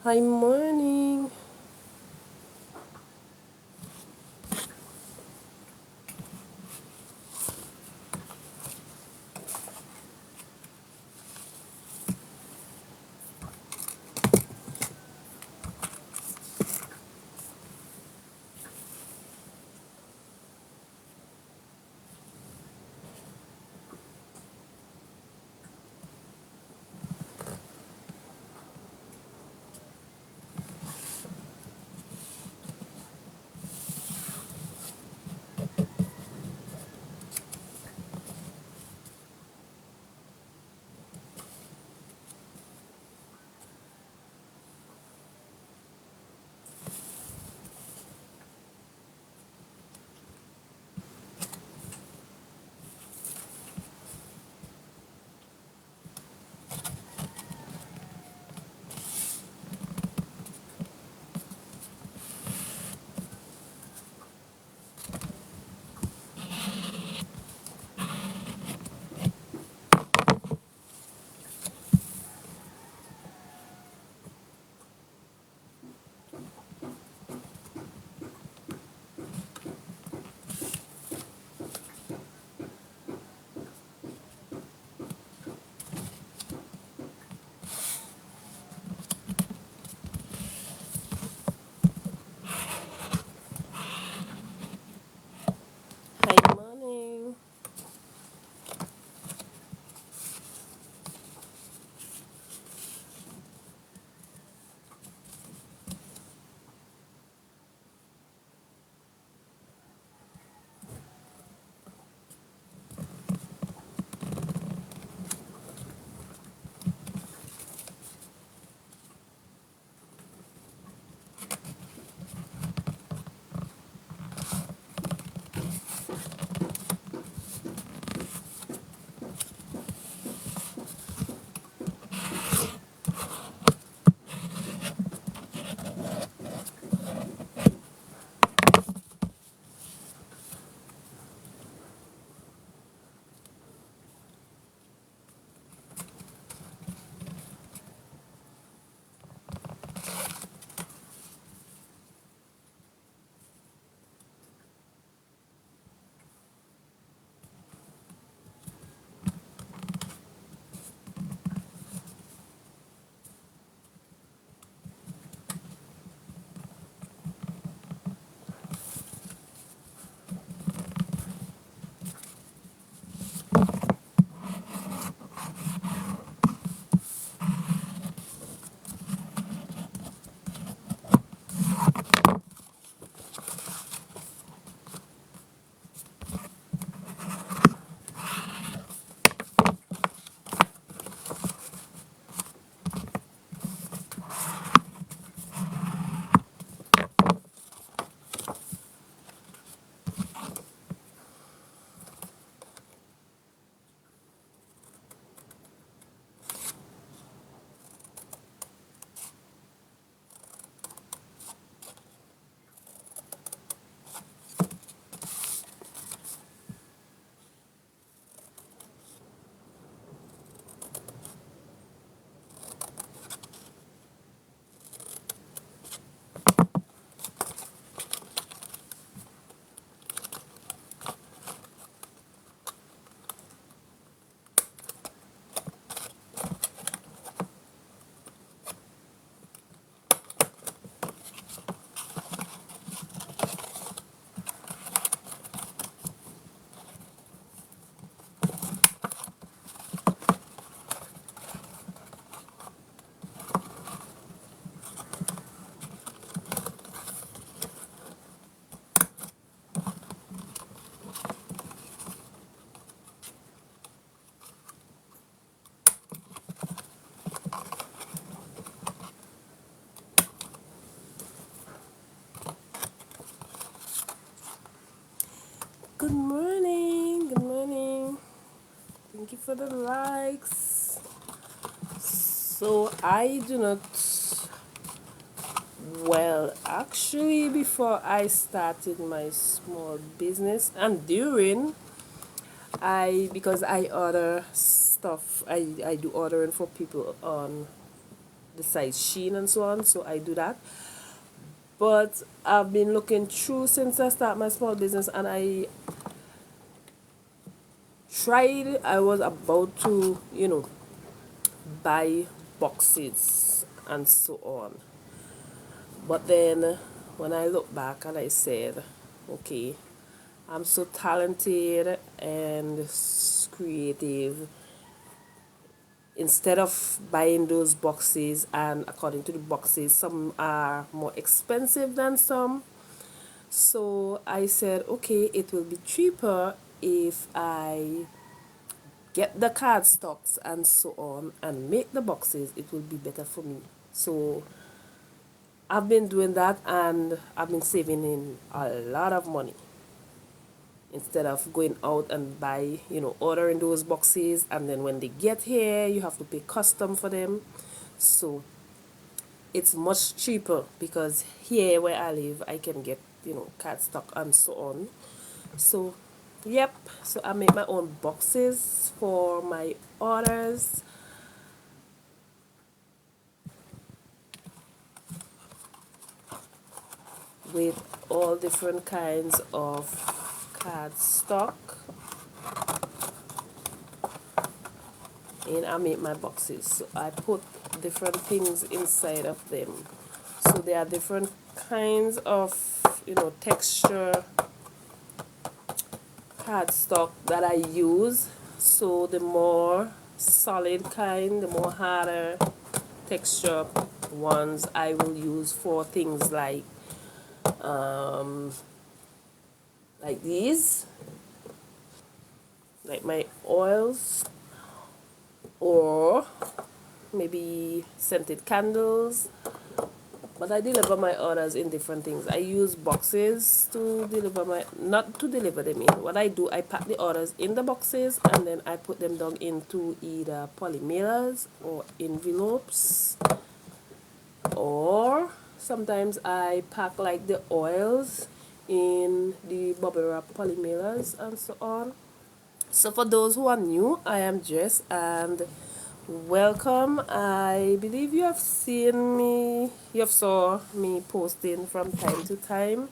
Hi, morning. Hi, morning. Good morning. Good morning. Thank you for the likes. So, I do not. Well, actually, before I started my small business and during, because I order stuff, I do ordering for people on the size Shein and so on, so I do that. But I've been looking through since I start my small business, and I was about to, buy boxes and so on. But then when I look back and I said, okay, I'm so talented and creative. Instead of buying those boxes, and according to the boxes, some are more expensive than some. So I said, okay, it will be cheaper if I get the card stocks and so on and make the boxes. It will be better for me. So I've been doing that, and I've been saving in a lot of money instead of going out and buy, ordering those boxes, and then when they get here, you have to pay custom for them. So it's much cheaper because here where I live, I can get, cardstock and so on. So, yep. So I make my own boxes for my orders. With all different kinds of cardstock, and I make my boxes. So I put different things inside of them. So there are different kinds of, texture cardstock that I use. So the more solid kind, the more harder texture ones I will use for things um, like these, like my oils, or maybe scented candles. But I deliver my orders in different things. I use boxes to deliver not to deliver them in. What I do, I pack the orders in the boxes, and then I put them down into either polymailers or envelopes, or sometimes I pack like the oils in the bubble wrap polymailers and so on. So for those who are new, I am Jess, and welcome. I believe you have saw me posting from time to time.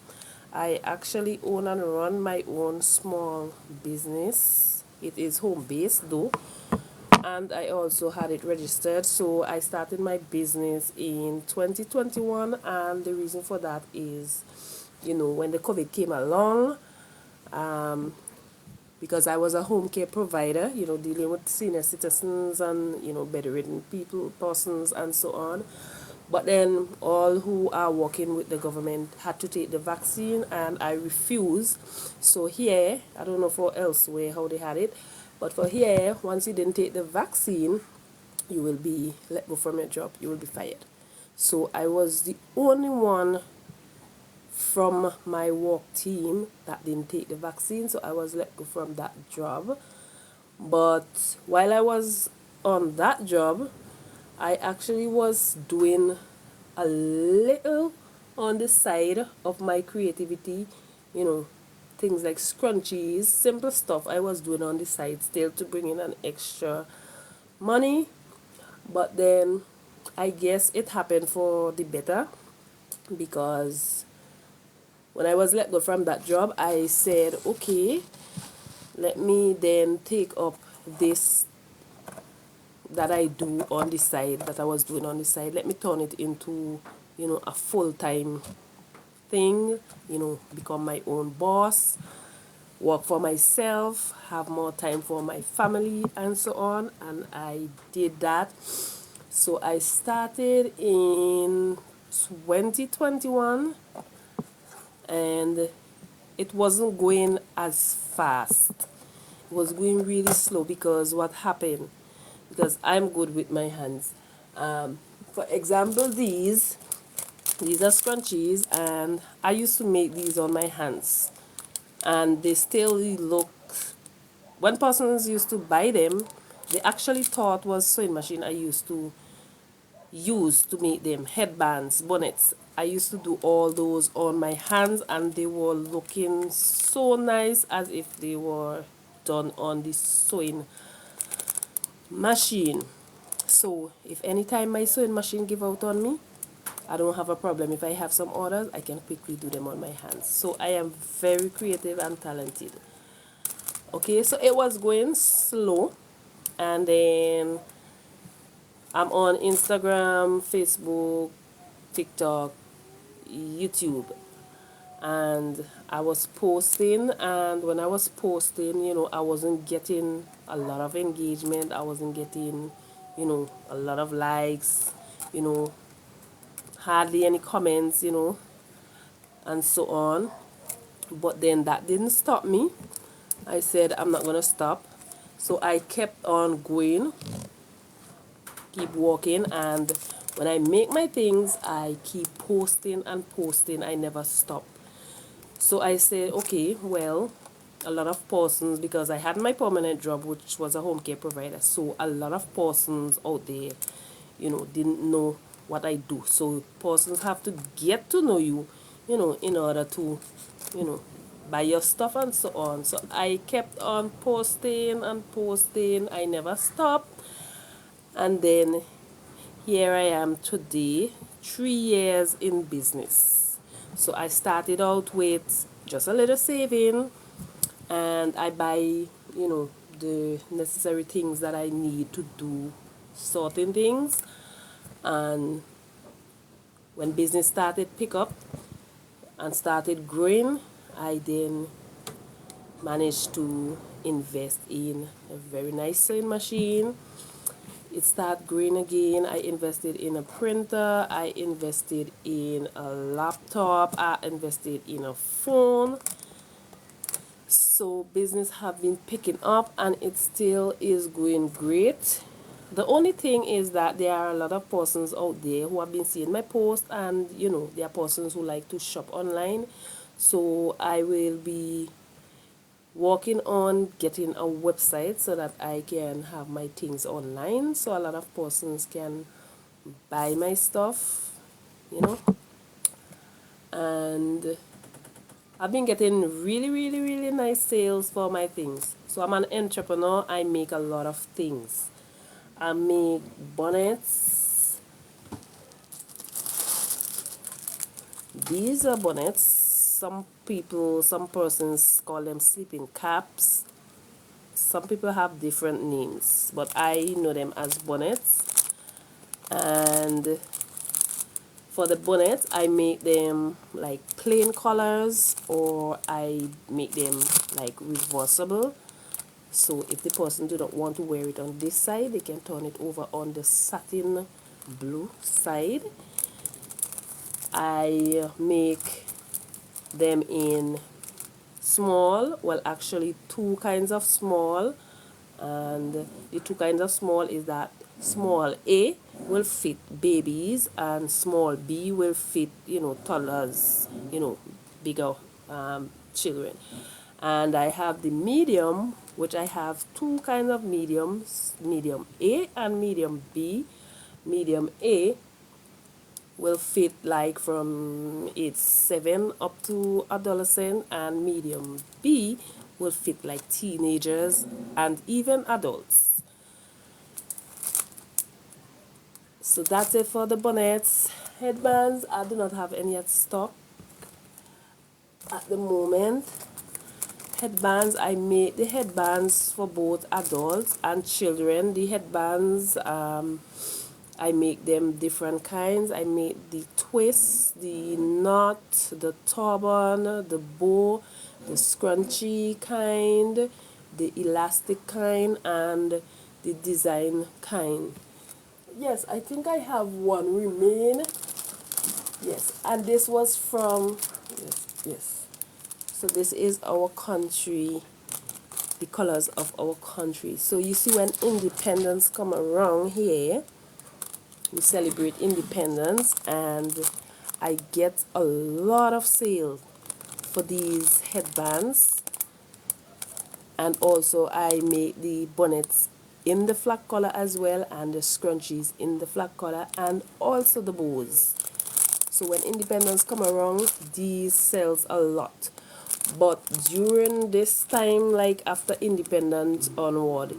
I actually own and run my own small business. It is home based though, and I also had it registered. So I started my business in 2021, and the reason for that is, when the COVID came along, um, because I was a home care provider, dealing with senior citizens and, bedridden persons and so on. But then all who are working with the government had to take the vaccine, and I refused. So here, I don't know for elsewhere how they had it, but for here, once you didn't take the vaccine, you will be let go from your job. You will be fired. So I was the only one from my work team that didn't take the vaccine, so I was let go from that job. But while I was on that job, I actually was doing a little on the side of my creativity, you know, things like scrunchies, simple stuff I was doing on the side still to bring in an extra money. But then I guess it happened for the better, because when I was let go from that job, I said, okay, let me then take up this that I do on the side, that I was doing on the side. Let me turn it into, a full-time thing, become my own boss, work for myself, have more time for my family, and so on. And I did that. So I started in 2021, and it wasn't going as fast. It was going really slow because what happened, because I'm good with my hands. For example, these are scrunchies, and I used to make these on my hands, and they still look. When persons used to buy them, they actually thought was sewing machine I used to make them headbands, bonnets. I used to do all those on my hands, and they were looking so nice as if they were done on the sewing machine. So if anytime my sewing machine give out on me, I don't have a problem. If I have some orders, I can quickly do them on my hands. So I am very creative and talented. Okay, so it was going slow, and then I'm on Instagram, Facebook, TikTok, YouTube, and I was posting, and when I was posting, I wasn't getting a lot of engagement. I wasn't getting, a lot of likes, you know, hardly any comments, and so on. But then that didn't stop me. I said I'm not gonna stop. So I kept on going, keep walking, and when I make my things, I keep posting and posting. I never stop. So I said, okay, well, a lot of persons, because I had my permanent job, which was a home care provider. So a lot of persons out there, didn't know what I do. So persons have to get to know you, in order to, you know, buy your stuff and so on. So I kept on posting and posting. I never stopped. And then here I am today, 3 years in business. So I started out with just a little saving, and I buy, the necessary things that I need to do certain things. And when business started pick up and started growing, I then managed to invest in a very nice sewing machine. It started growing again. I invested in a printer, I invested in a laptop, I invested in a phone. So business have been picking up, and it still is going great. The only thing is that there are a lot of persons out there who have been seeing my post, and there are persons who like to shop online. So I will be working on getting a website so that I can have my things online, so a lot of persons can buy my stuff, you know. And I've been getting really, really, really nice sales for my things. So I'm an entrepreneur. I make a lot of things. I make bonnets. These are bonnets. Some persons call them sleeping caps. Some people have different names, but I know them as bonnets. And for the bonnets, I make them like plain colors, or I make them like reversible. So if the person do not want to wear it on this side, they can turn it over on the satin blue side. I make them in small, well, actually two kinds of small, and the two kinds of small is that small A will fit babies, and small B will fit, toddlers, bigger children. And I have the medium, which I have two kinds of mediums, medium A and medium B. Medium A will fit like from age 7 up to adolescent, and medium B will fit like teenagers and even adults. So that's it for the bonnets. Headbands, I do not have any at stock at the moment. Headbands, I make the headbands for both adults and children. The headbands, I make them different kinds. I make the twist, the knot, the turban, the bow, the scrunchy kind, the elastic kind, and the design kind. Yes, I think I have one remain. Yes, and this was from, yes. So this is our country, the colors of our country. So you see, when independence come around here, we celebrate independence, and I get a lot of sale for these headbands. And also I make the bonnets in the flag color as well, and the scrunchies in the flag color, and also the bows. So when independence come around, these sells a lot. But during this time, like after independence onward,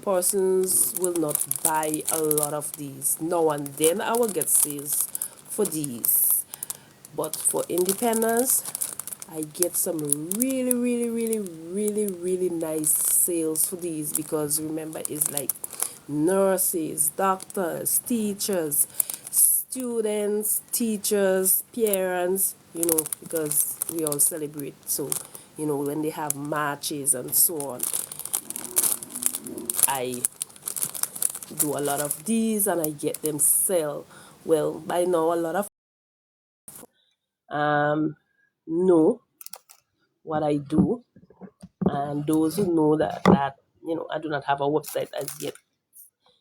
persons will not buy a lot of these. Now and then I will get sales for these. But for independence, I get some really, really, really, really, really nice sales for these, because remember, it's like nurses, doctors, teachers, students, teachers, parents, because we all celebrate. So, when they have marches and so on, I do a lot of these and I get them sell. Well, by now, a lot of know what I do, and those who know that I do not have a website as yet,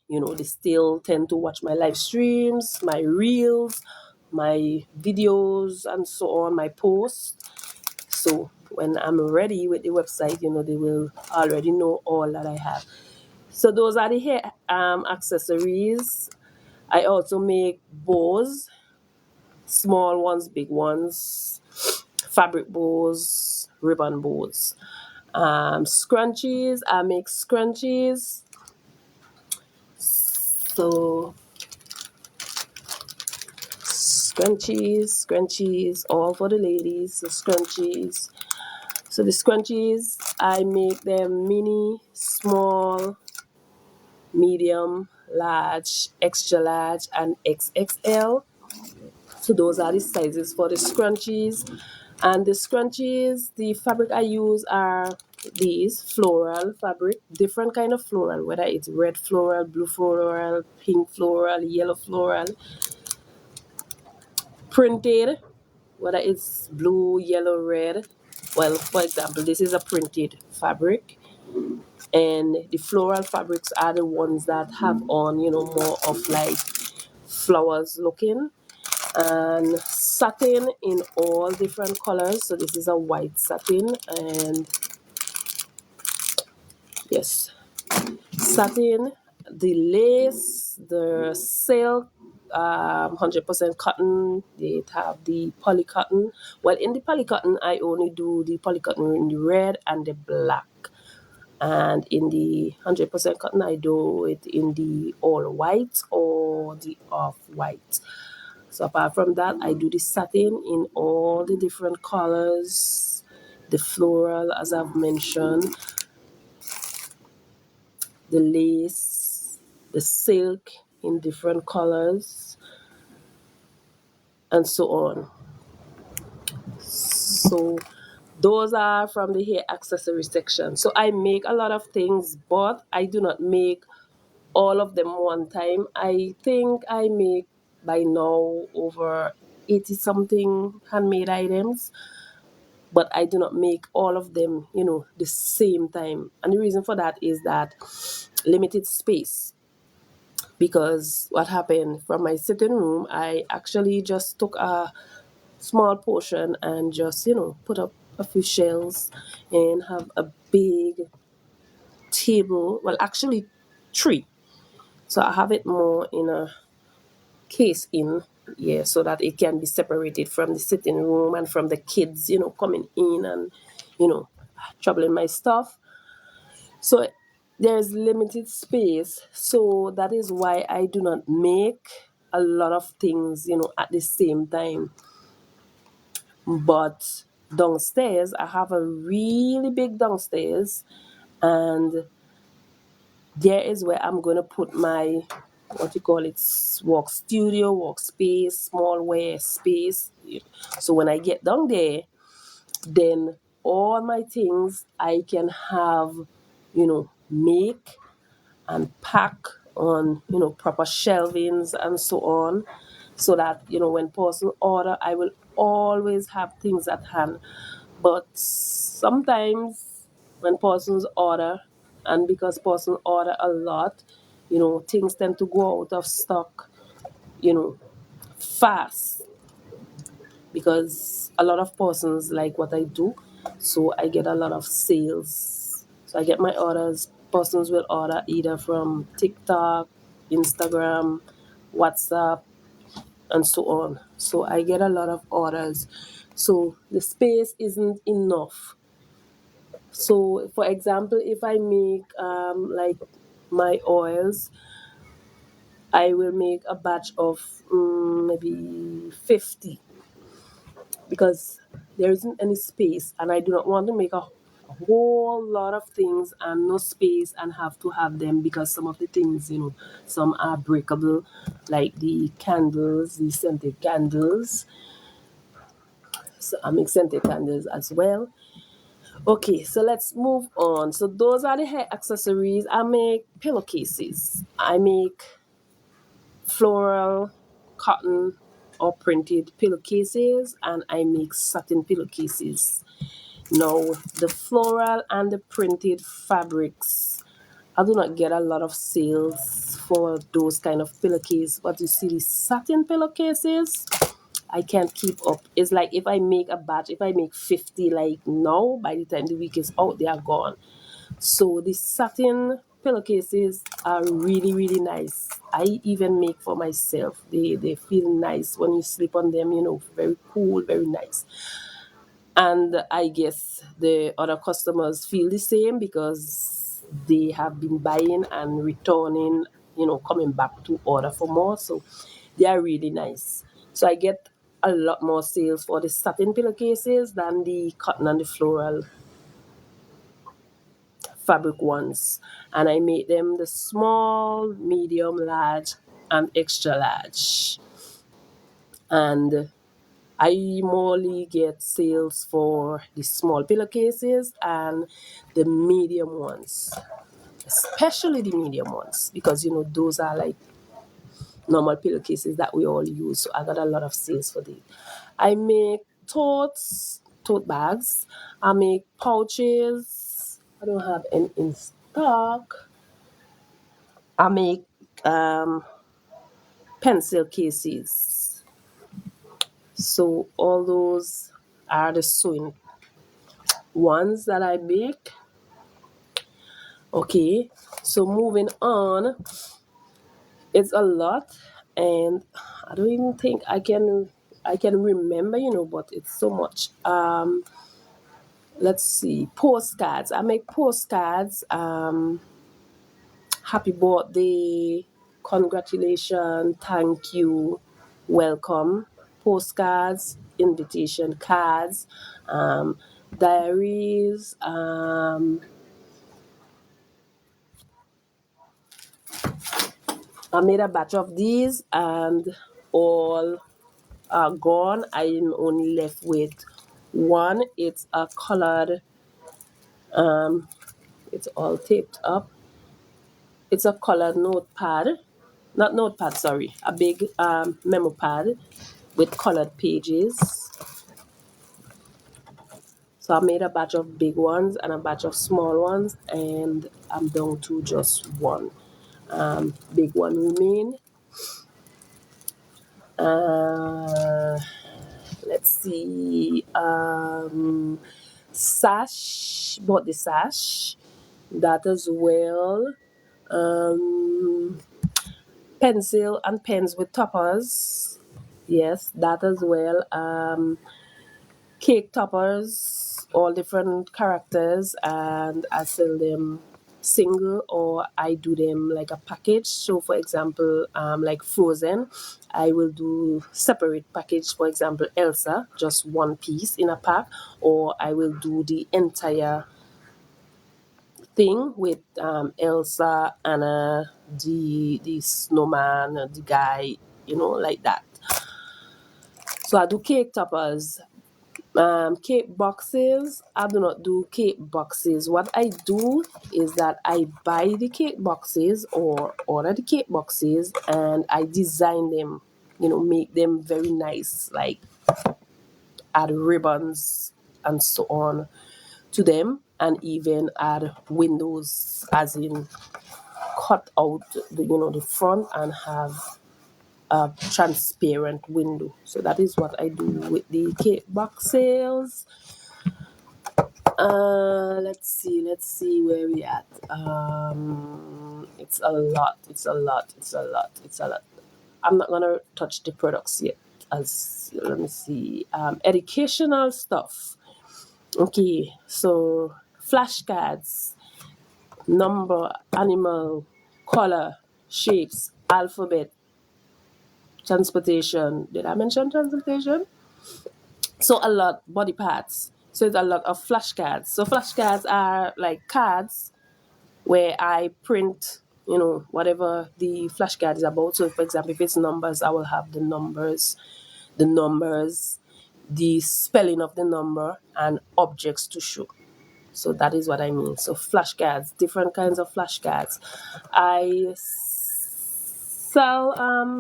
they still tend to watch my live streams, my reels, my videos, and so on, my posts. So when I'm ready with the website, they will already know all that I have. So those are the hair accessories. I also make bows, small ones, big ones, fabric bows, ribbon bows. Scrunchies, I make scrunchies. So scrunchies, all for the ladies, the scrunchies. So the scrunchies, I make them mini, small, medium, large, extra large, and XXL. So those are the sizes for the scrunchies. And the scrunchies, the fabric I use are these floral fabric, different kind of floral, whether it's red floral, blue floral, pink floral, yellow floral, printed, whether it's blue, yellow, red. Well, for example, this is a printed fabric, and the floral fabrics are the ones that have on, more of like flowers looking, and satin in all different colors. So this is a white satin, and yes, satin, the lace, the silk, 100% cotton. They have the poly cotton. Well, in the poly cotton, I only do the poly cotton in the red and the black. And in the 100% cotton, I do it in the all white or the off white. So apart from that, I do the satin in all the different colors, the floral, as I've mentioned, the lace, the silk in different colors, and so on. So those are from the hair accessory section. So I make a lot of things, but I do not make all of them one time. I think I make by now over 80 something handmade items, but I do not make all of them, the same time. And the reason for that is that limited space. Because what happened from my sitting room, I actually just took a small portion and just, put up a few shelves and have a big table. Well, actually, three. So I have it more in a case in, yeah, so that it can be separated from the sitting room and from the kids, coming in and, you know, troubling my stuff. So there's limited space. So that is why I do not make a lot of things, at the same time. But downstairs, I have a really big downstairs, and there is where I'm going to put my, what you call it, work studio, workspace, small wear space. So when I get down there, then all my things I can have, make and pack on, proper shelvings and so on, so that, when person order, I will always have things at hand. But sometimes when persons order, and because person order a lot, things tend to go out of stock, fast, because a lot of persons like what I do. So I get a lot of sales. So I get my orders. Persons will order either from TikTok, Instagram, WhatsApp, and so on. So I get a lot of orders. so the space isn't enough. So for example, if I make like my oils, I will make a batch of maybe 50, because there isn't any space, and I do not want to make a whole lot of things and no space and have to have them, because some of the things, some are breakable, like the candles, the scented candles. So I make scented candles as well. Okay, so let's move on. So those are the hair accessories. I make pillowcases. I make floral, cotton, or printed pillowcases, and I make satin pillowcases. Now, the floral and the printed fabrics, I do not get a lot of sales for those kind of pillowcases, but you see the satin pillowcases, I can't keep up. It's like if I make a batch, if I make 50 like now, by the time the week is out, they are gone. So the satin pillowcases are really, really nice. I even make for myself. They feel nice when you sleep on them, very cool, very nice. And I guess the other customers feel the same, because they have been buying and returning, coming back to order for more. So they are really nice. So I get a lot more sales for the satin pillowcases than the cotton and the floral fabric ones. And I make them the small, medium, large, and extra large. And I morely get sales for the small pillowcases and the medium ones, especially the medium ones, because those are like normal pillowcases that we all use. So I got a lot of sales for these. I make tote bags. I make pouches. I don't have any in stock. I make um, pencil cases. So all those are the sewing ones that I make. Okay, so moving on, it's a lot, and I don't even think I can remember, but it's so much. Let's see, postcards. I make postcards. Happy birthday, congratulations, thank you, welcome. Postcards, invitation cards, diaries. I made a batch of these, and all are gone. I'm only left with one. It's a colored, it's all taped up. It's a colored notepad, not notepad, sorry, a big memo pad with colored pages. So I made a batch of big ones and a batch of small ones, and I'm down to just one. Big one remain. Uh, let's see. Sash, bought the sash, that as well. Um, Pencil and pens with toppers, yes, that as well. Cake toppers, all different characters, and I sell them single, or I do them like a package. So for example, like Frozen, I will do separate package. For example, Elsa, just one piece in a pack, or I will do the entire thing with Elsa, Anna, the snowman, the guy, like that. So I do cake toppers. Cake boxes, I do not do cake boxes. What I do is that I buy the cake boxes or order the cake boxes, and I design them, make them very nice, like add ribbons and so on to them, and even add windows, as in cut out the front and have a transparent window. So that is what I do with the cake boxes. Let's see where we at. It's a lot. It's a lot. It's a lot. It's a lot. I'm not gonna touch the products yet. as let me see, educational stuff. Okay, so flashcards, number, animal, color, shapes, alphabet, transportation. Did I mention transportation? So a lot, body parts. So it's a lot of flashcards. So flashcards are like cards where I print, whatever the flashcard is about. So, for example, if it's numbers, I will have the numbers, the spelling of the number, and objects to show. So that is what I mean. So flashcards, different kinds of flashcards. I sell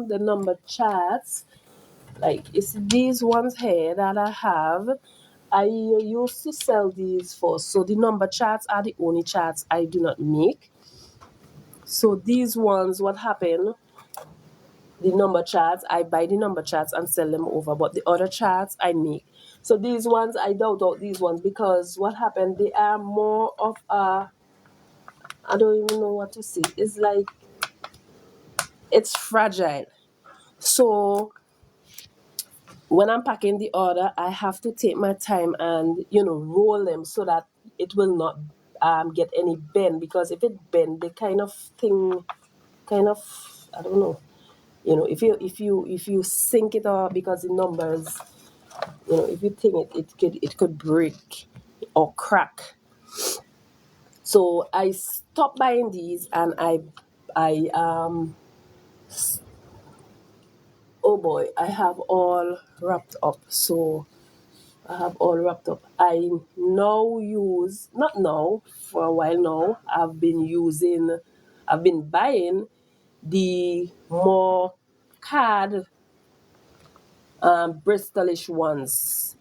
the number charts. Like it's these ones here that I have. I used to sell these for. So the number charts are the only charts I do not make. So these ones, what happened? The number charts, I buy the number charts and sell them over, but the other charts I make. So these ones, I doubt out these ones because what happened? They are more of a, I don't even know what to say. It's like it's fragile. So when I'm packing the order, I have to take my time and roll them so that it will not get any bend, because if it bend, the kind of thing, kind of, I don't know. If you sync it up, because the numbers, if you think it could break or crack. So I stopped buying these, and I oh boy, I have all wrapped up. So I have all wrapped up. I now use, not now, for a while now, I've been buying the more card, Bristolish ones.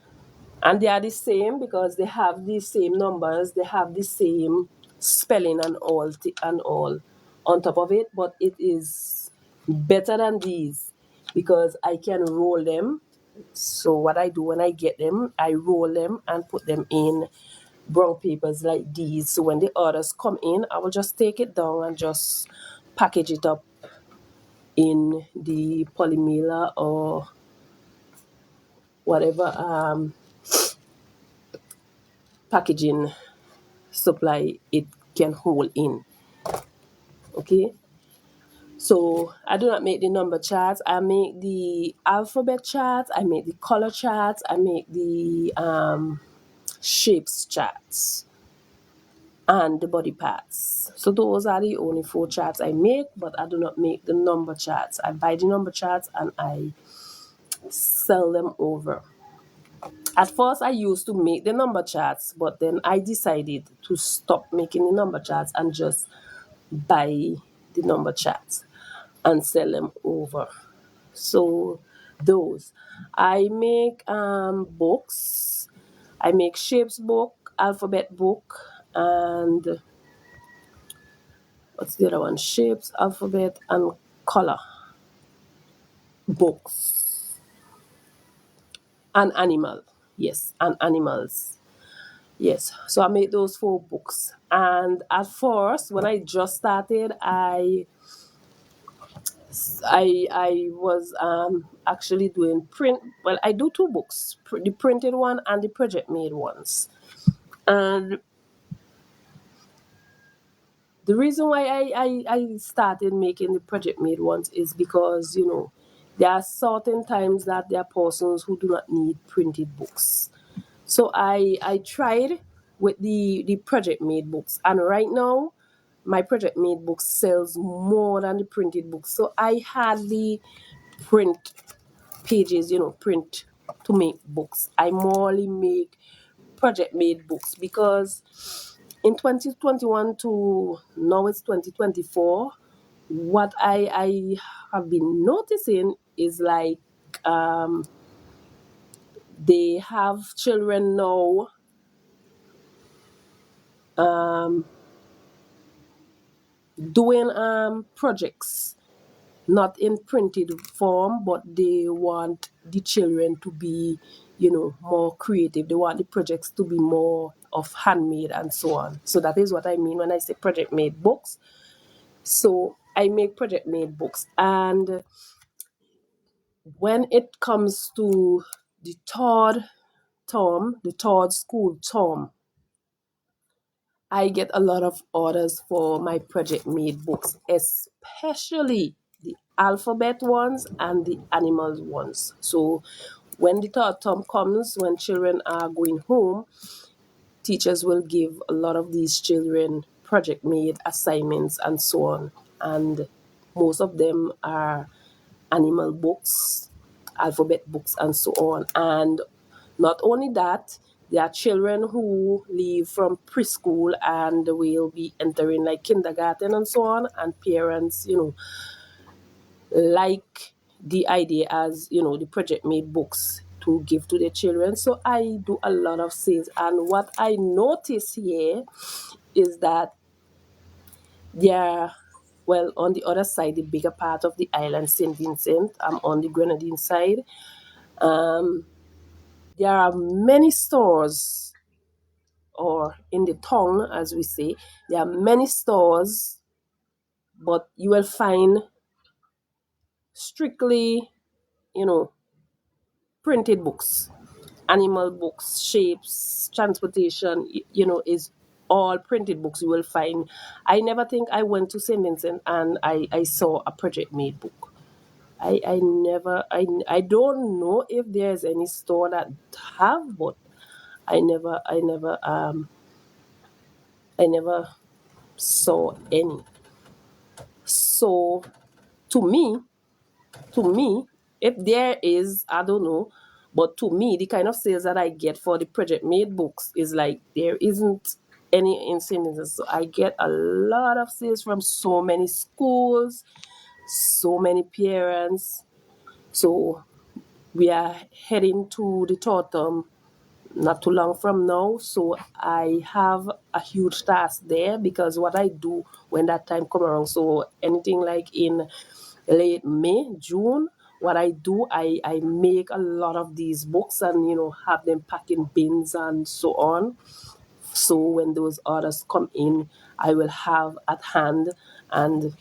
And they are the same because they have the same numbers, they have the same spelling and all on top of it, but it is better than these because I can roll them. So what I do when I get them, I roll them and put them in brown papers like these. So when the orders come in, I will just take it down and just package it up in the polymela or whatever packaging supply it can hold in. Okay, so I do not make the number charts. I make the alphabet charts, I make the color charts, I make the shapes charts, and the body parts. So those are the only 4 charts I make, but I do not make the number charts. I buy the number charts and I sell them over. At first, I used to make the number charts, but then I decided to stop making the number charts and just buy the number charts and sell them over. So those. I make books. I make shapes book, alphabet book, and what's the other one? Shapes, alphabet, and color books. And animal. Yes, and animals. Yes, so I made those 4 books. And at first, when I just started, I was actually doing print. Well, I do 2 books, the printed one and the project made ones. And the reason why I started making the project made ones is because, there are certain times that there are persons who do not need printed books. So I tried with the project made books, and right now my project made book sells more than the printed books. So I hardly print pages, print to make books. I morely make project made books because in 2021 to now it's 2024, what I have been noticing is like they have children now doing projects not in printed form, but they want the children to be, more creative. They want the projects to be more of handmade and so on. So that is what I mean when I say project made books. So I make project made books, and when it comes to the third term, the third school term, I get a lot of orders for my project made books, especially the alphabet ones and the animals ones. So when the third term comes, when children are going home, teachers will give a lot of these children project made assignments and so on. And most of them are animal books, alphabet books, and so on. And not only that, there are children who leave from preschool and will be entering like kindergarten and so on, and parents, like the idea as, the project made books to give to their children. So I do a lot of sales. And what I notice here is that there, well, on the other side, the bigger part of the island, St. Vincent, I'm on the Grenadine side. There are many stores, or in the tongue, as we say, there are many stores, but you will find strictly, you know, printed books, animal books, shapes, transportation, is all printed books you will find. I never think I went to St. Vincent and I saw a project made book. I never, I don't know if there's any store that have, but I never saw any. So to me, to me, if there is, I don't know, but to me, the kind of sales that I get for the project made books is like there isn't any incidences. So I get a lot of sales from so many schools, so many parents. So we are heading to the third term not too long from now. So I have a huge task there, because what I do when that time come around, so anything like in late May, June, what I do, I make a lot of these books and, have them packed in bins and so on. So when those orders come in, I will have at hand and,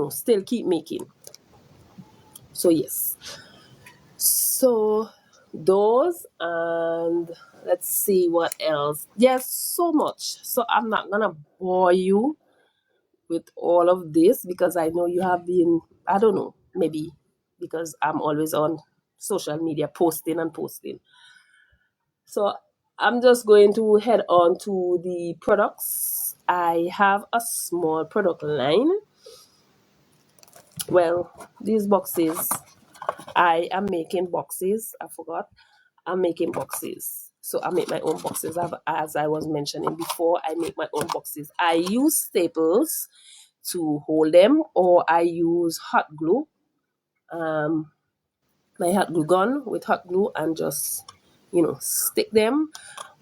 still keep making. So yes. So those, and let's see what else. There's so much. So I'm not gonna bore you with all of this, because I know you have been, I don't know, maybe because I'm always on social media posting and posting. So I'm just going to head on to the products. I have a small product line. Well, these boxes, I am making boxes. I forgot. I'm making boxes. So I make my own boxes. As I was mentioning before, I make my own boxes. I use staples to hold them, or I use hot glue. Um, my hot glue gun with hot glue, and just, stick them.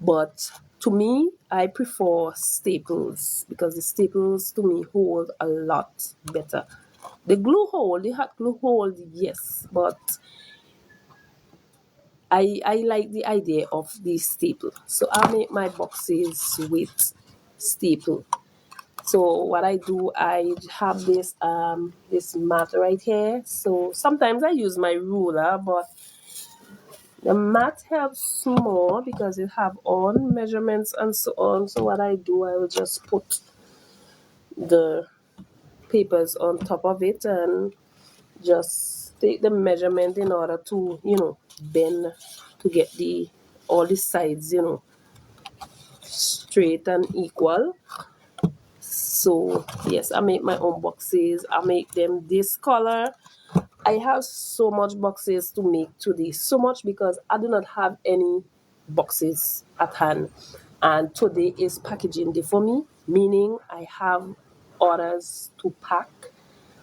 But to me, I prefer staples, because the staples to me hold a lot better. The hot glue hold, yes, but I like the idea of the staple. So I make my boxes with staple. So what I do, I have this mat right here. So sometimes I use my ruler, but the mat helps more because it have all measurements and so on. So what I do, I will just put the papers on top of it and just take the measurement in order to, bend, to get the all the sides, straight and equal. So yes, I make my own boxes. I make them this color. I have so much boxes to make today. So much, because I do not have any boxes at hand. And today is packaging day for me, meaning I have orders to pack,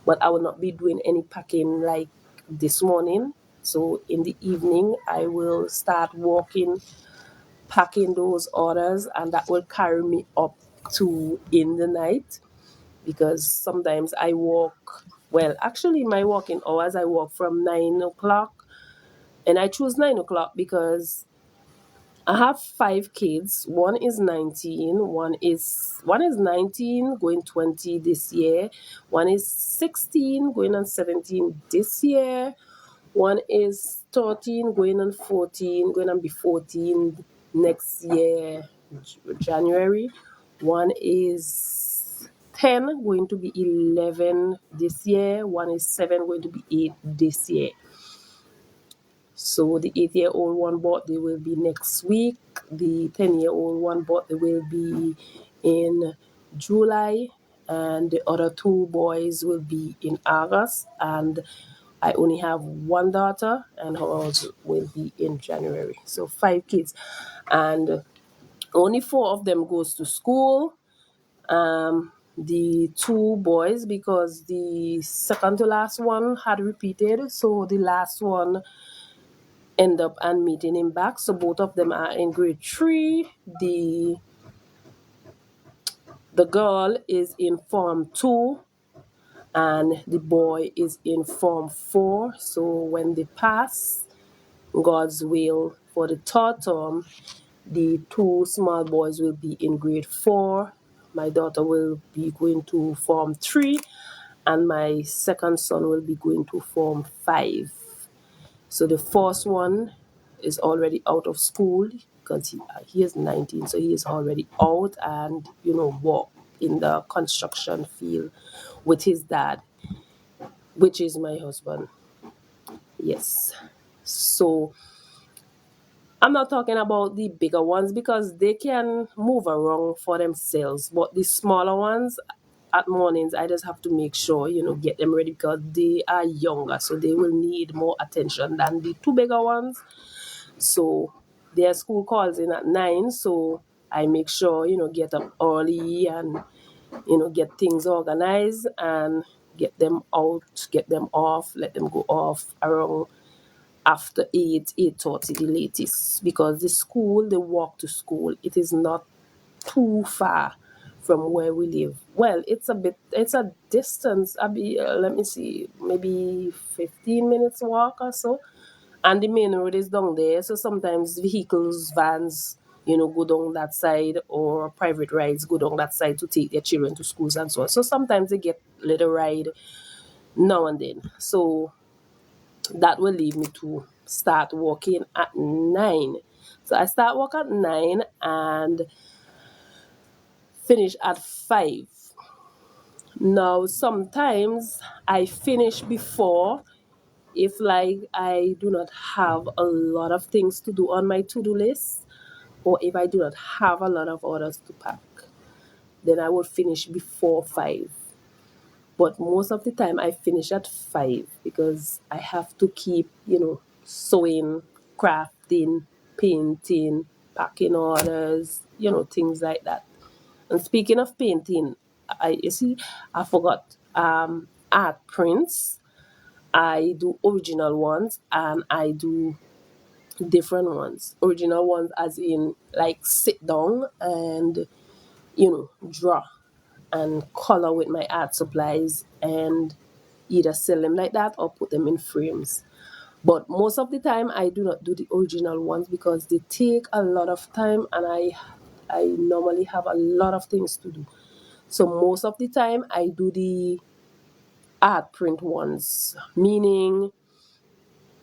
but I will not be doing any packing like this morning. So in the evening, I will start walking, packing those orders, and that will carry me up to in the night, because sometimes I walk, well, actually, my walking hours, I walk from 9 o'clock, and I choose 9 o'clock because I have five kids. One is 19, one is 19, going 20 this year. One is 16, going on 17 this year. One is 13, going on 14, going to be 14 next year, January. One is 10, going to be 11 this year. One is 7, going to be 8 this year. So the 8-year-old one birthday will be next week. The 10-year-old one birthday will be in July, and the other two boys will be in August. And I only have one daughter, and hers will be in January. So 5 kids, and only 4 of them goes to school. The two boys, because the second to last one had repeated, so the last one end up and meeting him back. So both of them are in grade 3. The girl is in form 2 and the boy is in form 4. So when they pass, God's will, for the third term, the two small boys will be in grade 4. My daughter will be going to form 3, and my second son will be going to form 5. So the first one is already out of school because he is 19, so he is already out and, work in the construction field with his dad, which is my husband. Yes. So I'm not talking about the bigger ones because they can move around for themselves, but the smaller ones at mornings, I just have to make sure, get them ready because they are younger, so they will need more attention than the two bigger ones. So their school calls in at 9, so I make sure, get up early and, get things organized and get them out, get them off, let them go off around after 8, 8:30 the latest. Because the walk to school, it is not too far from where we live. Well, it's a distance, let me see, maybe 15 minutes walk or so, and the main road is down there, so sometimes vehicles, vans, go down that side, or private rides go down that side to take their children to schools and so on. So sometimes they get little ride now and then. So that will leave me to start walking at 9. So I start work at 9 and finish at 5. Now sometimes I finish before, if like I do not have a lot of things to do on my to-do list, or if I do not have a lot of orders to pack, then I would finish before 5. But most of the time I finish at 5 because I have to keep, sewing, crafting, painting, packing orders, things like that. And speaking of painting, you see, I forgot, art prints. I do original ones and I do different ones. Original ones as in like sit down and, draw and color with my art supplies and either sell them like that or put them in frames. But most of the time I do not do the original ones because they take a lot of time, and I normally have a lot of things to do. So most of the time I do the art print ones, meaning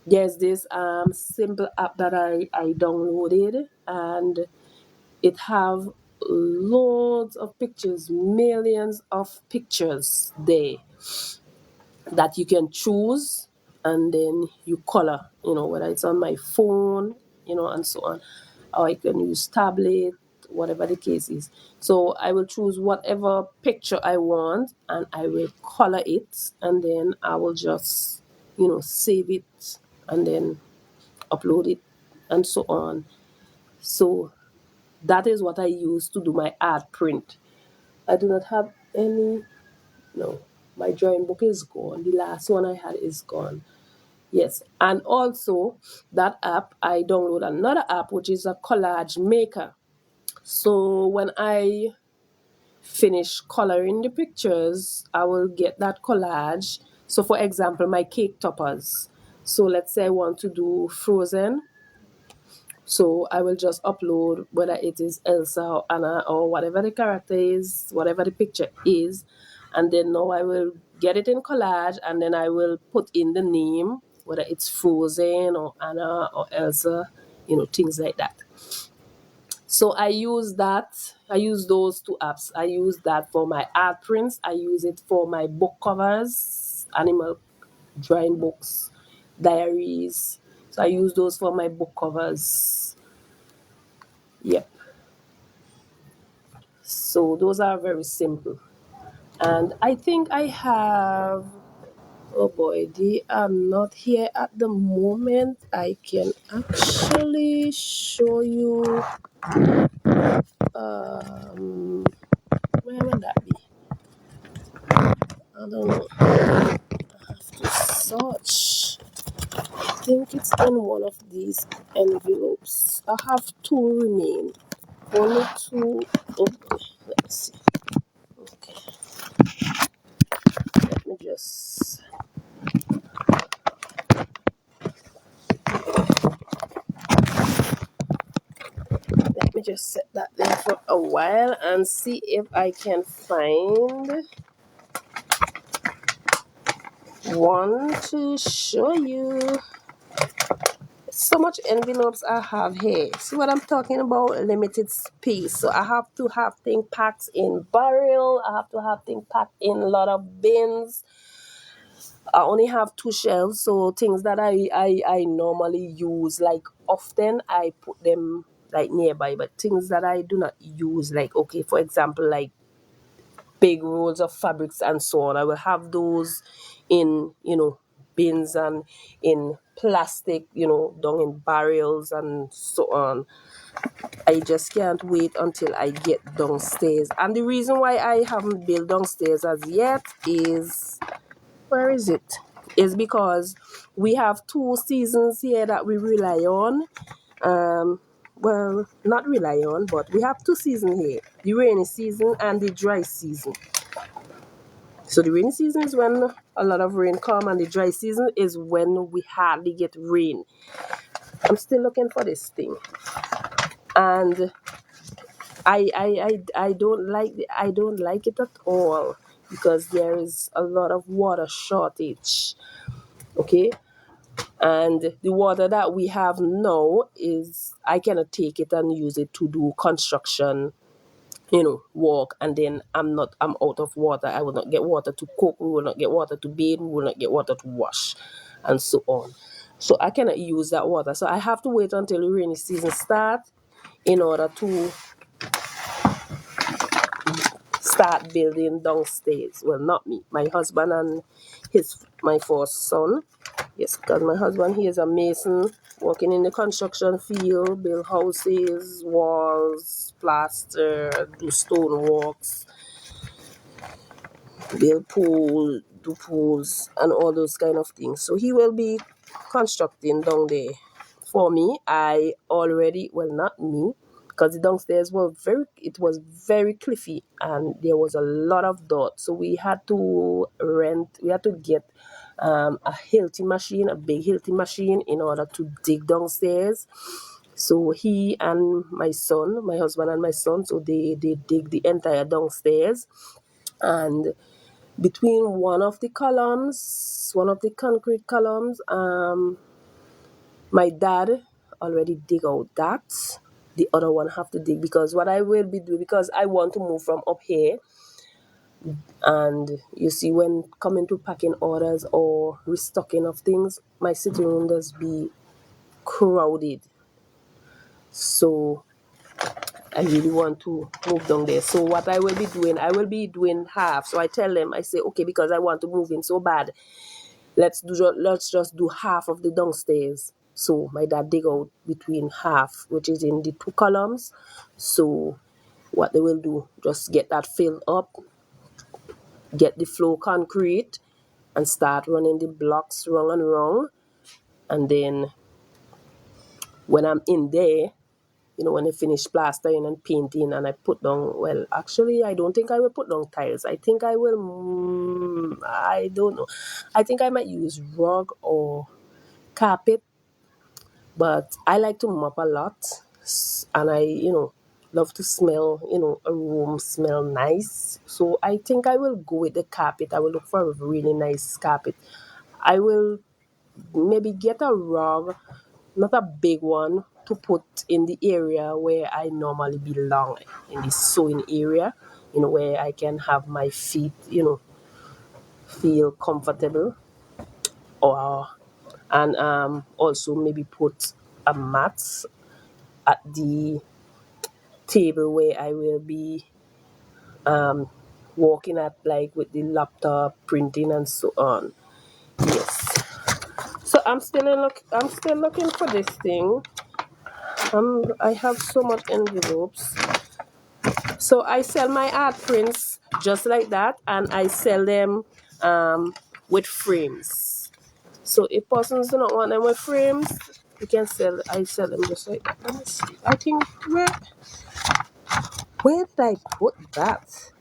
there's this simple app that I downloaded, and it have loads of pictures, millions of pictures there that you can choose, and then you color, whether it's on my phone, and so on, or I can use tablet, whatever the case is. So I will choose whatever picture I want and I will color it, and then I will just, save it and then upload it and so on. So that is what I use to do my art print. I do not have any. No, my drawing book is gone. The last one I had is gone. Yes, and also that app, I download another app which is a collage maker. So when I finish coloring the pictures, I will get that collage. So for example, my cake toppers. So let's say I want to do Frozen. So I will just upload whether it is Elsa or Anna or whatever the character is, whatever the picture is, and then now I will get it in collage, and then I will put in the name whether it's Frozen or Anna or Elsa, things like that. So I use that. I use those two apps. I use that for my art prints. I use it for my book covers, animal drawing books, diaries. So I use those for my book covers. Yep. So those are very simple. And I think I have, oh boy, they are not here at the moment. I can actually show you, um, where will that be? I don't know. To search. I think it's in one of these envelopes. I have two remain. Only two. Oh, let's see. Okay, let me just. Let me just set that there for a while and see if I can find one to show you. So much envelopes I have here. See what I'm talking about? Limited space. So I have to have things packed in barrel. I have to have things packed in a lot of bins. I only have two shelves, so things that I normally use like often, I put them like nearby. But things that I do not use, like, okay, for example, like big rolls of fabrics and so on, I will have those in, bins and in plastic, down in barrels and so on. I just can't wait until I get downstairs. And the reason why I haven't built downstairs as yet is, where is it? Is because we have two seasons here that we rely on. Well, not rely on, but we have two seasons here: the rainy season and the dry season. So the rainy season is when a lot of rain come, and the dry season is when we hardly get rain. I'm still looking for this thing, and I don't like it at all because there is a lot of water shortage. Okay, and the water that we have now is, I cannot take it and use it to do construction, work, and then I'm out of water. I will not get water to cook, we will not get water to bathe, we will not get water to wash, and so on. So I cannot use that water. So I have to wait until the rainy season starts in order to start building downstairs. Well, not me, my husband and my first son. Yes, because my husband, he is a mason, working in the construction field, build houses, walls, plaster, do stone works, build pool, do pools, and all those kind of things. So he will be constructing down there. For me, I already, well, not me, because the downstairs it was very cliffy and there was a lot of dirt. So we had to get a Hilti machine, a big Hilti machine, in order to dig downstairs. So he and my son, my husband and my son, so they dig the entire downstairs. And between one of the concrete columns, my dad already dig out that. The other one have to dig, because what I will be doing, because I want to move from up here, and you see, when coming to packing orders or restocking of things, my sitting room does be crowded. So I really want to move down there. So what I will be doing, I will be doing half. So I tell them, I say, okay, because I want to move in so bad, let's just do half of the downstairs. So my dad dig out between half, which is in the two columns. So what they will do, just get that filled up, get the floor concrete, and start running the blocks wrong and wrong. And then when I'm in there, when I finish plastering and painting, and I put down, well, actually, I don't think I will put down tiles. I think I will, I don't know. I think I might use rug or carpet, but I like to mop a lot, and I, love to smell, a room smell nice. So I think I will go with the carpet. I will look for a really nice carpet. I will maybe get a rug, not a big one, to put in the area where I normally belong, in the sewing area, where I can have my feet, feel comfortable, or and also maybe put a mat at the table where I will be working at, like with the laptop, printing and so on. Yes. So I'm still looking for this thing. I have so much envelopes. So I sell my art prints just like that, and I sell them with frames. So if persons do not want them with frames, you can sell. I sell them just like that. Let me see. I think where did I put that?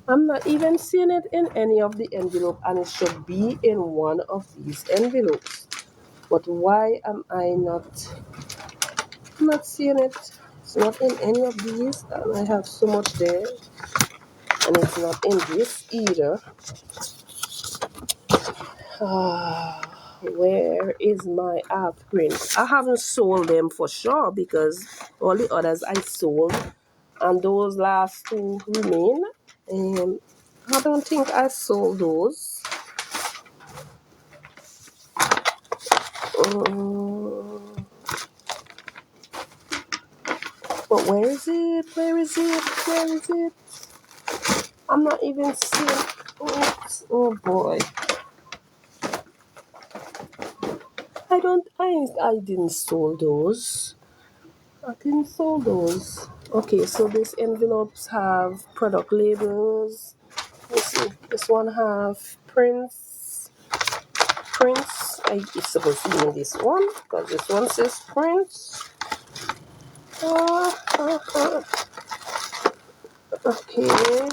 I'm not even seeing it in any of the envelope, and it should be in one of these envelopes. But why am I not seeing it? It's not in any of these, and I have so much there, and it's not in this either. Where is my art print? I haven't sold them for sure because all the others I sold, and those last two remain. And I don't think I sold those. Um, but where is it? Where is it? Where is it? I'm not even seeing it. Oh boy. I didn't sold those. I didn't sold those. Okay, so these envelopes have product labels. Let's see. This one have prints. Prints. It's supposed to be in this one because this one says prints. Okay.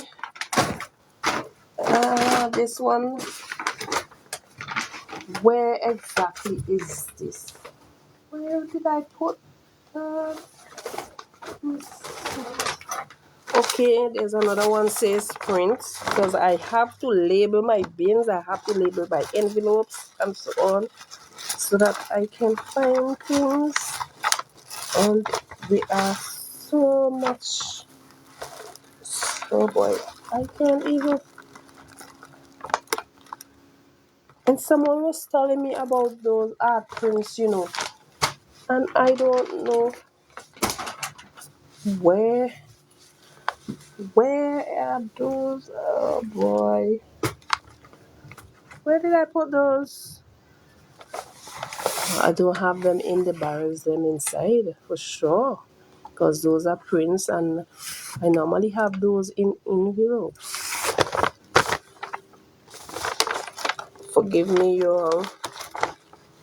This one. Where exactly is this? Where did I put that? Okay, there's another one says print because I have to label my bins. I have to label my envelopes and so on so that I can find things. And they are so much. Oh boy, I can't even. And someone was telling me about those art prints, and I don't know where. Where are those? Oh boy. Where did I put those? I don't have them in the barrels, them inside for sure. Because those are prints and I normally have those in envelopes. Forgive me, you all.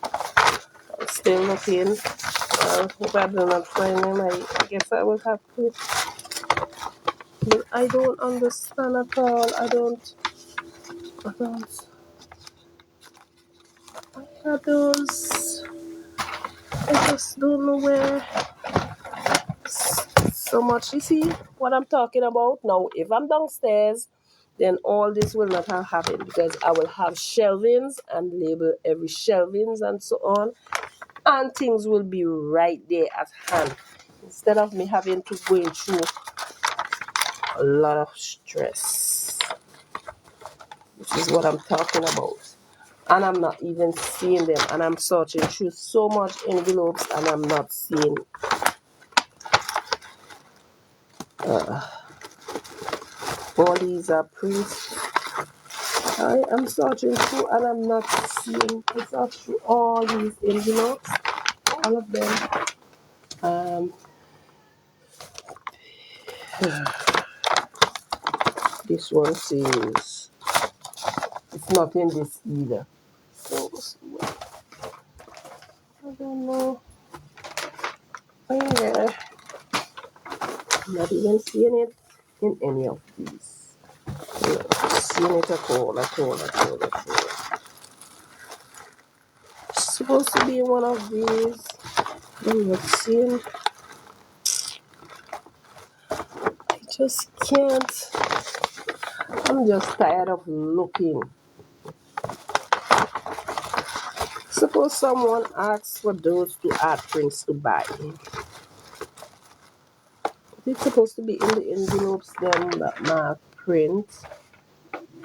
I'm still looking. If I do not find them, I guess I will have to. But I don't understand at all. I don't. I have those. I just don't know where. So much. You see what I'm talking about? Now, if I'm downstairs, then all this will not have happened because I will have shelvings and label every shelvings and so on, and things will be right there at hand instead of me having to go through a lot of stress, which is what I'm talking about. And I'm not even seeing them, and I'm searching through so much envelopes and I'm not seeing. All these are prints. I am searching through and I'm not seeing. I search through all these envelopes, all of them. Um, this one says it's not in this either. So I don't know where. I'm not even seeing it in any of these. I'm not seeing it at all, at all, at all, at all. It's supposed to be in one of these. I'm not seeing. I just can't. I'm just tired of looking. Suppose someone asks for those two art prints to buy. It's supposed to be in the envelopes them that mark print,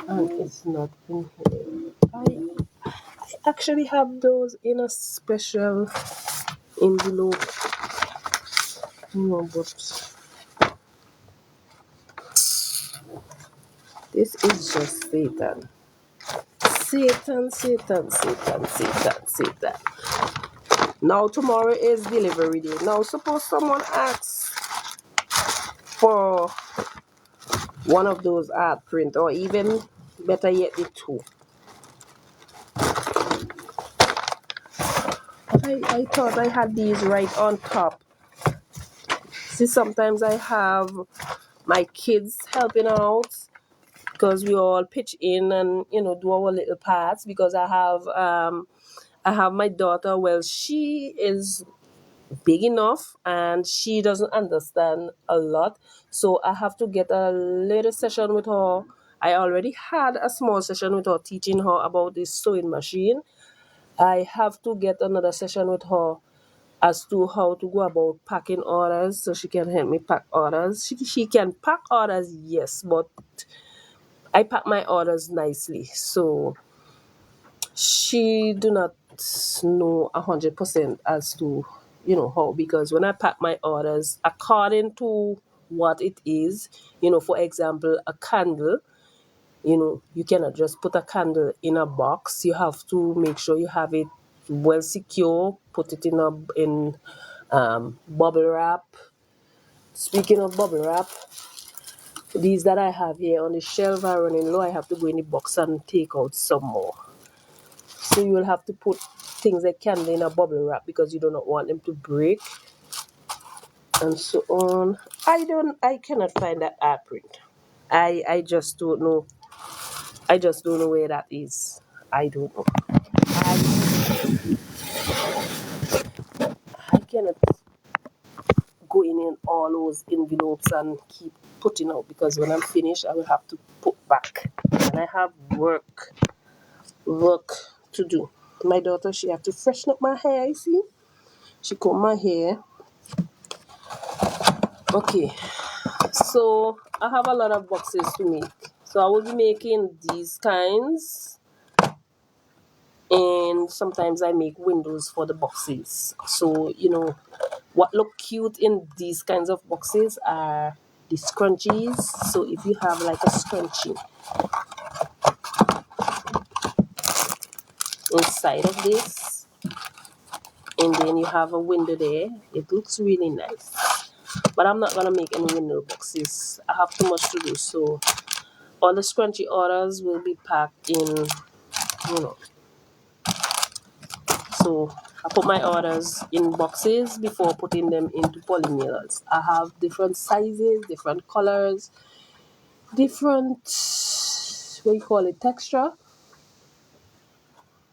and it's not in here. I actually have those in a special envelope, but this is just Satan. Satan, Satan, Satan, Satan, Satan. Now tomorrow is delivery day. Now suppose someone asks for one of those art print, or even better yet the two. I thought I had these right on top. See, sometimes I have my kids helping out because we all pitch in and do our little parts, because I have my daughter. Well, she is big enough and she doesn't understand a lot, so I have to get a little session with her. I already had a small session with her teaching her about this sewing machine. I have to get another session with her as to how to go about packing orders, so she can help me pack orders. She can pack orders, yes, but I pack my orders nicely, so she do not know 100% as to how, because when I pack my orders according to what it is, for example, a candle, you cannot just put a candle in a box. You have to make sure you have it well secure, put it in bubble wrap. Speaking of bubble wrap, these that I have here on the shelf are running low. I have to go in the box and take out some more. So you will have to put things like candle in a bubble wrap because you do not want them to break and so on. I cannot find that art print. I just don't know. I just don't know where that is. I don't know. I cannot go in all those envelopes and keep putting out, because when I'm finished I will have to put back. And I have work to do. My daughter, she have to freshen up my hair, you see? She comb my hair. Okay. So I have a lot of boxes to make. So I will be making these kinds, and sometimes I make windows for the boxes. So what look cute in these kinds of boxes are the scrunchies. So if you have like a scrunchie inside of this, and then you have a window there, it looks really nice. But I'm not gonna make any window boxes. I have too much to do. So all the scrunchy orders will be packed in, you know. So I put my orders in boxes before putting them into polymailers. I have different sizes, different colors, different, what you call it, texture.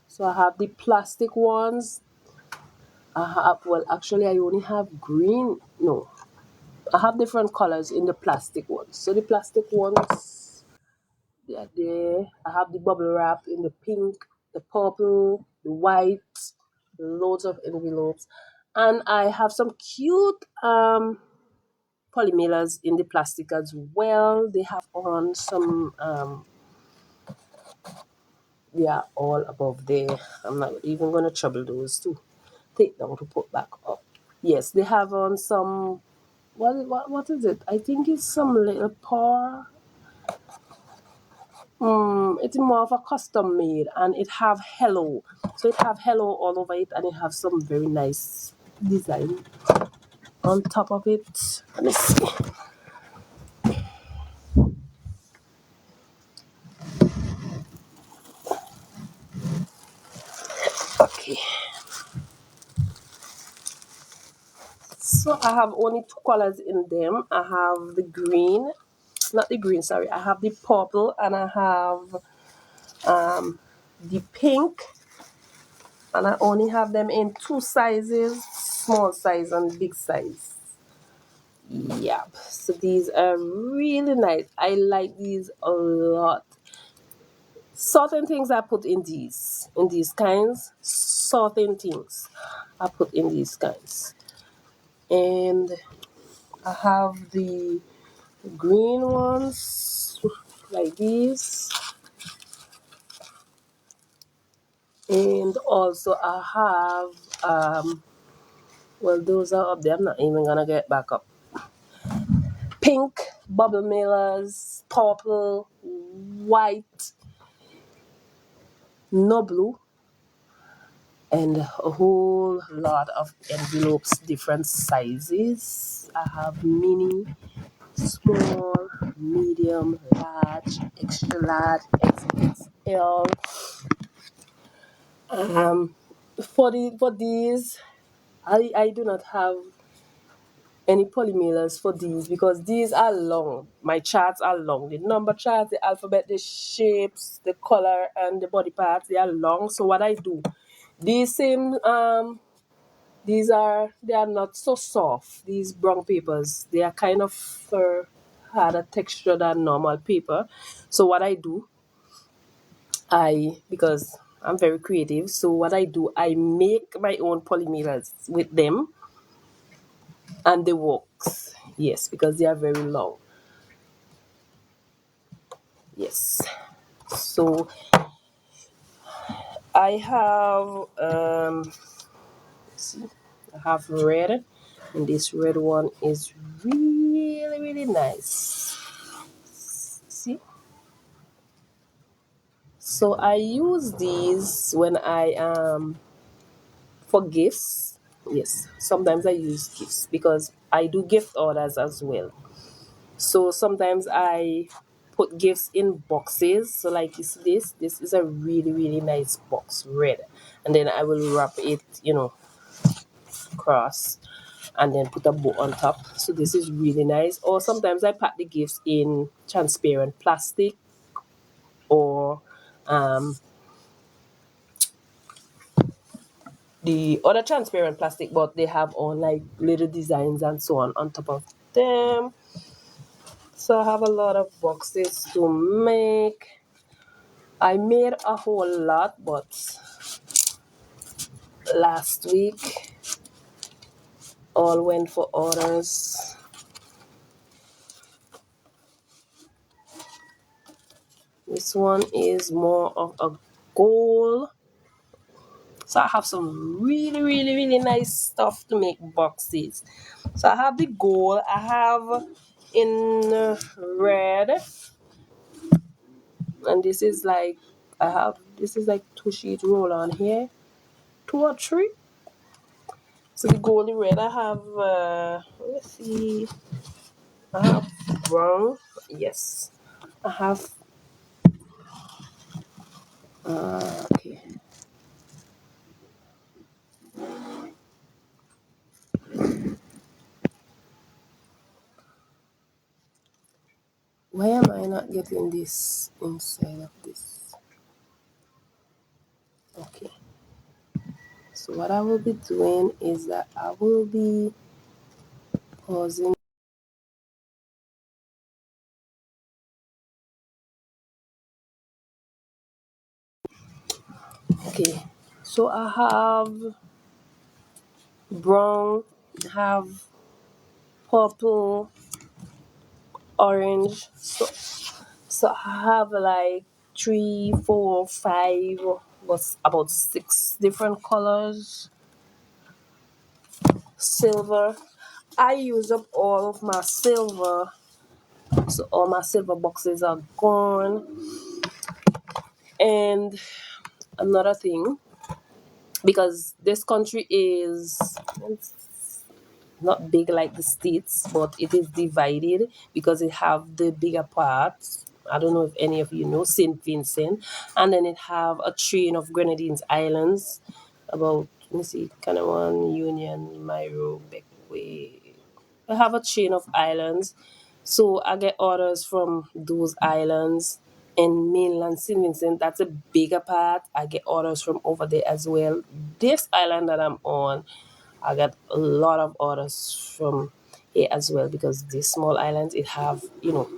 So I have the plastic ones. Well, actually I only have green. No, I have different colors in the plastic ones. So the plastic ones, they are there. I have the bubble wrap in the pink, the purple, the white, loads of envelopes. And I have some cute polymailers in the plastic as well. They have on some, they are all above there. I'm not even going to trouble those to take down to put back up. Yes, they have on some, what is it? I think it's some little paw. It's more of a custom made, and it have hello. So it have hello all over it, and it have some very nice design on top of it. Let me see. Okay. So I have only two colors in them. I have the green, not the green, sorry. I have the purple, and I have the pink, and I only have them in two sizes, small size and big size. Yep. So these are really nice. I like these a lot. Certain things I put in these kinds. Certain things I put in these kinds. And I have the green ones like these. And also I have well, those are up there. I'm not even gonna get back up. Pink bubble millers, purple, white, no blue, and a whole lot of envelopes, different sizes. I have mini, small, medium, large, extra large, XXL. Um, for these, I do not have any polymailers for these because these are long. My charts are long. The number charts, the alphabet, the shapes, the color, and the body parts, they are long. So what I do, these same they are not so soft. These brown papers, they are kind of harder texture than normal paper. So what I do, because I'm very creative, so what I do, I make my own polymailers with them, and they works. Yes, because they are very long. Yes. So I have let's see, I have red, and this red one is really nice. See? So I use these when I for gifts. Yes, sometimes I use gifts because I do gift orders as well. So sometimes I put gifts in boxes. So like you see this is a really nice box, red. And then I will wrap it, cross and then put a bow on top. So this is really nice. Or sometimes I pack the gifts in transparent plastic or um, the other transparent plastic, but they have all like little designs and so on top of them. So I have a lot of boxes to make. I made a whole lot, but last week all went for orders. This one is more of a gold. So I have some really nice stuff to make boxes. So I have the gold. I have in red, and this is like this is like 2 sheet roll on here, 2 or 3. So the golden red I have. Let's see. I have brown. Yes, I have. Okay. Why am I not getting this inside of this? Okay. So what I will be doing is that I will be pausing. Okay. So I have brown, have purple, orange. So I have like 3, 4, 5, was about 6 different colors. Silver. I use up all of my silver, so all my silver boxes are gone. And another thing, because this country is not big like the states, but it is divided because it have the bigger parts. I don't know if any of you know Saint Vincent, and then it have a chain of Grenadines Islands, about let me see, Canawan, Union, Myro, Beckway. I have a chain of islands, so I get orders from those islands. And mainland St. Vincent, that's a bigger part. I get orders from over there as well. This island that I'm on, I got a lot of orders from here as well because these small islands it have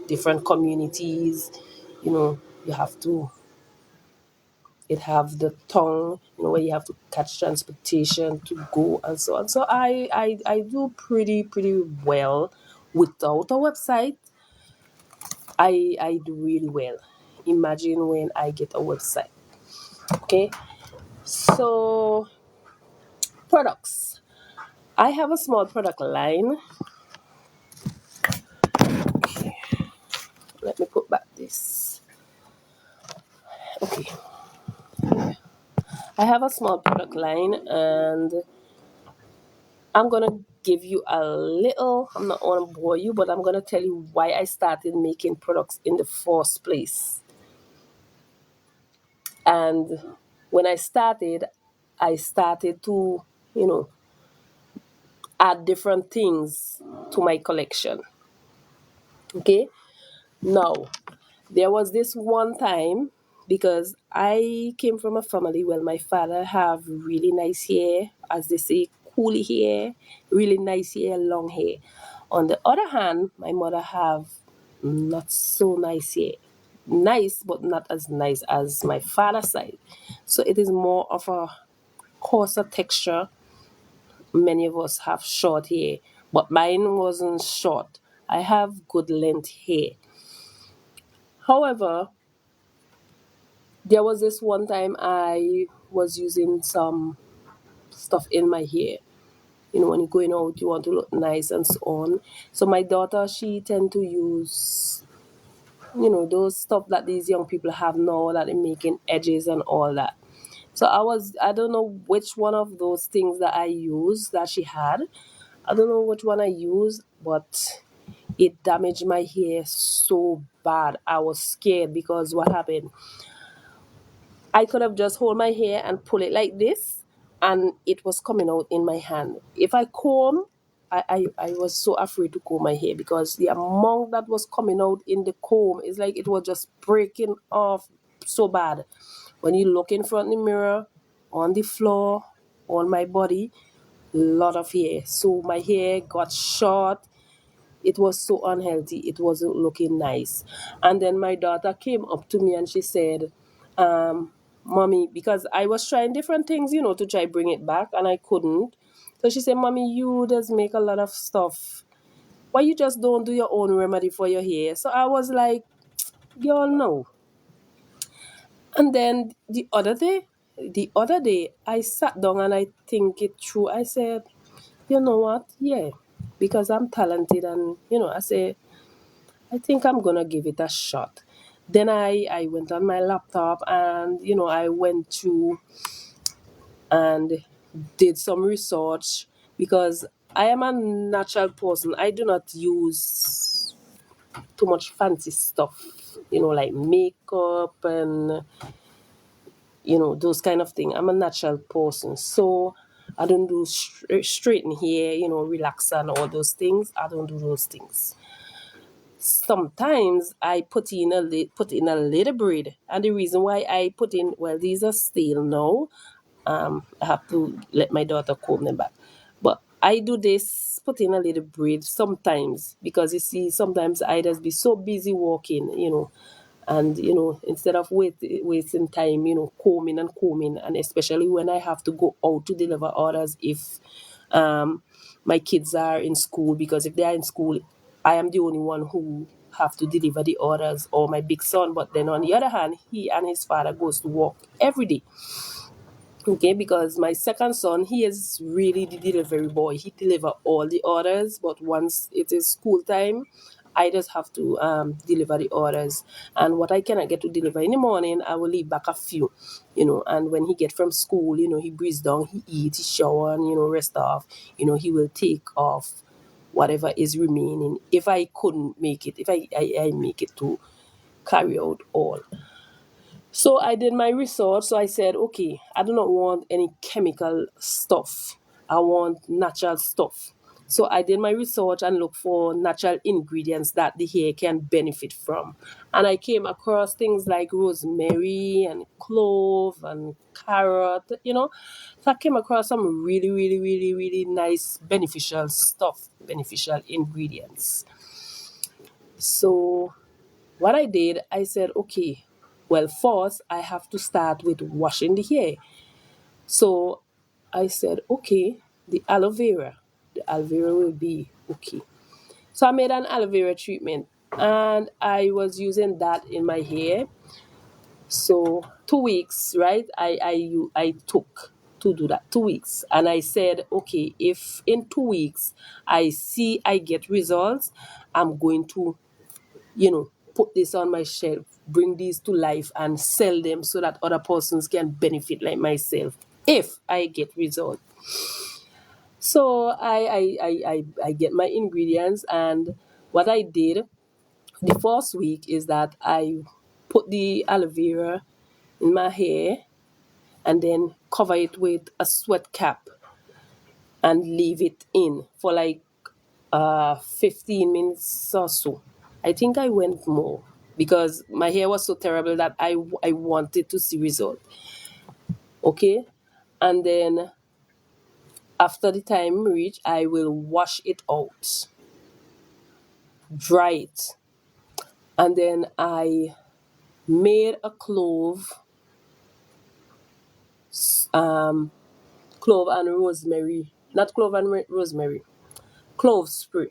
different communities. You have to it have the tongue, where you have to catch transportation to go and so on. So I do pretty well without a website. I do really well. Imagine when I get a website. Okay, so products. I have a small product line. Let me put back this. Okay, I have a small product line, and I'm gonna give you a little. I'm not gonna bore you, but I'm gonna tell you why I started making products in the first place. And when I started to, you know, add different things to my collection. Okay, now there was this one time, because I came from a family where my father have really nice hair, as they say, coolie hair, really nice hair, long hair. On the other hand, my mother have not so nice hair. Nice, but not as nice as my father's side. So it is more of a coarser texture. Many of us have short hair, but mine wasn't short. I have good length hair. However, there was this one time I was using some stuff in my hair. When you're going out, you want to look nice and so on. So my daughter, she tend to use, those stuff that these young people have now that they're making edges and all that. So I don't know which one of those things that I used that she had. I don't know which one I used, but it damaged my hair so bad. I was scared because what happened? I could have just hold my hair and pull it like this, and it was coming out in my hand. If I comb, I was so afraid to comb my hair because the amount that was coming out in the comb is like it was just breaking off so bad. When you look in front of the mirror, on the floor, on my body, lot of hair. So my hair got short. It was so unhealthy. It wasn't looking nice. And then my daughter came up to me and she said, Mommy, because I was trying different things, to try bring it back, and I couldn't. So she said, Mommy, you just make a lot of stuff. Why you just don't do your own remedy for your hair? So I was like, y'all know. And then the other day, I sat down and I think it through. I said, you know what? Yeah, because I'm talented, and I say I think I'm gonna give it a shot. Then I went on my laptop, and I went through and did some research, because I am a natural person. I do not use too much fancy stuff, like makeup and those kind of thing. I'm a natural person, so I don't do straighten hair, relax and all those things. I don't do those things. Sometimes I put in a little braid, and the reason why I put in, well, these are stale now. I have to let my daughter comb them back, but I do this, put in a little braid sometimes, because you see, sometimes I just be so busy walking, and instead of wasting time, combing, and especially when I have to go out to deliver orders, if um my kids are in school, because if they are in school, I am the only one who have to deliver the orders, or my big son. But then on the other hand, he and his father goes to work every day. Okay, because my second son, he is really the delivery boy. He deliver all the orders, but once it is school time, I just have to deliver the orders. And what I cannot get to deliver in the morning, I will leave back a few, And when he get from school, he breathes down, he eats, he shower, and rest off. He will take off whatever is remaining. If I couldn't make it, if I make it to carry out all. So I did my research. So I said, okay, I do not want any chemical stuff. I want natural stuff. So I did my research and looked for natural ingredients that the hair can benefit from. And I came across things like rosemary and clove and carrot, So I came across some really, really, really, really nice beneficial stuff, beneficial ingredients. So what I did, I said, okay, Well, first I have to start with washing the hair. So I said, okay, the aloe vera. The aloe vera will be okay. So I made an aloe vera treatment and I was using that in my hair. So 2 weeks, right? I took to do that 2 weeks, and I said, okay, if in 2 weeks I see I get results, I'm going to, put this on my shelf, bring these to life, and sell them so that other persons can benefit like myself. If I get results, so I get my ingredients, and what I did the first week is that I put the aloe vera in my hair and then cover it with a sweat cap and leave it in for like 15 minutes or so. I think I went more because my hair was so terrible that I wanted to see result. Okay, and then after the time reach, I will wash it out, dry it, and then I made a um, clove and rosemary, not clove and rosemary, clove spray.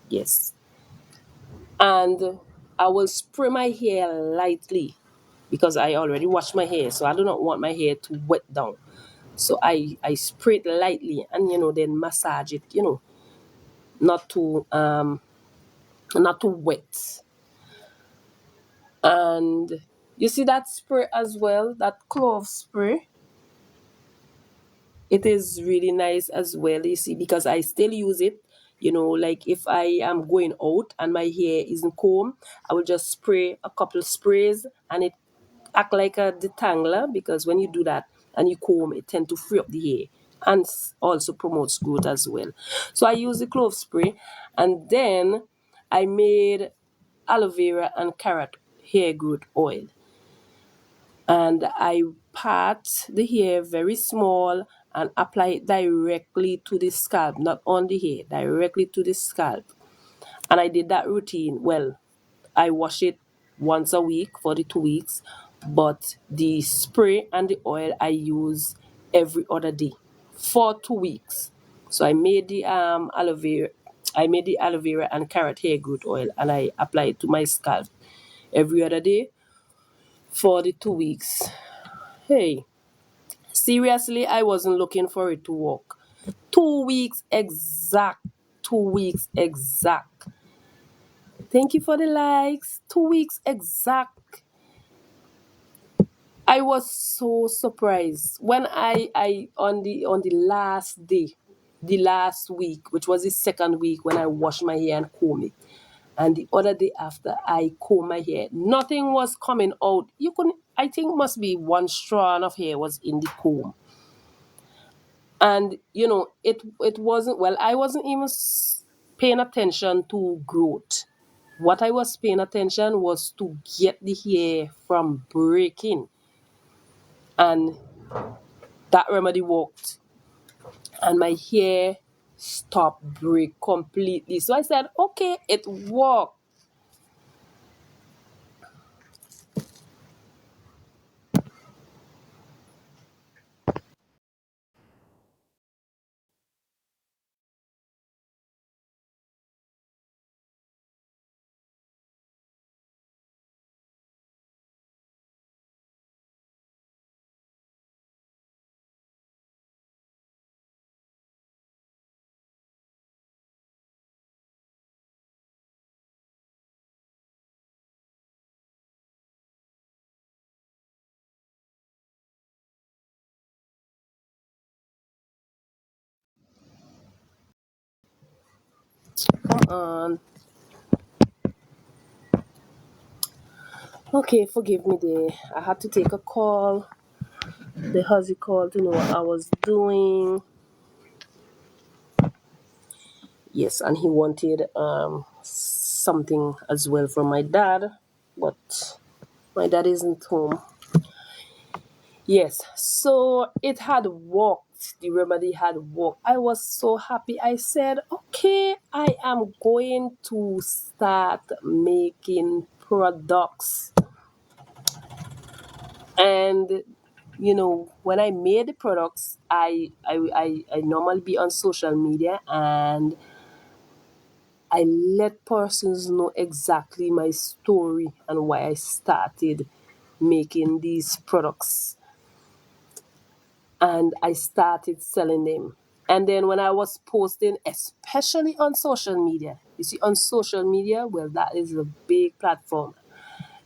Yes, and I will spray my hair lightly because I already washed my hair, so I do not want my hair to wet down. So I spray it lightly and then massage it, not too not too wet. And you see that spray as well, that clove spray. It is really nice as well, you see, because I still use it. Like if I am going out and my hair isn't combed, I will just spray a couple sprays and it act like a detangler because when you do that and you comb, it tend to free up the hair and also promotes growth as well. So I use the clove spray, and then I made aloe vera and carrot hair growth oil, and I part the hair very small and apply it directly to the scalp, not on the hair, directly to the scalp. And I did that routine. Well, I wash it once a week for the 2 weeks, but the spray and the oil I use every other day for 2 weeks. So I made the aloe vera and carrot hair growth oil, and I apply it to my scalp every other day for the 2 weeks. Hey, seriously, I wasn't looking for it to work. 2 weeks exact. 2 weeks exact. Thank you for the likes. 2 weeks exact. I was so surprised when I on the last day, the last week, which was the second week when I washed my hair and comb it. And the other day after I comb my hair, nothing was coming out. You couldn't I think must be one strand of hair was in the comb. And it wasn't, well, I wasn't even paying attention to growth. What I was paying attention was to get the hair from breaking, and that remedy worked, and my hair stopped break completely. So I said, okay, it worked. um okay, forgive me there, I had to take a call, the husband called to know what I was doing. Yes, and he wanted something as well from my dad, but my dad isn't home. Yes, so it had worked. The remedy had worked. I was so happy. I said, okay, I am going to start making products And when I made the products, I normally be on social media, and I let persons know exactly my story and why I started making these products, and I started selling them. And then when I was posting, especially on social media, you see, on social media, well, that is a big platform.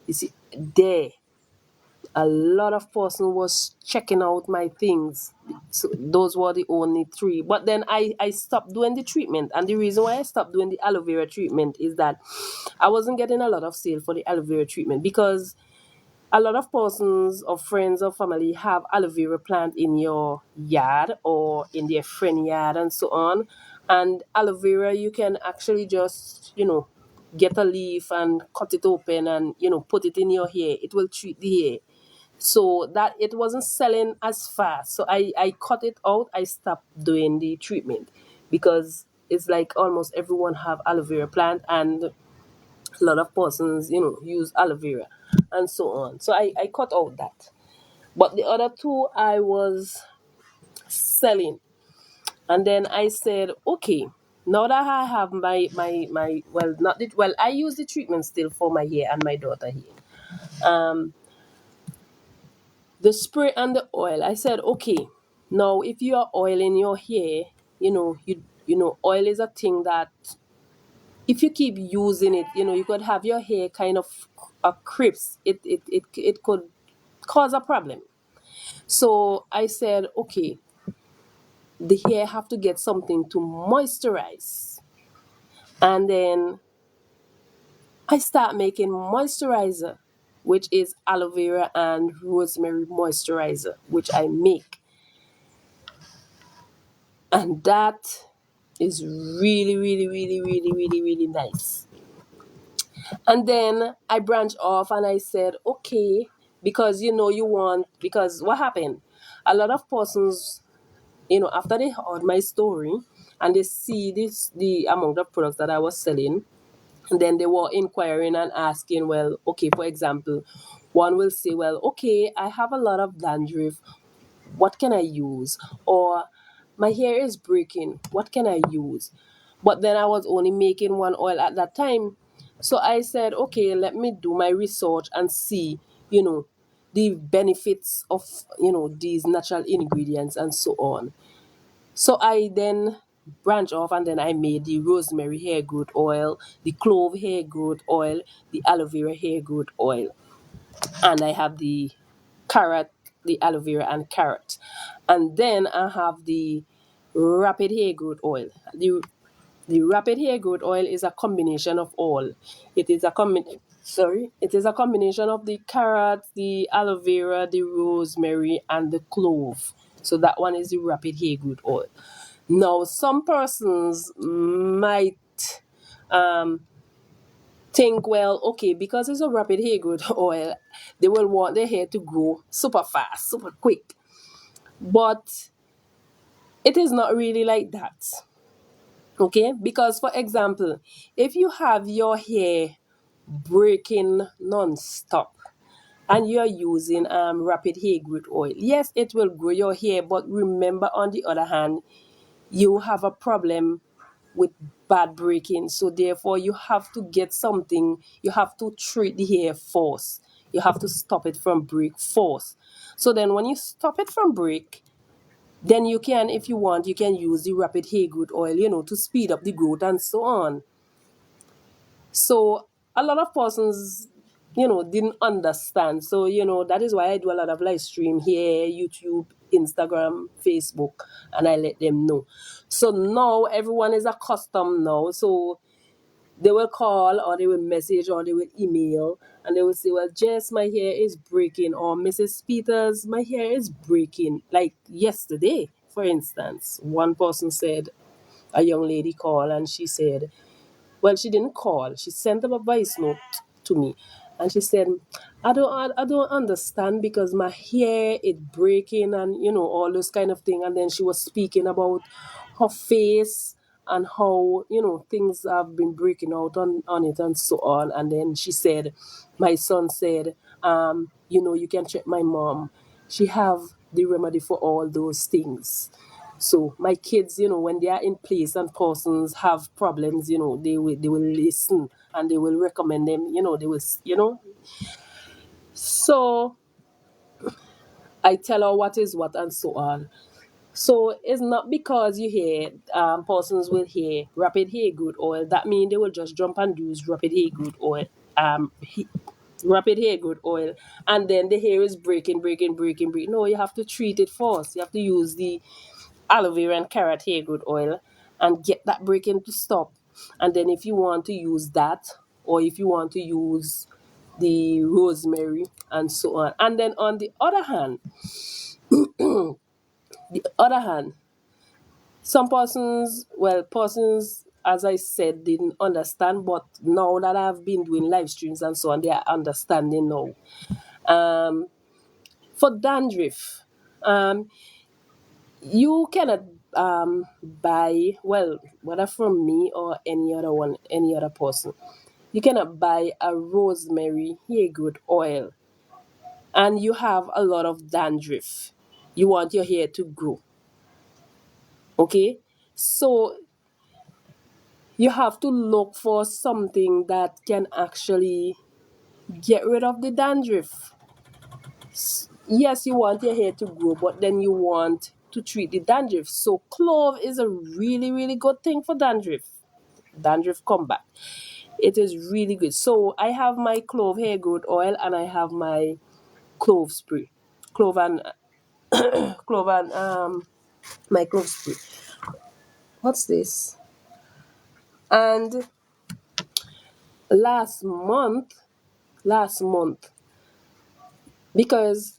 You see, there, a lot of person was checking out my things. So those were the only three. But then I stopped doing the treatment. And the reason why I stopped doing the aloe vera treatment is that I wasn't getting a lot of sale for the aloe vera treatment, because a lot of persons or friends or family have aloe vera plant in your yard or in their friend yard and so on. And aloe vera, you can actually just get a leaf and cut it open and put it in your hair. It will treat the hair. So that it wasn't selling as fast, so I cut it out. I stopped doing the treatment, because it's like almost everyone have aloe vera plant, and a lot of persons use aloe vera and so on. So I cut out that. But the other two I was selling. And then I said, okay, now that I have my well, not the, well, I use the treatment still for my hair and my daughter hair. The spray and the oil. I said, okay, now if you are oiling your hair, oil is a thing that if you keep using it, you could have your hair kind of a crisp. It could cause a problem. So I said, okay, the hair have to get something to moisturize. And then I start making moisturizer, which is aloe vera and rosemary moisturizer, which I make. And that is really, really, really, really, really, really nice. And then I branched off and I said, okay, because because what happened? A lot of persons, after they heard my story and they see the amount of products that I was selling, and then they were inquiring and asking, well, okay, for example, one will say, well, okay, I have a lot of dandruff. What can I use? Or my hair is breaking. What can I use? But then I was only making one oil at that time. So I said, okay, let me do my research and see, you know, the benefits of, these natural ingredients and so on. So I then branch off, and then I made the rosemary hair growth oil, the clove hair growth oil, the aloe vera hair growth oil, and I have the carrot, the aloe vera and carrot. And then I have the rapid hair growth oil. The rapid hair growth oil is a combination of all. It is a it is a combination of the carrot, the aloe vera, the rosemary, and the clove. So that one is the rapid hair growth oil. Now, some persons might um, think, well, okay, because it's a rapid hair growth oil, they will want their hair to grow super fast, super quick. But it is not really like that. Okay? Because, for example, if you have your hair breaking non-stop and you're using rapid hair growth oil, yes, it will grow your hair, but remember, on the other hand, you have a problem with bad breaking. So therefore you have to get something, you have to treat the hair first. You have to stop it from break first. So then when you stop it from break, then you can, if you want, you can use the rapid hair growth oil, to speed up the growth and so on. So a lot of persons, didn't understand. So, that is why I do a lot of live stream here, YouTube, Instagram, Facebook, and I let them know. So now everyone is accustomed now. So they will call or they will message or they will email and they will say, well, Jess, my hair is breaking, or Mrs. Peters, my hair is breaking. Like yesterday, for instance, one person said, a young lady called and she said, well, she didn't call. She sent them a voice note to me, and she said, "I don't understand because my hair is breaking and all those kind of thing." And then she was speaking about her face and how things have been breaking out on it and so on. And then she said, "My son said You can check my mom. She have the remedy for all those things. So my kids, when they are in place and persons have problems, they will listen and they will recommend them. They will, So I tell her what is what and so on. So it's not because you hear persons will hear rapid hair growth oil that mean they will just jump and use rapid hair growth oil. Rapid hair growth oil, and then the hair is breaking. No, you have to treat it first. You have to use the aloe vera and carrot hair growth oil and get that breaking to stop. And then if you want to use that, or if you want to use the rosemary and so on. And then on the other hand, some persons, as I said, didn't understand, but now that I've been doing live streams and so on, they are understanding now. Um, for dandruff, um, you cannot buy, well, whether from me or any other person, you cannot buy a rosemary hair growth oil and you have a lot of dandruff. You want your hair to grow, okay? So you have to look for something that can actually get rid of the dandruff. Yes, you want your hair to grow, but then you want to treat the dandruff. So clove is a really, really good thing for dandruff. Dandruff combat. It is really good. So I have my clove hair growth oil and I have my clove spray. Clove and clove and my clove spray. What's this? And last month, last month, because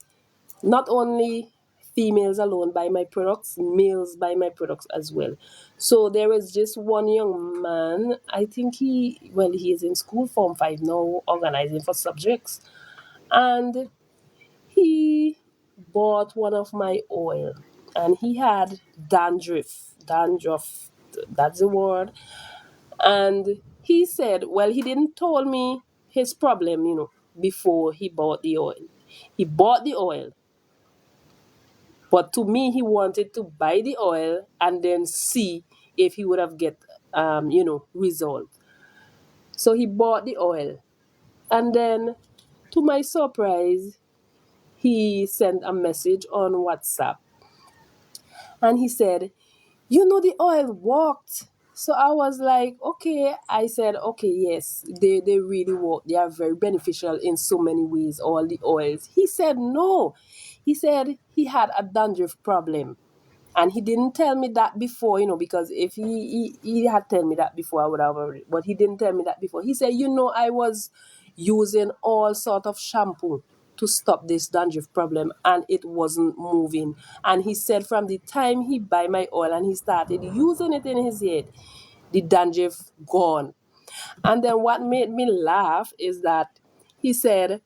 not only females alone buy my products, males buy my products as well. So there is just one young man, I think he is in school, Form 5 now, organizing for subjects. And he bought one of my oil and he had dandruff, that's the word. And he said, well, he didn't tell me his problem, before he bought the oil. He bought the oil, but to me, he wanted to buy the oil and then see if he would have get, result. So he bought the oil, and then, to my surprise, he sent a message on WhatsApp, and he said, the oil worked. So I was like, okay. I said, okay, yes, they really work. They are very beneficial in so many ways, all the oils. He said, no. He said he had a dandruff problem. And he didn't tell me that before, because if he had told me that before, I would have already. But he didn't tell me that before. He said, I was using all sort of shampoo to stop this dandruff problem, and it wasn't moving. And he said from the time he buy my oil and he started using it in his head, the dandruff gone. And then what made me laugh is that he said,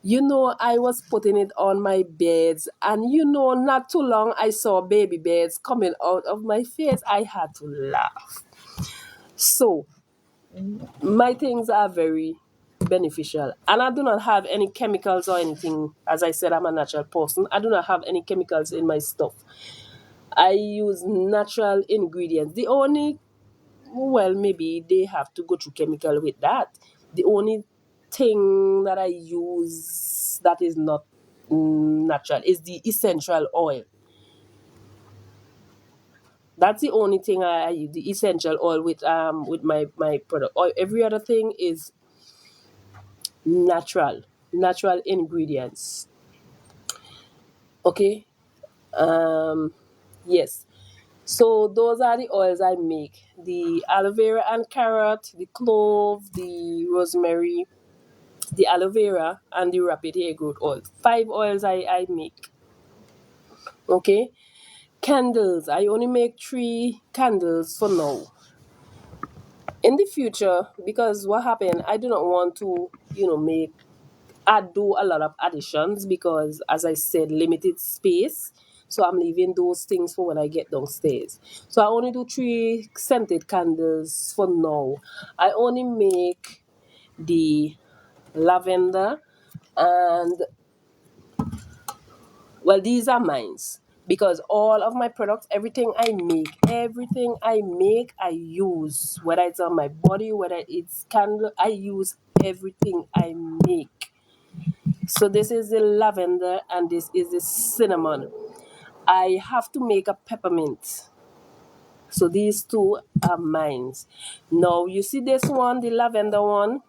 I was putting it on my beds, and not too long I saw baby beds coming out of my face. I had to laugh. So, my things are very beneficial, and I do not have any chemicals or anything. As I said, I'm a natural person. I do not have any chemicals in my stuff. I use natural ingredients. The only Well, maybe they have to go through chemical with that. The only thing that I use that is not natural is the essential oil. That's the only thing I use, the essential oil with my product. Or every other thing is natural ingredients. Okay. Um. Yes. So those are the oils I make: the aloe vera and carrot, the clove, the rosemary, the aloe vera, and the rapid hair growth oil. 5 oils I make. Okay. Candles. I only make 3 candles for now. In the future, because what happened, I do not want to, make I do a lot of additions because, as I said, limited space. So I'm leaving those things for when I get downstairs. So I only do 3 scented candles for now. I only make the lavender, And well, these are mines because all of my products, everything I make, I use. Whether it's on my body, whether it's candle, I use everything I make. So this is the lavender and this is the cinnamon. I have to make a peppermint. So these two are mine. Now you see this one, the lavender one,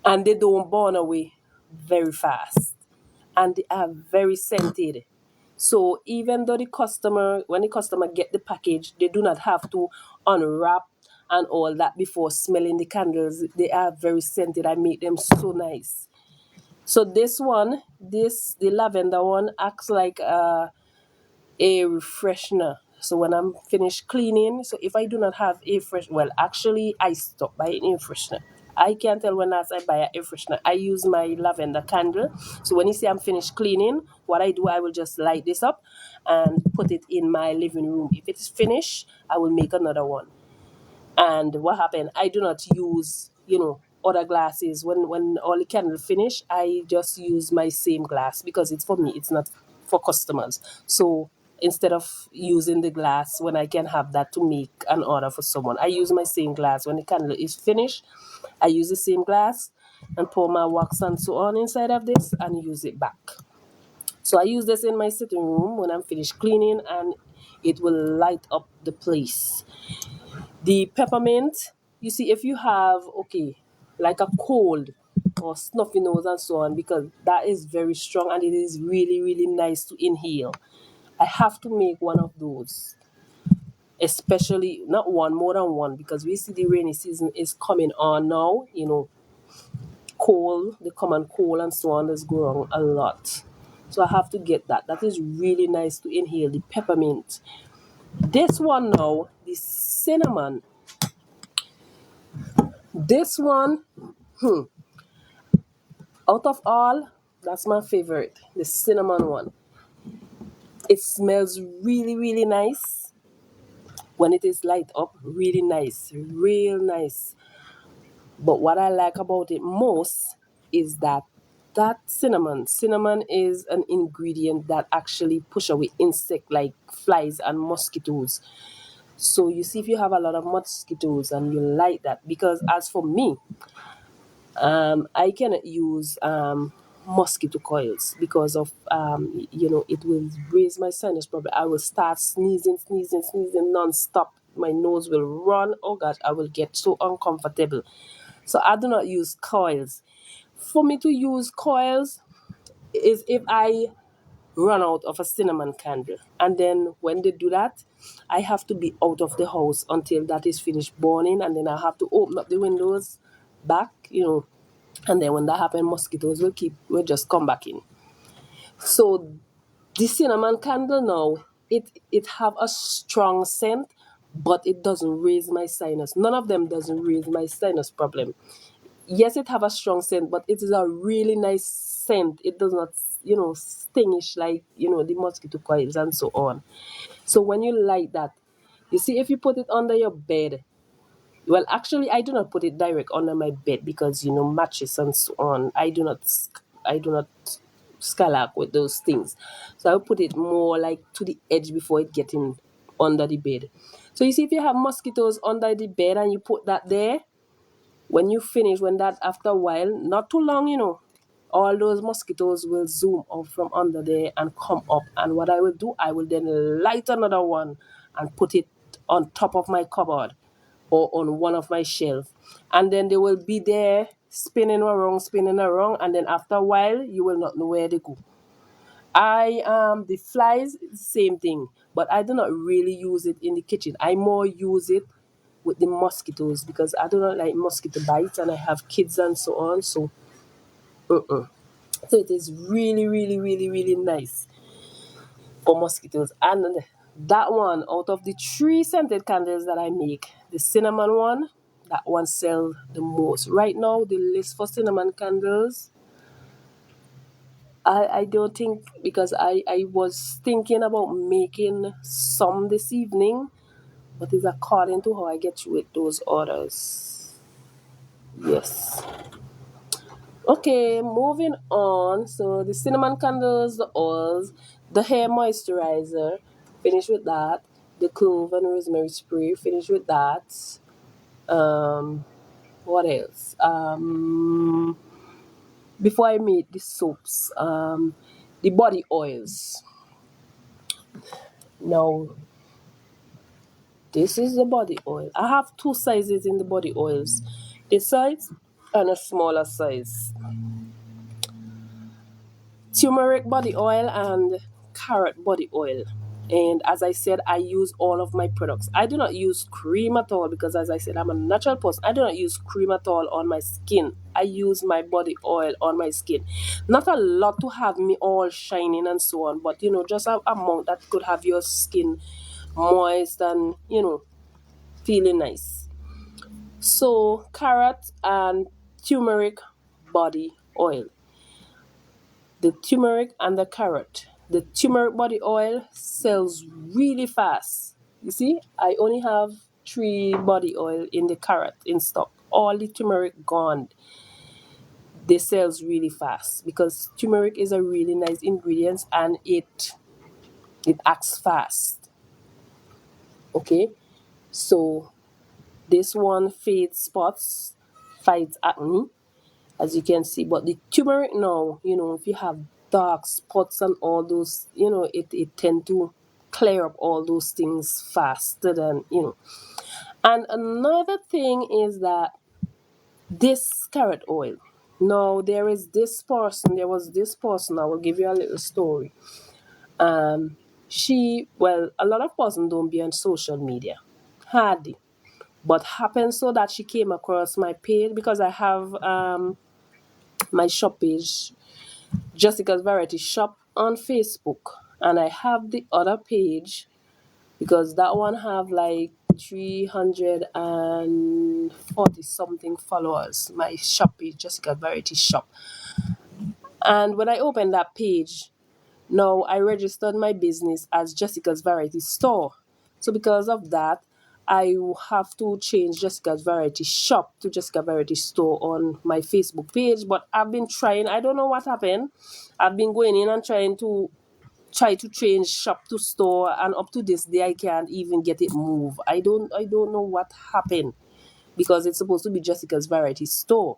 and they don't burn away very fast. And they are very scented. So even though when the customer get the package, they do not have to unwrap and all that before smelling the candles. They are very scented. I make them so nice. So the lavender one acts like a refreshener. So when I'm finished cleaning, so if I do not have a fresh, well, actually, I stop buying air freshener. I can't tell when last I buy an air freshener. I use my lavender candle. So when you see I'm finished cleaning, what I do, I will just light this up and put it in my living room. If it's finished, I will make another one. And what happened? I do not use, other glasses. When all the candle finish, I just use my same glass because it's for me. It's not for customers. So instead of using the glass when I can have that to make an order for someone, I use my same glass. When the candle is finished, I use the same glass and pour my wax and so on inside of this and use it back. So I use this in my sitting room when I'm finished cleaning and it will light up the place. The peppermint, you see, if you have, like a cold or snuffy nose and so on, because that is very strong and it is really, really nice to inhale. I have to make one of those, especially not one, more than one, because we see the rainy season is coming on now, cold, the common cold and so on is growing a lot. So I have to get that. That is really nice to inhale, the peppermint. This one now, the cinnamon. This one, out of all, that's my favorite, the cinnamon one. It smells really, really nice when it is light up, really nice, real nice. But what I like about it most is that cinnamon is an ingredient that actually push away insect like flies and mosquitoes. So you see, if you have a lot of mosquitoes and you like that, because as for me, I cannot use mosquito coils because of it will raise my sinus problem. I will start sneezing non-stop. My nose will run. Oh gosh, I will get so uncomfortable. So I do not use coils. For me to use coils is if I run out of a cinnamon candle. And then when they do that, I have to be out of the house until that is finished burning. And then I have to open up the windows back, and then when that happens, mosquitoes will just come back in. So the cinnamon candle now, it have a strong scent, but it doesn't raise my sinus. None of them doesn't raise my sinus problem. Yes, it have a strong scent, but it is a really nice scent. It does not, stingish like, the mosquito coils and so on. So when you light that, you see, if you put it under your bed, well, actually, I do not put it direct under my bed because mattress and so on. I do not skylark with those things. So I put it more like to the edge before it getting under the bed. So you see, if you have mosquitoes under the bed and you put that there, when you finish, when that after a while, not too long, all those mosquitoes will zoom up from under there and come up. And what I will do, I will then light another one and put it on top of my cupboard or on one of my shelves. And then they will be there spinning around, and then after a while, you will not know where they go. The flies, same thing, but I do not really use it in the kitchen. I more use it with the mosquitoes because I do not like mosquito bites and I have kids and so on. So, so it is really, really, really, really nice for mosquitoes. And that one, out of the 3 scented candles that I make, the cinnamon one, that one sells the most. Right now, the list for cinnamon candles, I don't think, because I was thinking about making some this evening, but it's according to how I get through with those orders. Yes. Okay, moving on. So the cinnamon candles, the oils, the hair moisturizer, finish with that. The clove and rosemary spray, finish with that. Um, what else? Before I made the soaps, the body oils. Now, this is the body oil. I have two sizes in the body oils, this size and a smaller size. Turmeric body oil and carrot body oil. And as I said, I use all of my products. I do not use cream at all because, as I said, I'm a natural person. I do not use cream at all on my skin. I use my body oil on my skin. Not a lot to have me all shining and so on, but just a amount that could have your skin moist and feeling nice. So, carrot and turmeric body oil. The turmeric and the carrot. The turmeric body oil sells really fast. You see, I only have three body oil in the carrot in stock. All the turmeric gone. They sells really fast because turmeric is a really nice ingredient and it acts fast. Okay, so this one fades spots, fights acne, as you can see. But the turmeric now, if you have dark spots and all those, it tend to clear up all those things faster than. And another thing is that this carrot oil. Now there was this person, I will give you a little story. A lot of person don't be on social media. Hardly. But happened so that she came across my page because I have my shop page, Jessica's Variety Shop on Facebook, and I have the other page because that one have like 340 something followers. My shop page, Jessica Variety Shop, and when I opened that page, now I registered my business as Jessica's Variety Store. So because of that, I have to change Jessica's Variety Shop to Jessica Variety Store on my Facebook page. But I've been trying. I don't know what happened. I've been going in and try to change shop to store, and up to this day I can't even get it moved. I don't know what happened because it's supposed to be Jessica's Variety Store,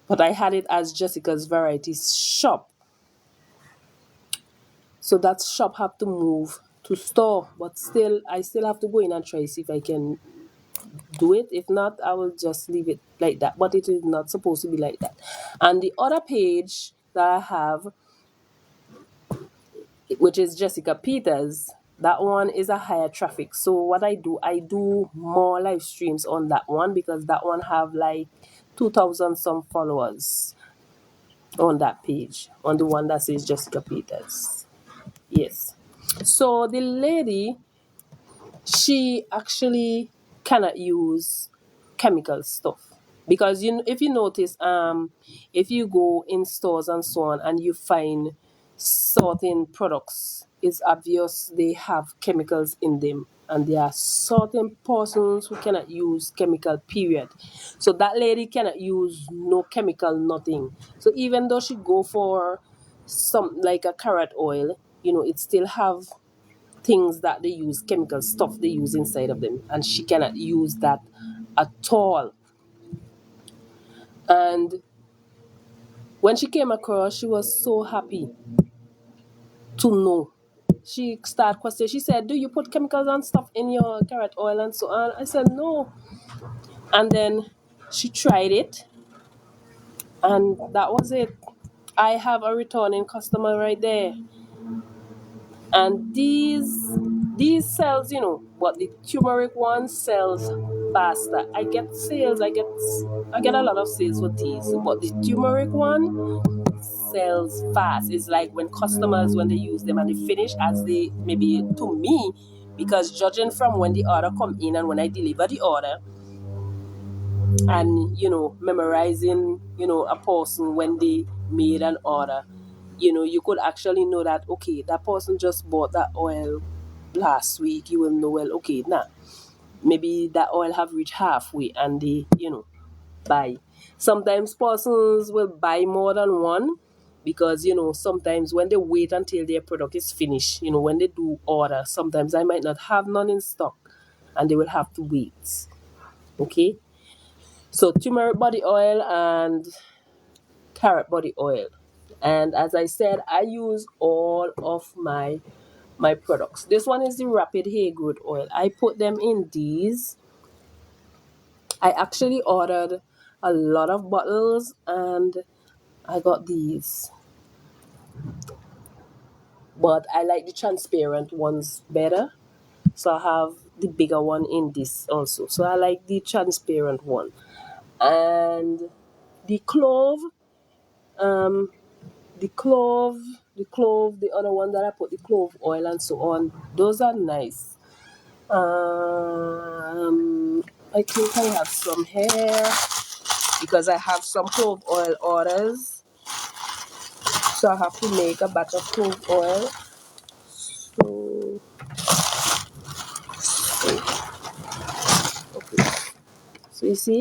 but I had it as Jessica's Variety Shop. So that shop have to move to store, but still I still have to go in and try see if I can do it. If not, I will just leave it like that. But it is not supposed to be like that. And the other page that I have, which is Jessica Peters, that one is a higher traffic. So what I do more live streams on that one because that one have like 2,000 some followers on that page, on the one that says Jessica Peters. Yes. So the lady, she actually cannot use chemical stuff because if you notice, if you go in stores and so on and you find certain products, it's obvious they have chemicals in them, and there are certain persons who cannot use chemical, period. So that lady cannot use no chemical, nothing. So even though she go for some like a carrot oil, it still have things that they use, chemical stuff they use inside of them, and she cannot use that at all. And when she came across, she was so happy to know. She started questioning. She said, "Do you put chemicals and stuff in your carrot oil and so on?" I said, "No." And then she tried it, and that was it. I have a returning customer right there. And these sells, but the turmeric one sells faster. I get a lot of sales for teas, but the turmeric one sells fast. It's like when customers, when they use them and they finish, as they maybe to me, because judging from when the order come in and when I deliver the order, and memorizing a person when they made an order, you could actually know that, okay, that person just bought that oil last week. You will know, well, okay, now maybe that oil have reached halfway and they buy. Sometimes persons will buy more than one because sometimes when they wait until their product is finished, when they do order, sometimes I might not have none in stock and they will have to wait. Okay, so turmeric body oil and carrot body oil. And as I said, I use all of my products. This one is the rapid hair growth oil. I put them in these. I actually ordered a lot of bottles and I got these. But I like the transparent ones better. So I have the bigger one in this also. So I like the transparent one. And the clove, um, the clove, the other one that I put the clove oil and so on, those are nice. I think I have some here because I have some clove oil orders. So I have to make a batch of clove oil. So, okay. So you see,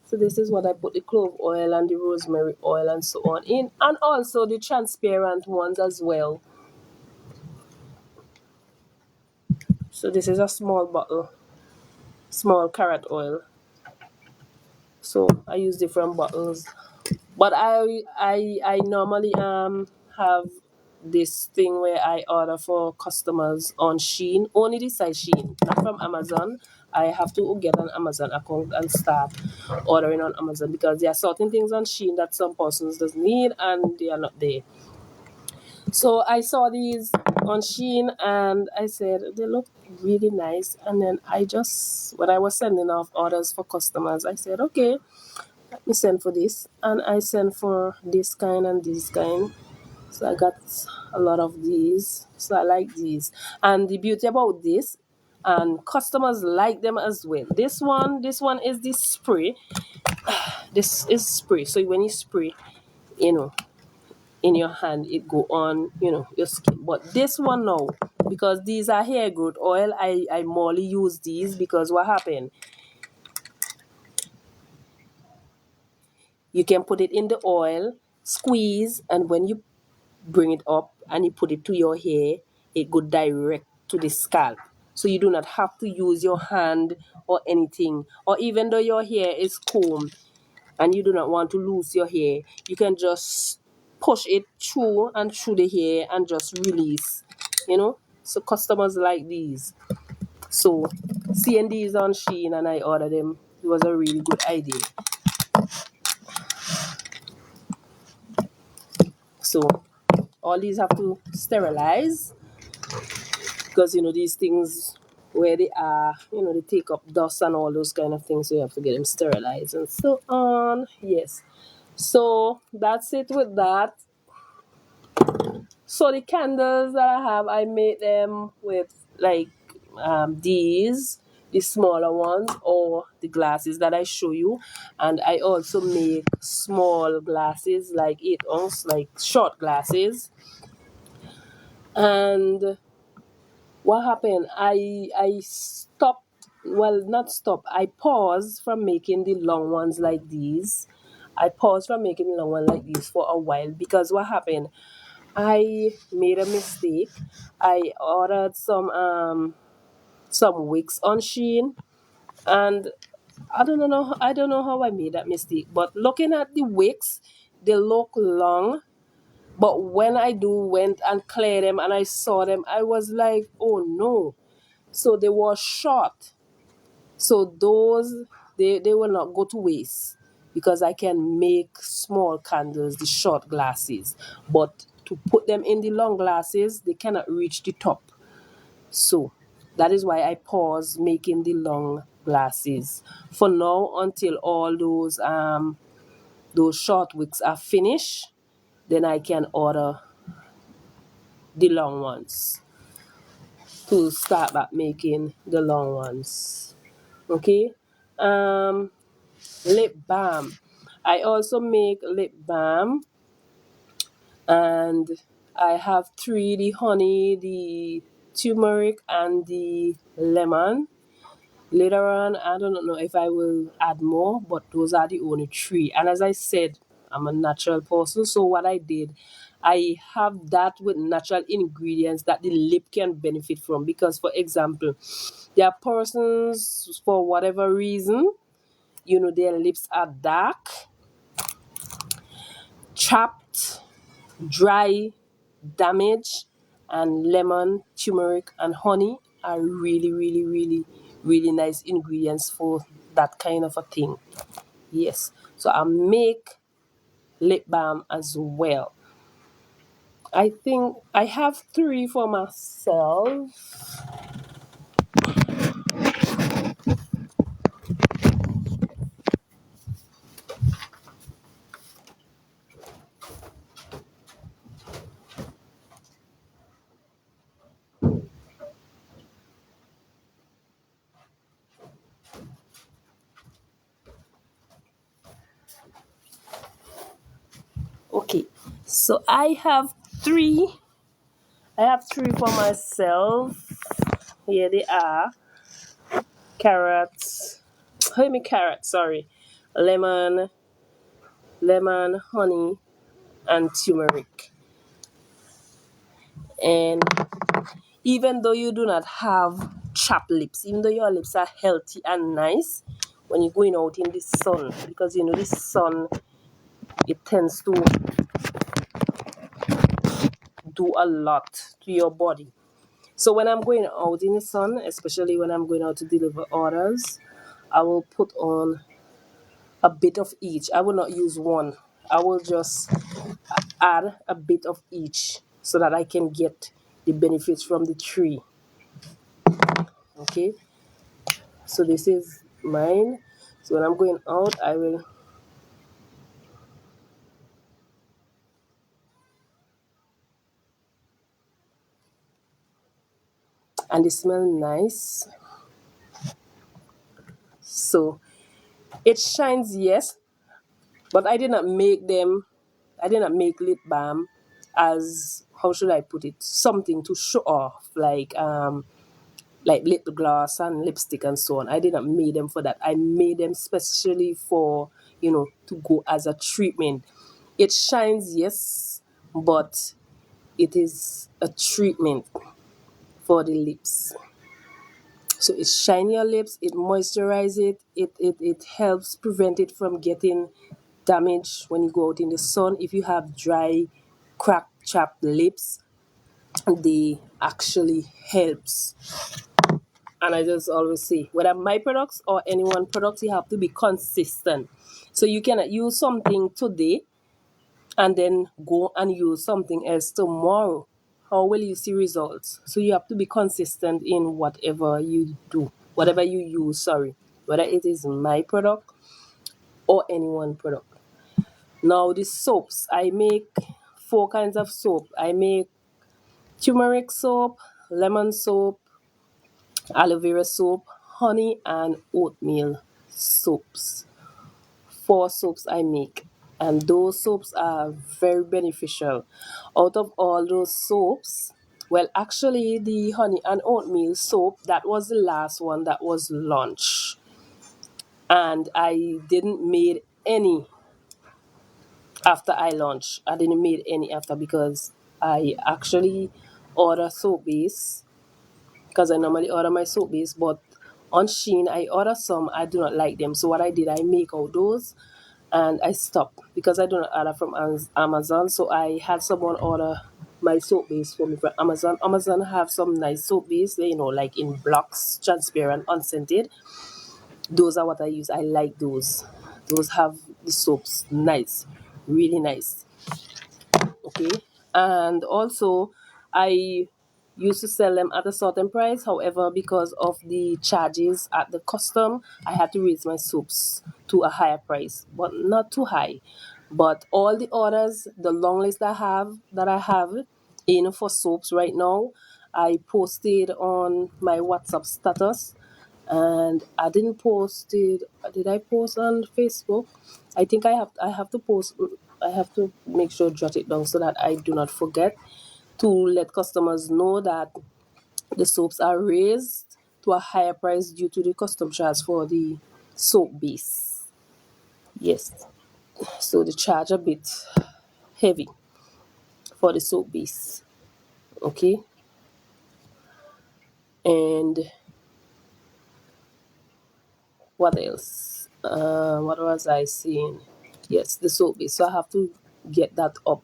so this is what I put the clove oil and the rosemary oil and so on in, and also the transparent ones as well. So this is a small bottle, small carrot oil. So I use different bottles, but I normally have this thing where I order for customers on Shein, only this side Shein, not from Amazon. I have to get an Amazon account and start ordering on Amazon because there are certain things on Shein that some persons does need and they are not there. So I saw these on Shein and I said they look really nice. And then when I was sending off orders for customers, I said, okay, let me send for this. And I sent for this kind and this kind. So I got a lot of these. So I like these. And the beauty about this, and customers like them as well. This one is the spray. This is spray. So when you spray, you know, in your hand it go on your skin, but this one now, because these are hair growth oil, I morely use these because what happened, you can put it in the oil, squeeze, and when you bring it up and you put it to your hair, it go direct to the scalp, so you do not have to use your hand or anything, or even though your hair is combed and you do not want to lose your hair, you can just push it through and through the hair and just release, So customers like these. So seeing these on Shein and I ordered them, it was a really good idea. So all these have to sterilize because these things where they are, they take up dust and all those kind of things, so you have to get them sterilized and so on. Yes. So that's it with that. So the candles that I have, I made them with like the smaller ones, or the glasses that I show you, and I also make small glasses like 8 ounce, like short glasses. And what happened? I stopped. Well, not stop. I paused from making the long ones like these. I paused from making the long one like these for a while because what happened? I made a mistake. I ordered some wigs on Shein, and I don't know how I made that mistake. But looking at the wigs, they look long. But when I went and cleared them and I saw them, I was like, oh no. So they were short. So those they will not go to waste because I can make small candles, the short glasses. But to put them in the long glasses, they cannot reach the top. So that is why I pause making the long glasses for now until all those short wigs are finished. Then I can order the long ones to start back making the long ones. Okay. Um, Lip balm. I also make lip balm, and I have three: the honey, the turmeric, and the lemon. Later on, I don't know if I will add more, but those are the only three. And as I said, I'm a natural person, so what I did, I have that with natural ingredients that the lip can benefit from. Because, for example, there are persons, for whatever reason, their lips are dark, chapped, dry, damaged, and lemon, turmeric, and honey are really, really, really, really nice ingredients for that kind of a thing. Yes. So I make lip balm as well. I think I have three for myself. Okay. So three. I have three for myself. Here they are. Carrots. Carrot, sorry. Lemon, honey, and turmeric. And even though you do not have chapped lips, even though your lips are healthy and nice, when you're going out in the sun, because the sun, it tends to do a lot to your body. So when I'm going out in the sun, especially when I'm going out to deliver orders, I will put on a bit of each. I will not use one. I will just add a bit of each so that I can get the benefits from the tree. Okay, so this is mine. So when I'm going out, I will, and they smell nice. So it shines, yes, but I did not make them. I did not make lip balm as, how should I put it, something to show off, like lip gloss and lipstick and so on. I did not make them for that. I made them specially for, to go as a treatment. It shines, yes, but it is a treatment for the lips. So it shine your lips, it moisturizes it helps prevent it from getting damaged when you go out in the sun. If you have dry, cracked, chapped lips, they actually helps. And I just always say, whether my products or anyone products, you have to be consistent. So you cannot use something today and then go and use something else tomorrow. How will you see results? So you have to be consistent in whatever you do, whatever you use, sorry, whether it is my product or anyone product. Now the soaps, I make four kinds of soap. I make turmeric soap, lemon soap, aloe vera soap, honey, and oatmeal soaps. Four soaps I make, and those soaps are very beneficial. Out of all those soaps, well, actually, the honey and oatmeal soap, that was the last one that was launched, and I didn't made any after I launched. I didn't made any after because I actually order soap base, because I normally order my soap base, but on Shein I order some. I do not like them, so what I did, I make out those, and I stopped because I do not order from Amazon. So I had someone order my soap base for me from Amazon. Amazon have some nice soap base, like in blocks, transparent, unscented. Those are what I use. I like those. Those have the soaps nice, really nice. Okay, and also I used to sell them at a certain price. However, because of the charges at the custom, I had to raise my soaps to a higher price, but not too high. But all the orders, the long list that I have in for soaps right now, I posted on my WhatsApp status, and I didn't post it. Did I post on Facebook? I think I have to post. I have to make sure jot it down so that I do not forget to let customers know that the soaps are raised to a higher price due to the custom charge for the soap base. Yes, so they charge a bit heavy for the soap base. Okay, and what else? What was I saying? Yes, the soap base. So I have to get that up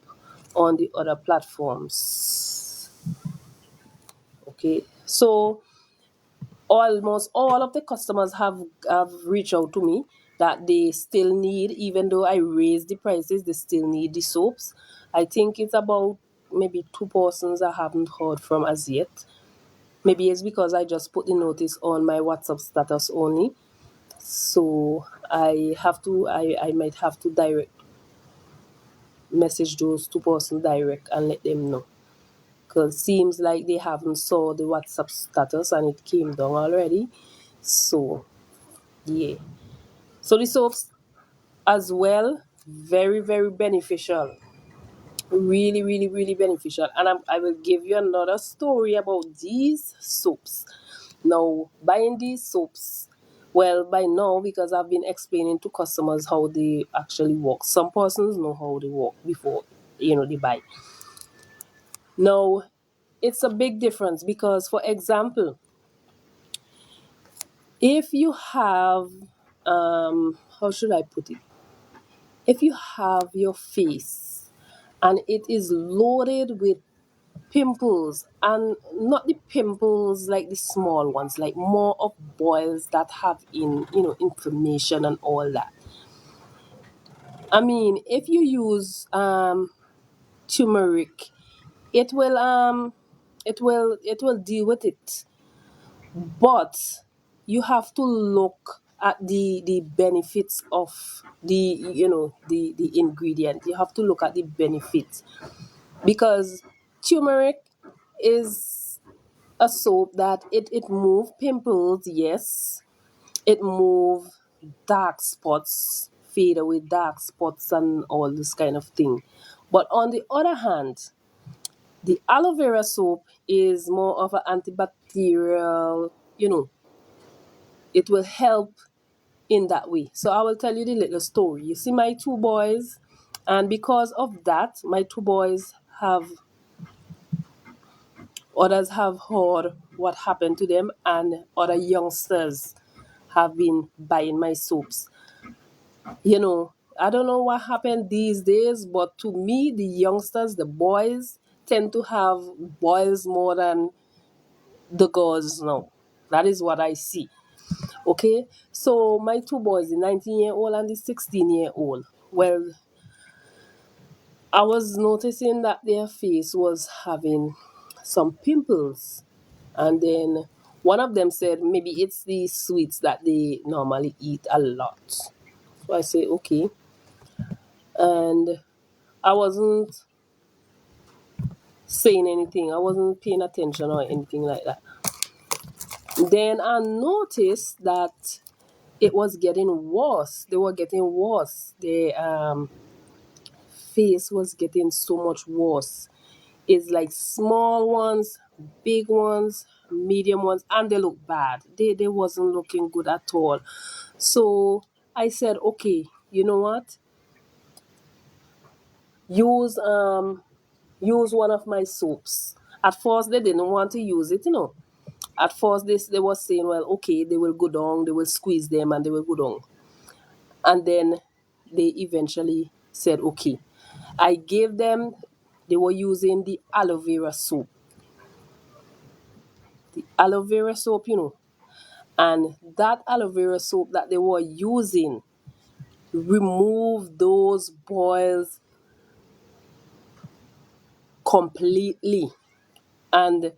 on the other platforms. Okay, so almost all of the customers have reached out to me that they still need, even though I raised the prices, they still need the soaps. I think it's about maybe two persons I haven't heard from as yet. Maybe it's because I just put the notice on my WhatsApp status only. So I might have to direct message those two persons direct and let them know. Because seems like they haven't saw the WhatsApp status and it came down already. So yeah. So the soaps as well, very, very beneficial. Really, really, really beneficial. And I will give you another story about these soaps. Now, buying these soaps, well, by now, because I've been explaining to customers how they actually work. Some persons know how they work before, they buy. Now, it's a big difference because, for example, if you have, how should I put it? If you have your face and it is loaded with pimples, and not the pimples like the small ones, like more of boils that have inflammation and all that. I mean, if you use turmeric, it will deal with it, but you have to look at the benefits of the ingredient. You have to look at the benefits, because turmeric is a soap that it move pimples, yes, it move dark spots, fade away dark spots and all this kind of thing. But on the other hand, the aloe vera soap is more of an antibacterial, it will help in that way. So I will tell you the little story. You see my two boys, and because of that, my two boys have others have heard what happened to them, and other youngsters have been buying my soaps. I don't know what happened these days, but to me, the youngsters, the boys, tend to have boils more than the girls now. That is what I see. Okay, so my two boys, the 19-year-old and the 16-year-old, well, I was noticing that their face was having some pimples. And then one of them said maybe it's the sweets that they normally eat a lot. So I say, okay. And I wasn't saying anything, I wasn't paying attention or anything like that. Then I noticed that it was getting worse. They were getting worse. Their face was getting so much worse. It's like small ones, big ones, medium ones, and they look bad. They wasn't looking good at all. So I said, okay, you know what? Use use one of my soaps. At first they didn't want to use it. At first they were saying, well, okay, they will go down, they will squeeze them and they will go down. And then they eventually said, okay. I gave them, they were using the aloe vera soap. The aloe vera soap. And that aloe vera soap that they were using removed those boils completely. And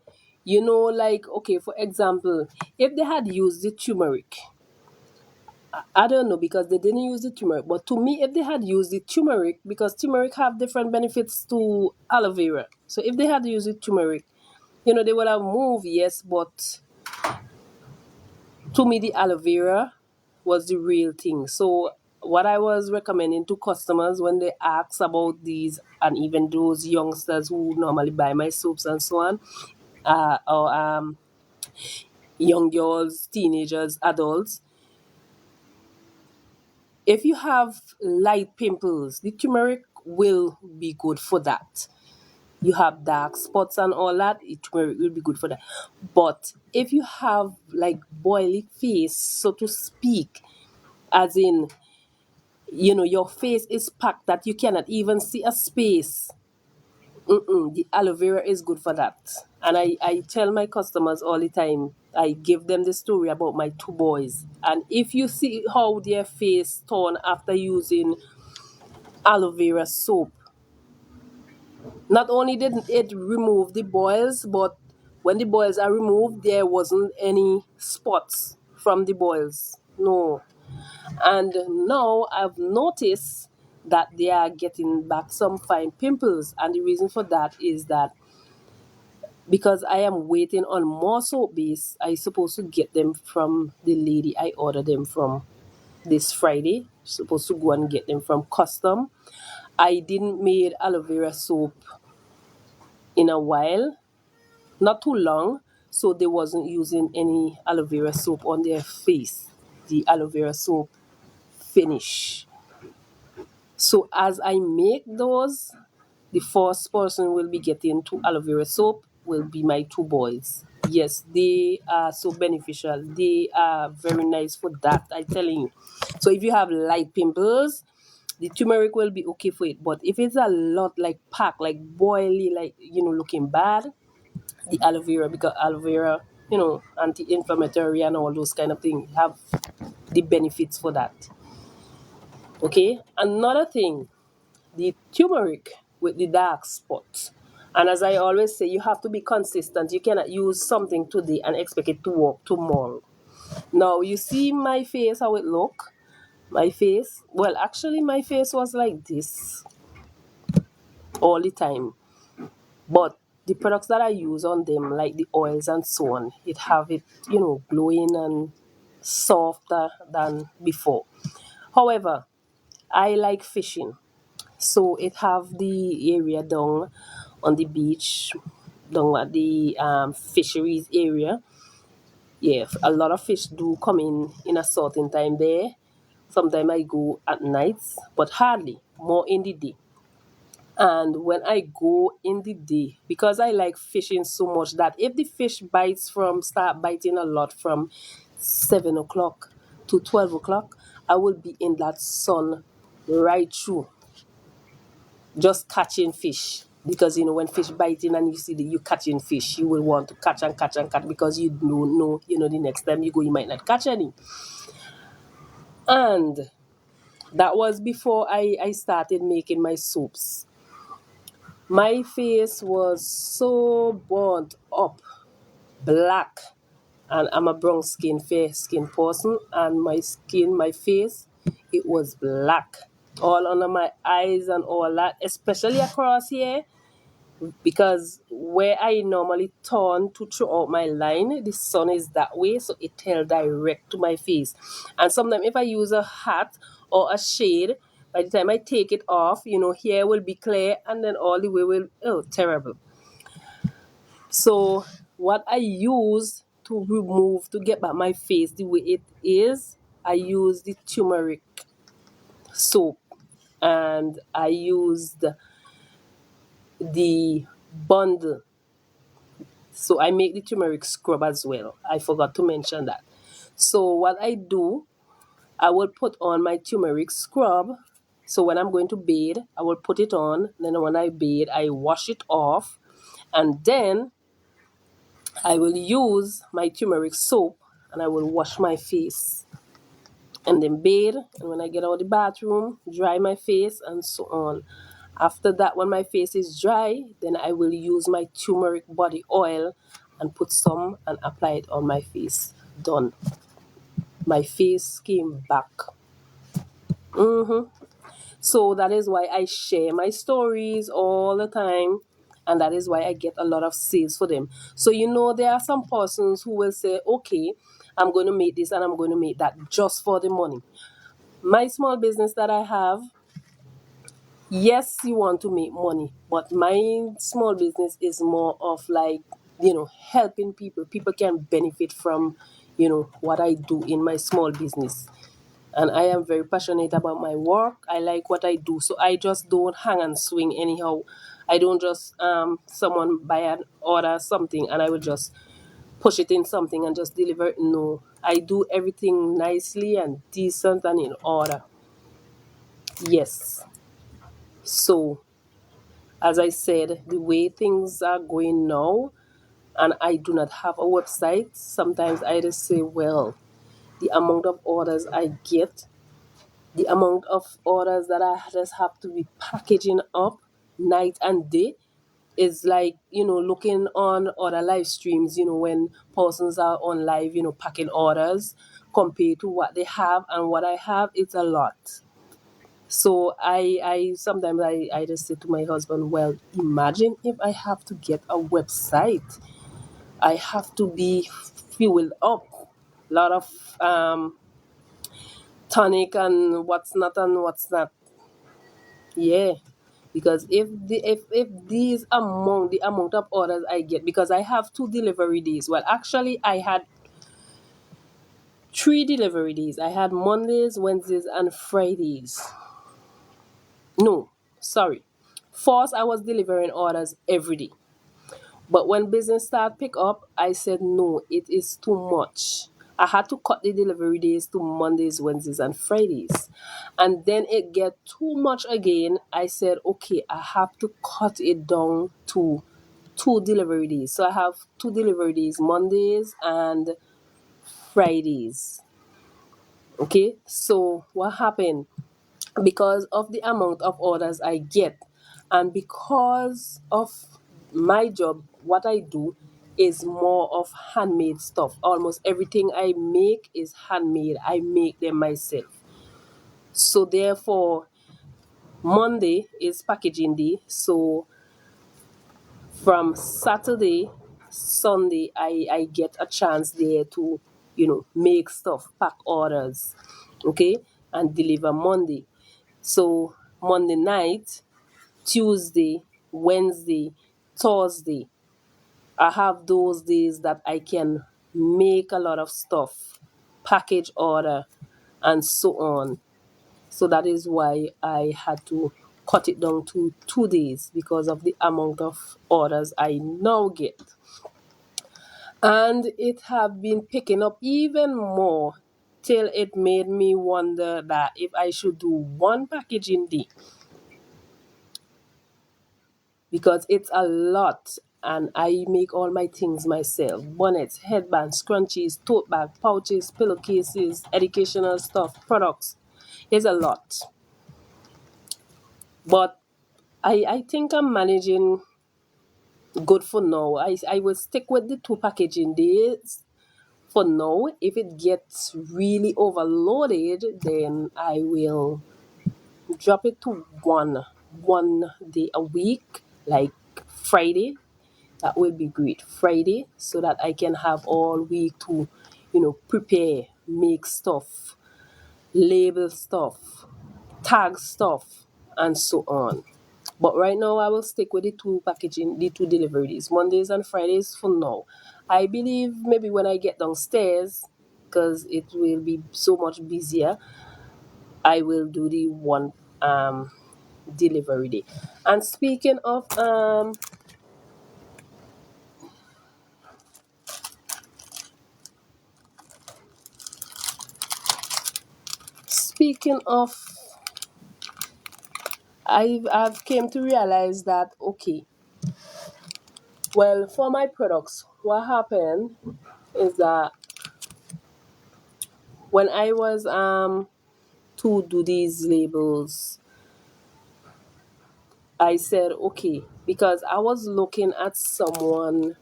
like, okay, for example, if they had used the turmeric, I don't know, because they didn't use the turmeric, but to me, if they had used the turmeric, because turmeric have different benefits to aloe vera, so if they had used the turmeric, they would have moved, yes, but to me, the aloe vera was the real thing. So what I was recommending to customers when they ask about these, and even those youngsters who normally buy my soaps and so on, or young girls, teenagers, adults. If you have light pimples, the turmeric will be good for that. You have dark spots and all that, it will be good for that. But if you have like boily face, so to speak, as in, your face is packed that you cannot even see a space, the aloe vera is good for that. And I tell my customers all the time, I give them the story about my two boys. And if you see how their face turn after using aloe vera soap, not only did it remove the boils, but when the boils are removed, there wasn't any spots from the boils. No. And now I've noticed that they are getting back some fine pimples. And the reason for that is that because I am waiting on more soap base, I supposed to get them from the lady I ordered them from this Friday. Supposed to go and get them from custom. I didn't made aloe vera soap in a while, not too long, so they wasn't using any aloe vera soap on their face. The aloe vera soap finish. So as I make those, the first person will be getting two aloe vera soap will be my two boys. Yes, they are so beneficial. They are very nice for that, I telling you. So if you have light pimples, the turmeric will be okay for it. But if it's a lot like pack, like boily, like looking bad, the aloe vera, because aloe vera, anti-inflammatory and all those kind of things have the benefits for that. Okay. Another thing, the turmeric with the dark spots. And as I always say, you have to be consistent. You cannot use something today and expect it to work tomorrow. Now you see my face, how it look. My face. Well, actually, my face was like this all the time. But the products that I use on them, like the oils and so on, it have it, glowing and softer than before. However, I like fishing. So it have the area down on the beach, down at the fisheries area. Yeah, a lot of fish do come in a certain time there. Sometimes I go at nights, but hardly, more in the day. And when I go in the day, because I like fishing so much that if the fish start biting a lot from 7 o'clock to 12 o'clock, I will be in that sun right through, just catching fish. Because when fish biting and you see that you catching fish, you will want to catch and catch and catch because you don't know, the next time you go, you might not catch any. And that was before I started making my soaps. My face was so burnt up, black, and I'm a brown fair skin person, and my face, it was black, all under my eyes and all that, especially across here, because where I normally turn to throw out my line, the sun is that way, so it tell direct to my face. And sometimes if I use a hat or a shade, by the time I take it off, here will be clear, and then all the way will, oh, terrible. So what I use to get back my face the way it is, I use the turmeric soap, and I used the bundle. So I make the turmeric scrub as well. I forgot to mention that. So what I do, I will put on my turmeric scrub. So when I'm going to bathe, I will put it on. Then when I bathe, I wash it off. And then I will use my turmeric soap and I will wash my face. And then bathe. And when I get out of the bathroom, dry my face and so on. After that, when my face is dry, then I will use my turmeric body oil and put some and apply it on my face. Done. My face came back. So that is why I share my stories all the time. And that is why I get a lot of sales for them. So, there are some persons who will say, okay, I'm going to make this and I'm going to make that just for the money. My small business that I have, yes, you want to make money, but my small business is more of like helping people. People can benefit from, what I do in my small business. And I am very passionate about my work. I like what I do, so I just don't hang and swing anyhow. I don't just someone buy an order something and I will just push it in something and just deliver it. No, I do everything nicely and decent and in order. Yes. So as I said, the way things are going now, and I do not have a website, sometimes I just say, well, the amount of orders I get, the amount of orders that I just have to be packaging up night and day is like, looking on other live streams, when persons are on live, packing orders compared to what they have and what I have, it's a lot. So I sometimes I just say to my husband, well, imagine if I have to get a website. I have to be fueled up. A lot of tonic and what's not and what's not. Yeah. Because if these among the amount of orders I get, because I have 2 delivery days. Well, actually I had 3 delivery days. I had Mondays, Wednesdays, and Fridays. No, sorry. First, I was delivering orders every day. But when business started pick up, I said no, it is too much. I had to cut the delivery days to Mondays, Wednesdays, and Fridays. And then it get too much again. I said, okay, I have to cut it down to 2 delivery days. So I have 2 delivery days, Mondays and Fridays. Okay, so what happened? Because of the amount of orders I get, and because of my job, what I do is more of handmade stuff. Almost everything I make is handmade. I make them myself. So therefore, Monday is packaging day. So from Saturday, Sunday, I get a chance there to, make stuff, pack orders, okay, and deliver Monday. So Monday night, Tuesday, Wednesday, Thursday, I have those days that I can make a lot of stuff, package order, and so on. So that is why I had to cut it down to 2 days because of the amount of orders I now get. And it have been picking up even more till it made me wonder that if I should do one packaging day, because it's a lot and I make all my things myself. Bonnets, headbands, scrunchies, tote bag, pouches, pillowcases, educational stuff, products. It's a lot. But I think I'm managing good for now. I will stick with the 2 packaging days for now. If it gets really overloaded, then I will drop it to one day a week, like Friday. That will be great. Friday, so that I can have all week to, prepare, make stuff, label stuff, tag stuff, and so on. But right now, I will stick with the 2 deliveries, Mondays and Fridays for now. I believe maybe when I get downstairs, because it will be so much busier, I will do the one delivery day. And speaking of, I've came to realize that okay, well, for my products, what happened is that when I was to do these labels, I said okay, because I was looking at someone,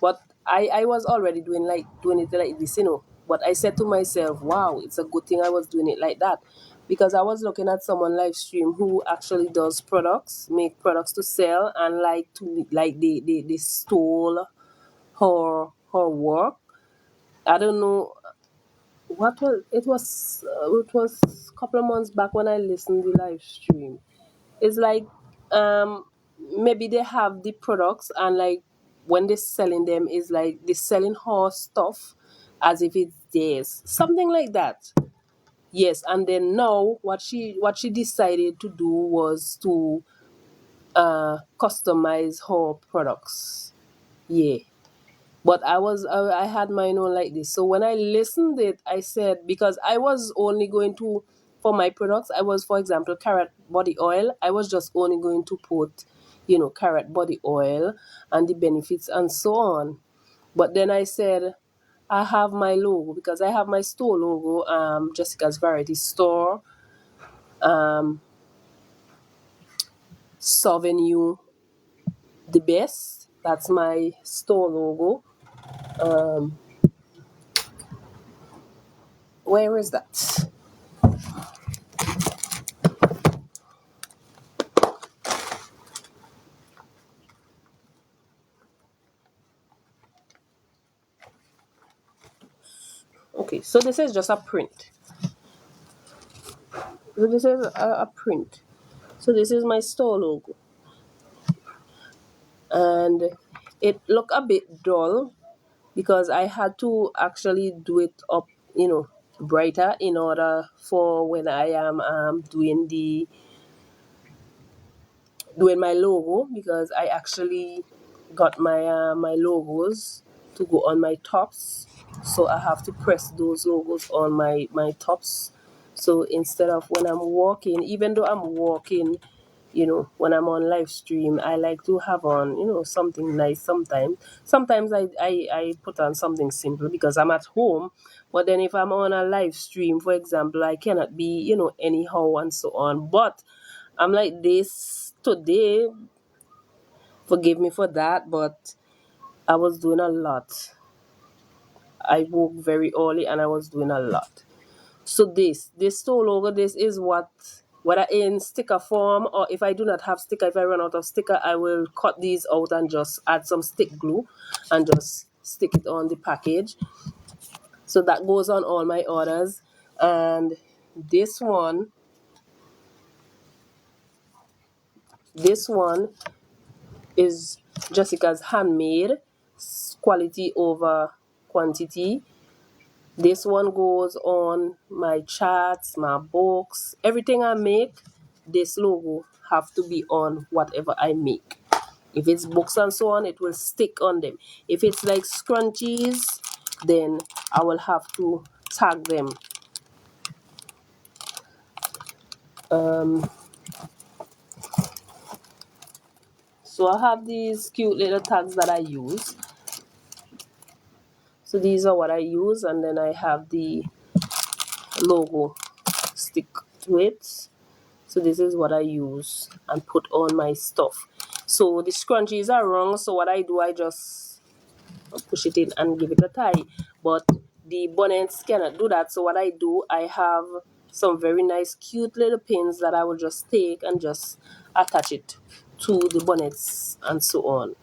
but I was already doing it like this, But I said to myself, wow, it's a good thing I was doing it like that. Because I was looking at someone live stream who actually does products, make products to sell, and they stole her work. I don't know what was it was it was a couple of months back when I listened to the live stream. It's like um maybe they have the products, and like when they're selling them is like they're selling her stuff as if it's theirs, something like that. Yes, and then now what she decided to do was to customize her products. Yeah, but I had mine on like this. So when I listened it, I said, because I was only going to, for my products, I was, for example, carrot body oil, I was just only going to put, carrot body oil and the benefits and so on. But then I said, I have my logo, because I have my store logo, Jessica's Variety Store, um, serving you the best. That's my store logo. Um, where is that? Okay, so this is just a print. So this is a print. So this is my store logo, and it look a bit dull because I had to actually do it up, brighter in order for when I am doing my logo, because I actually got my logos to go on my tops, so I have to press those logos on my tops. So instead of when I'm walking, even though I'm walking, when I'm on live stream, I like to have on, something nice sometimes. Sometimes I put on something simple because I'm at home. But then if I'm on a live stream, for example, I cannot be, anyhow and so on. But I'm like this today. Forgive me for that, but I was doing a lot. I woke very early and I was doing a lot. So this store logo, this is what, whether in sticker form, or if I do not have sticker, if I run out of sticker, I will cut these out and just add some stick glue and just stick it on the package. So that goes on all my orders. And this one, this one is Jessica's handmade, quality over quantity. This one goes on my charts, my books, everything I make. This logo have to be on whatever I make. If it's books and so on, it will stick on them. If it's like scrunchies, then I will have to tag them. Um, so I have these cute little tags that I use. So these are what I use, and then I have the logo stick to it. So this is what I use and put on my stuff. So the scrunchies are wrong, so what I do, I just push it in and give it a tie. But the bonnets cannot do that, so what I do, I have some very nice cute little pins that I will just take and just attach it to the bonnets and so on.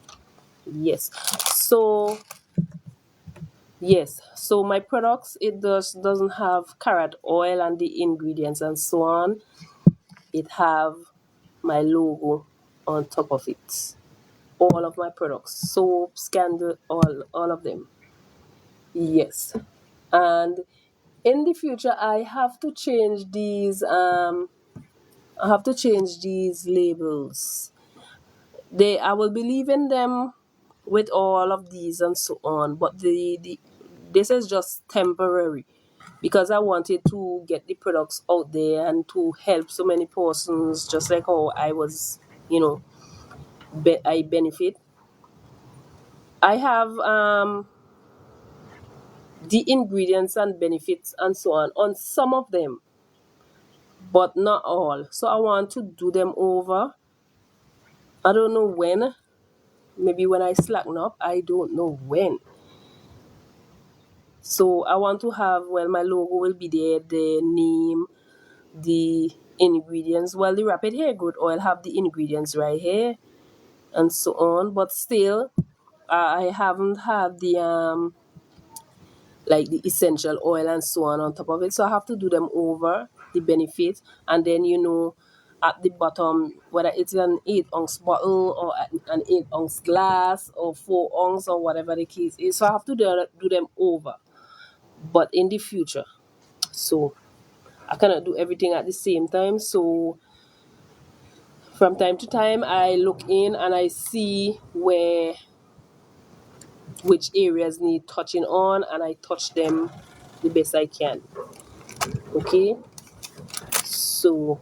Yes. So yes, so my products, it doesn't have carrot oil and the ingredients and so on. It have my logo on top of it. All of my products, soaps, candle, all of them. Yes, and in the future, I have to change these. I have to change these labels. I will be leaving them with all of these and so on. But the this is just temporary, because I wanted to get the products out there and to help so many persons, just like how I was, you know, I benefit. I have the ingredients and benefits and so on some of them, but not all. So I want to do them over. I don't know when. Maybe when I slacken up. I don't know when. So I want to have, well, my logo will be there, the name, the ingredients. Well, the Rapid Hair Growth Oil have the ingredients right here and so on. But still, I haven't had the like the essential oil and so on top of it. So I have to do them over, the benefits, and then at the bottom, whether it's an 8 ounce bottle or an 8 ounce glass or 4 ounce or whatever the case is. So I have to do them over, but in the future. So I cannot do everything at the same time. So from time to time, I look in and I see which areas need touching on, and I touch them the best I can. Okay, so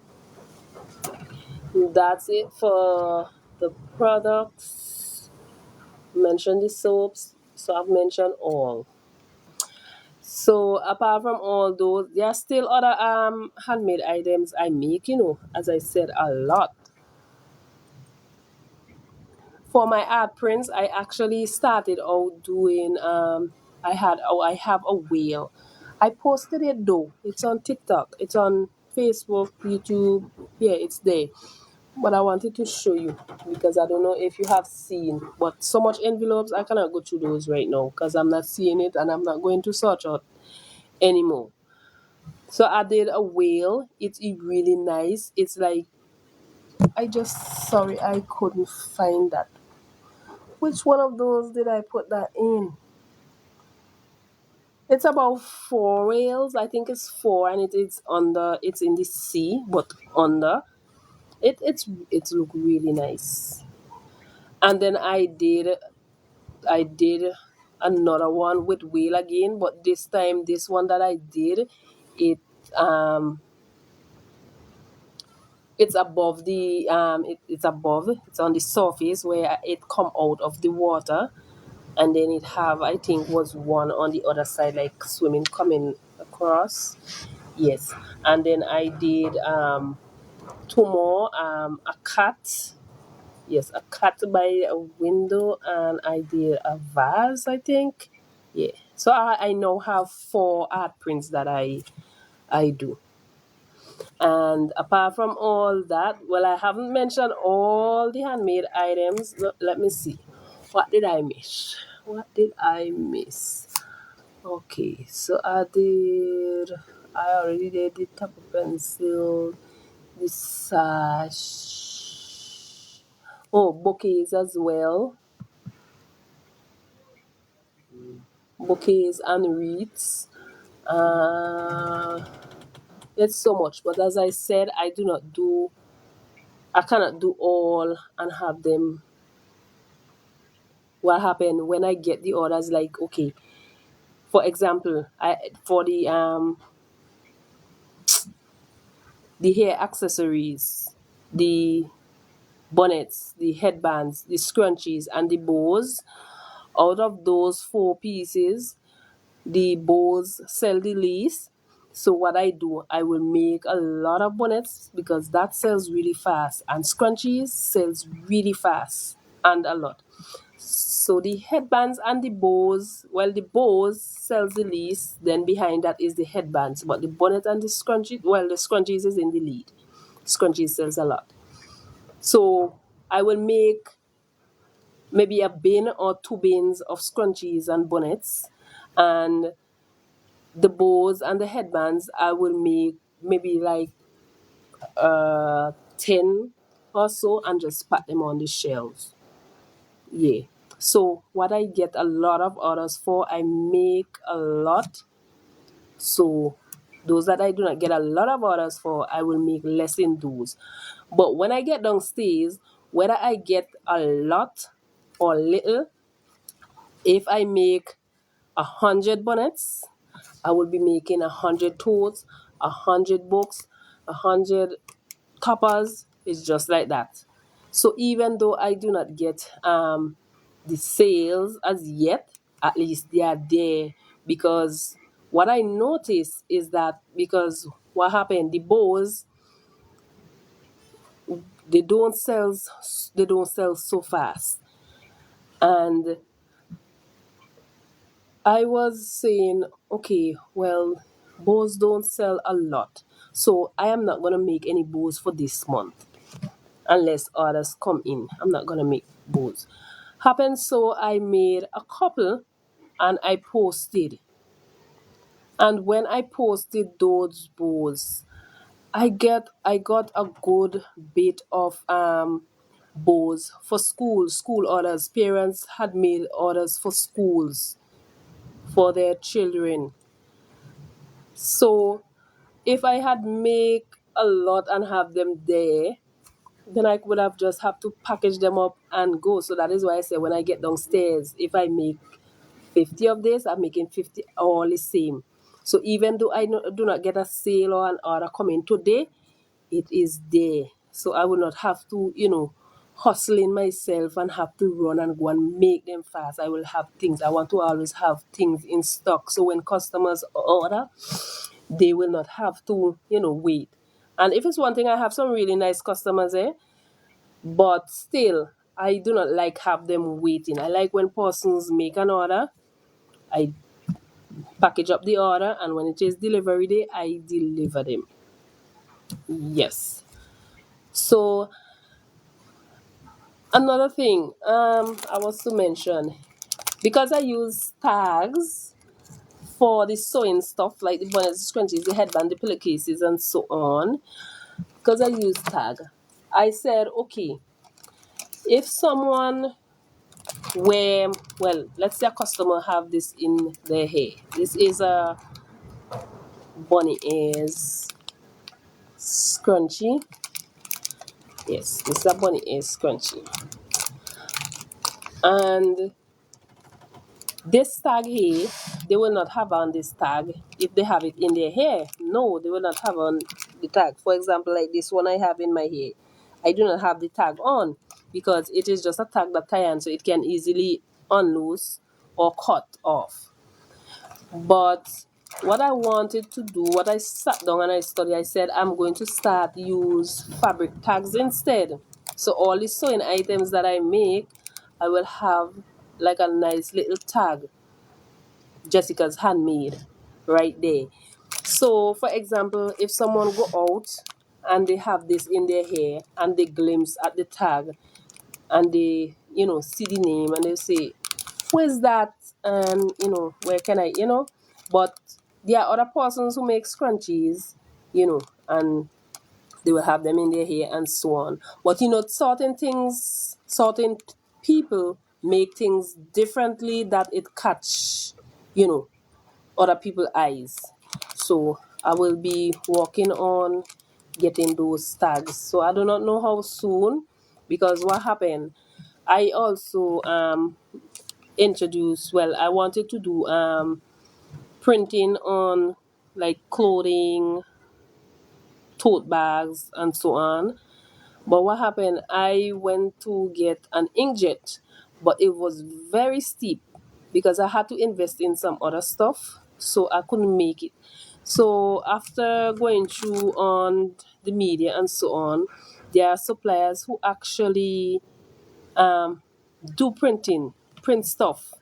that's it for the products. Mention the soaps, so I've mentioned all. So apart from all those, there are still other handmade items I make. As I said, a lot. For my art prints, I actually started out doing. I have a whale. I posted it though. It's on TikTok. It's on Facebook, YouTube. Yeah, it's there. But I wanted to show you because I don't know if you have seen. But so much envelopes, I cannot go through those right now because I'm not seeing it and I'm not going to search out anymore. So I did a whale. It's really nice. It's like I just sorry I couldn't find that. Which one of those did I put that in? It's about four whales. I think it's four, and it's under. It's in the sea, but under. It's look really nice. And then I did another one with whale again, but this time this one that I did, it um it's above it's on the surface where it come out of the water, and then it have I think was one on the other side like swimming coming across. Yes, and then I did two more, a cat. Yes, a cat by a window, and I did a vase, I think. Yeah, so I now have four art prints that I do. And apart from all that, well, I haven't mentioned all the handmade items. Let me see. What did I miss? What did I miss? Okay, so I already did the top pencil, the sash. Oh, bouquets as well. Bouquets and wreaths. Uh, it's so much, but as I said, I cannot do all and have them. What happened when I get the orders? Like, okay, for example, for the hair accessories, the bonnets, the headbands, the scrunchies, and the bows. Out of those four pieces, the bows sell the least. So what I do, I will make a lot of bonnets because that sells really fast, and scrunchies sells really fast and a lot. So the headbands and the bows, well, the bows sells the least. Then behind that is the headbands, but the bonnet and the scrunchie, well, the scrunchies is in the lead. Scrunchies sells a lot. So I will make maybe a bin or two bins of scrunchies and bonnets, and the bows and the headbands I will make maybe like 10 or so and just pack them on the shelves. Yeah. So what I get a lot of orders for, I make a lot. So those that I do not get a lot of orders for, I will make less in those. But when I get downstairs, whether I get a lot or little, if I make 100 bonnets, I will be making 100 totes, 100 books, 100 toppers. It's just like that. So even though I do not get the sales as yet, at least they are there, because what I notice is that because what happened, the bows they don't sell they don't sell so fast, and I was saying, okay, well, bows don't sell a lot, so I am not gonna make any bows for this month unless orders come in. I'm not gonna make bows. Happened so I made a couple and I posted. And when I posted those bows, I got a good bit of bows for school orders. Parents had made orders for schools for their children. So if I had make a lot and have them there, then I would have just have to package them up and go. So that is why I say when I get downstairs, if I make 50 of this, I'm making 50 all the same. So even though do not get a sale or an order coming today, it is there. So I will not have to, hustling myself and have to run and go and make them fast. I will have things. I want to always have things in stock. So when customers order, they will not have to, wait. And if it's one thing, I have some really nice customers, but still, I do not like have them waiting. I like when persons make an order, I package up the order, and when it is delivery day, I deliver them. Yes. So another thing I was to mention, because I use tags for the sewing stuff like the bonnets, scrunchies, the headband, the pillowcases, and so on. Because I use tag, I said, okay, if someone where, well, let's say a customer have this in their hair. This is a bunny ears scrunchie. Yes, this is a bunny ears scrunchie. And this tag here, they will not have on this tag if they have it in their hair. No, they will not have on the tag. For example, like this one I have in my hair. I do not have the tag on because it is just a tag that tie on so it can easily unloose or cut off. But what I wanted to do, what I sat down and I studied, I said I'm going to start use fabric tags instead. So all the sewing items that I make, I will have like a nice little tag, Jessica's handmade, right there. So for example, if someone go out and they have this in their hair and they glimpse at the tag and they, see the name and they say, where's that? And, where can I, But there are other persons who make scrunchies, and they will have them in their hair and so on. But, certain things, certain people make things differently that it catch, you know, other people's eyes. So I will be working on getting those tags. So I do not know how soon because what happened, I also introduced, well, I wanted to do printing on like clothing, tote bags, and so on. But what happened, I went to get an inkjet, but it was very steep because I had to invest in some other stuff, so I couldn't make it. So after going through on the media and so on, there are suppliers who actually um, do printing, print stuff.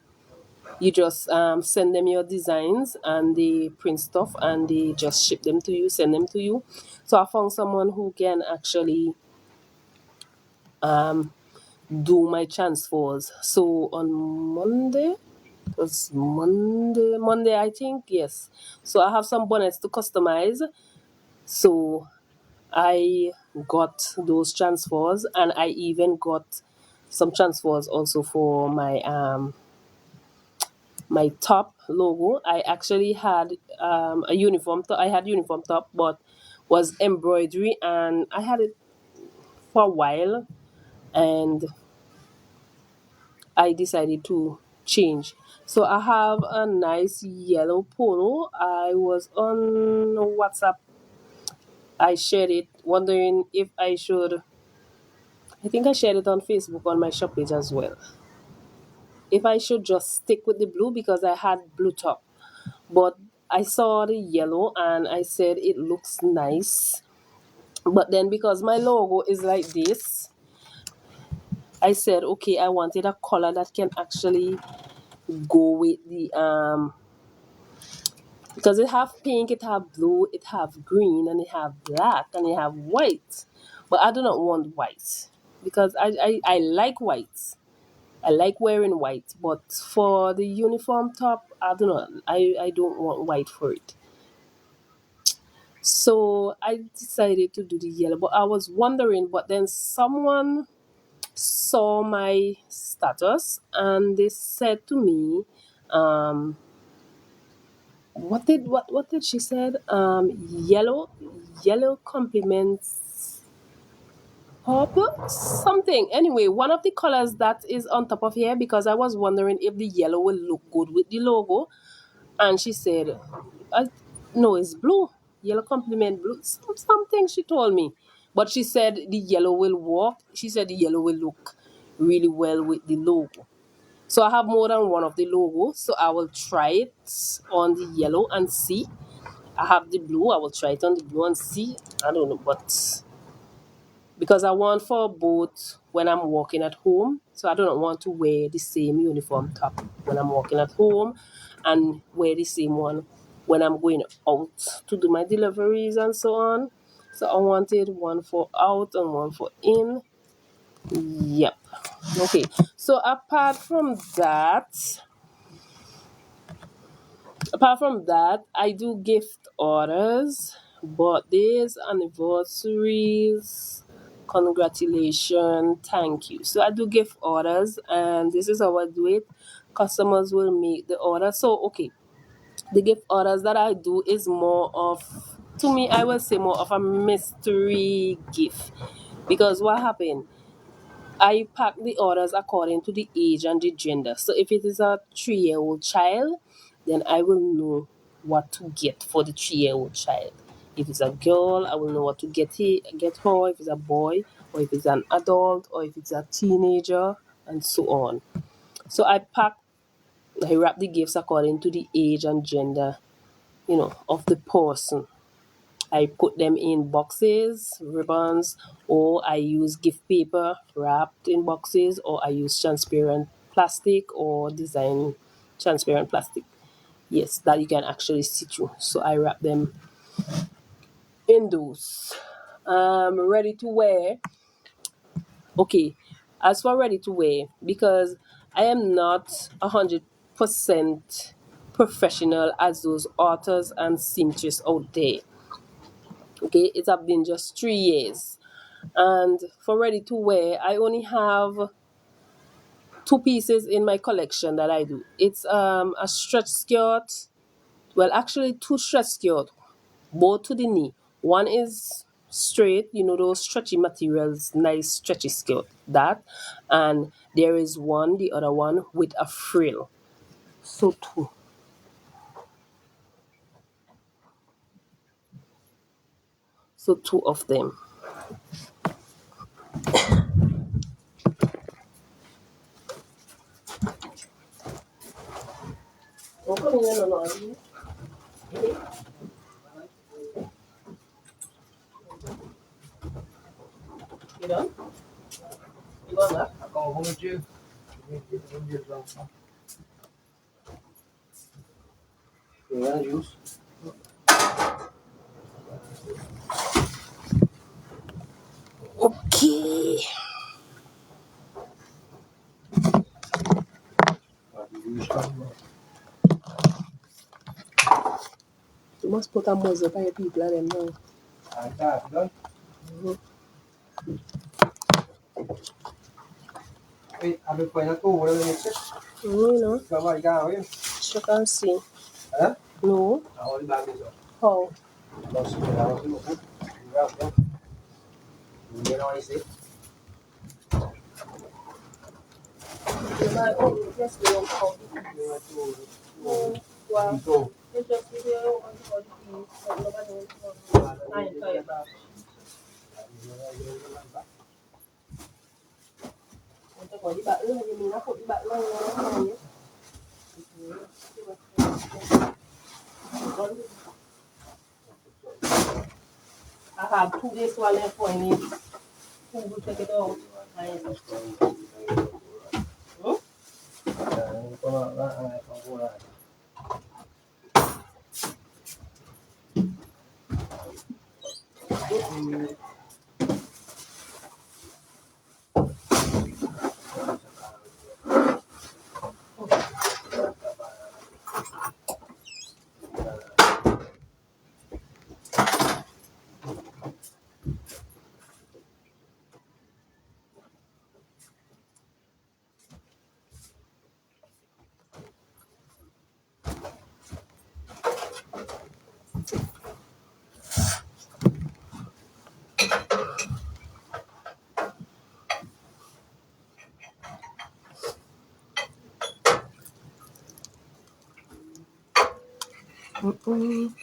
You just send them your designs and they print stuff and they just ship them to you, send them to you. So I found someone who can actually um, do my transfers. So on Monday, it was Monday, I think, yes. So I have some bonnets to customize. So I got those transfers and I even got some transfers also for my top logo. I actually had a uniform top. I had uniform top, but was embroidery, and I had it for a while, and I decided to change. So I have a nice yellow polo. I was on WhatsApp. I shared it, wondering if I should. I think I shared it on Facebook on my shop page as well. If I should just stick with the blue because I had blue top. But I saw the yellow and I said it looks nice. But then because my logo is like this, I said okay, I wanted a color that can actually go with the because it have pink, it have blue, it have green, and it have black, and it have white. But I do not want white because I like white. I like wearing white, but for the uniform top, I do not. I don't want white for it. So I decided to do the yellow, but I was wondering, but then someone saw my status and they said to me, um, what did she said? Yellow compliments purple something. Anyway, one of the colors that is on top of here because I was wondering if the yellow will look good with the logo, and she said, I, "No, it's blue. Yellow complement blue." Something she told me, but she said the yellow will work. She said the yellow will look really well with the logo. So I have more than one of the logos, so I will try it on the yellow and see. I have the blue, I will try it on the blue and see. I don't know, but because I want for both when I'm walking at home, so I don't want to wear the same uniform top when I'm walking at home and wear the same one when I'm going out to do my deliveries and so on. So I wanted one for out and one for in. Yep. Okay. So apart from that, I do gift orders, birthdays, anniversaries, congratulations, thank you. So I do gift orders, and this is how I do it. Customers will make the order. So, okay, the gift orders that I do is more of, to me, I will say more of a mystery gift. Because what happened? I pack the orders according to the age and the gender. So if it is a 3-year-old child, then I will know what to get for the 3-year-old child. If it's a girl, I will know what to get her. If it's a boy, or if it's an adult, or if it's a teenager, and so on. So I wrap the gifts according to the age and gender, of the person. I put them in boxes, ribbons, or I use gift paper wrapped in boxes, or I use transparent plastic or design transparent plastic. Yes, that you can actually see through. So I wrap them in those. Ready to wear. Okay, as for ready to wear, because I am not 100% professional as those authors and seamstress out there. Okay, it have been just 3 years. And for ready to wear, I only have two pieces in my collection that I do. It's a stretch skirt. Well, actually, two stretch skirt, both to the knee. One is straight, those stretchy materials, nice stretchy skirt. That, and there is the other one with a frill. So two of them. You done? You done that? Acabo com o tio. Yeah, juice. Okay. You must put a muzzle by your people and them now. Tá, done. Ê, abre põe na tua, olha nesse. No. Fica mais legal, hein? Check and see. Hã? No. Aonde dá mesmo? How? Nossa, melhor aqui no cu. Legal, não. Ninguém não vai ser. Yes, we don't call. Não é tu. No. Wow. Então, It's just video on the body piece, but nobody knows. I ain't tell you about. Tôi có đi bạn ơi, thì mình đã phụ đi bạn lâu rồi nhé. I have 2 days while I'm for any. Who will take it out? Mm-mm.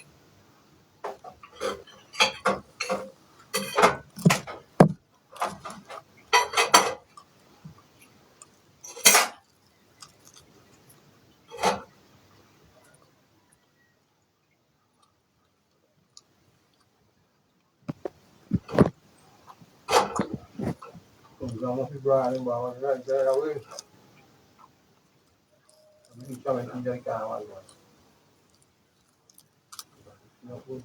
Usamos februário, vamos já era hoje. Principalmente em Jaricaba agora. Não foi.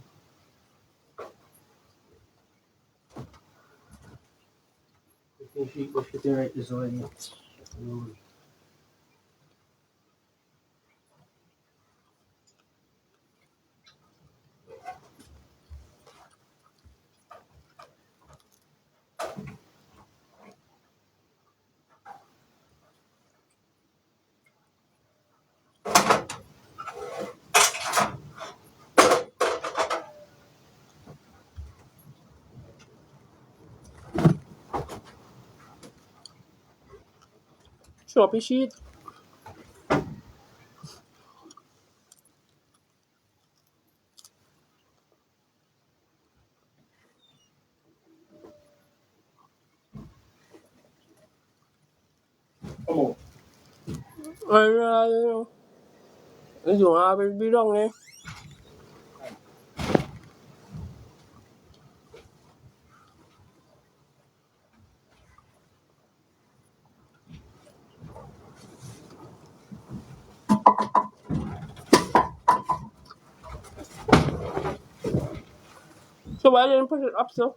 Acho que tem um episódio aí. Shoppy sheet. Como? Ano, yung average bilong eh. So why didn't you push it up so?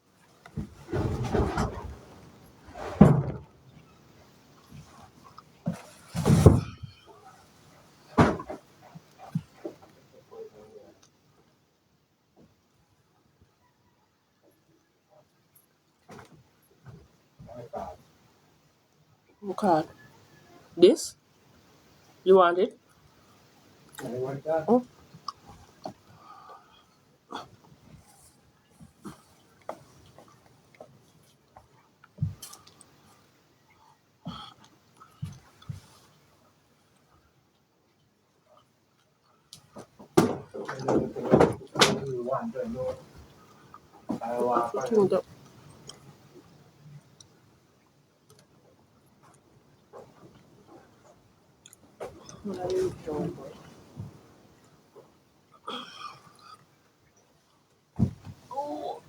Okay. This? You want it? Oh. Fucking up. What are you doing, boy? Oh.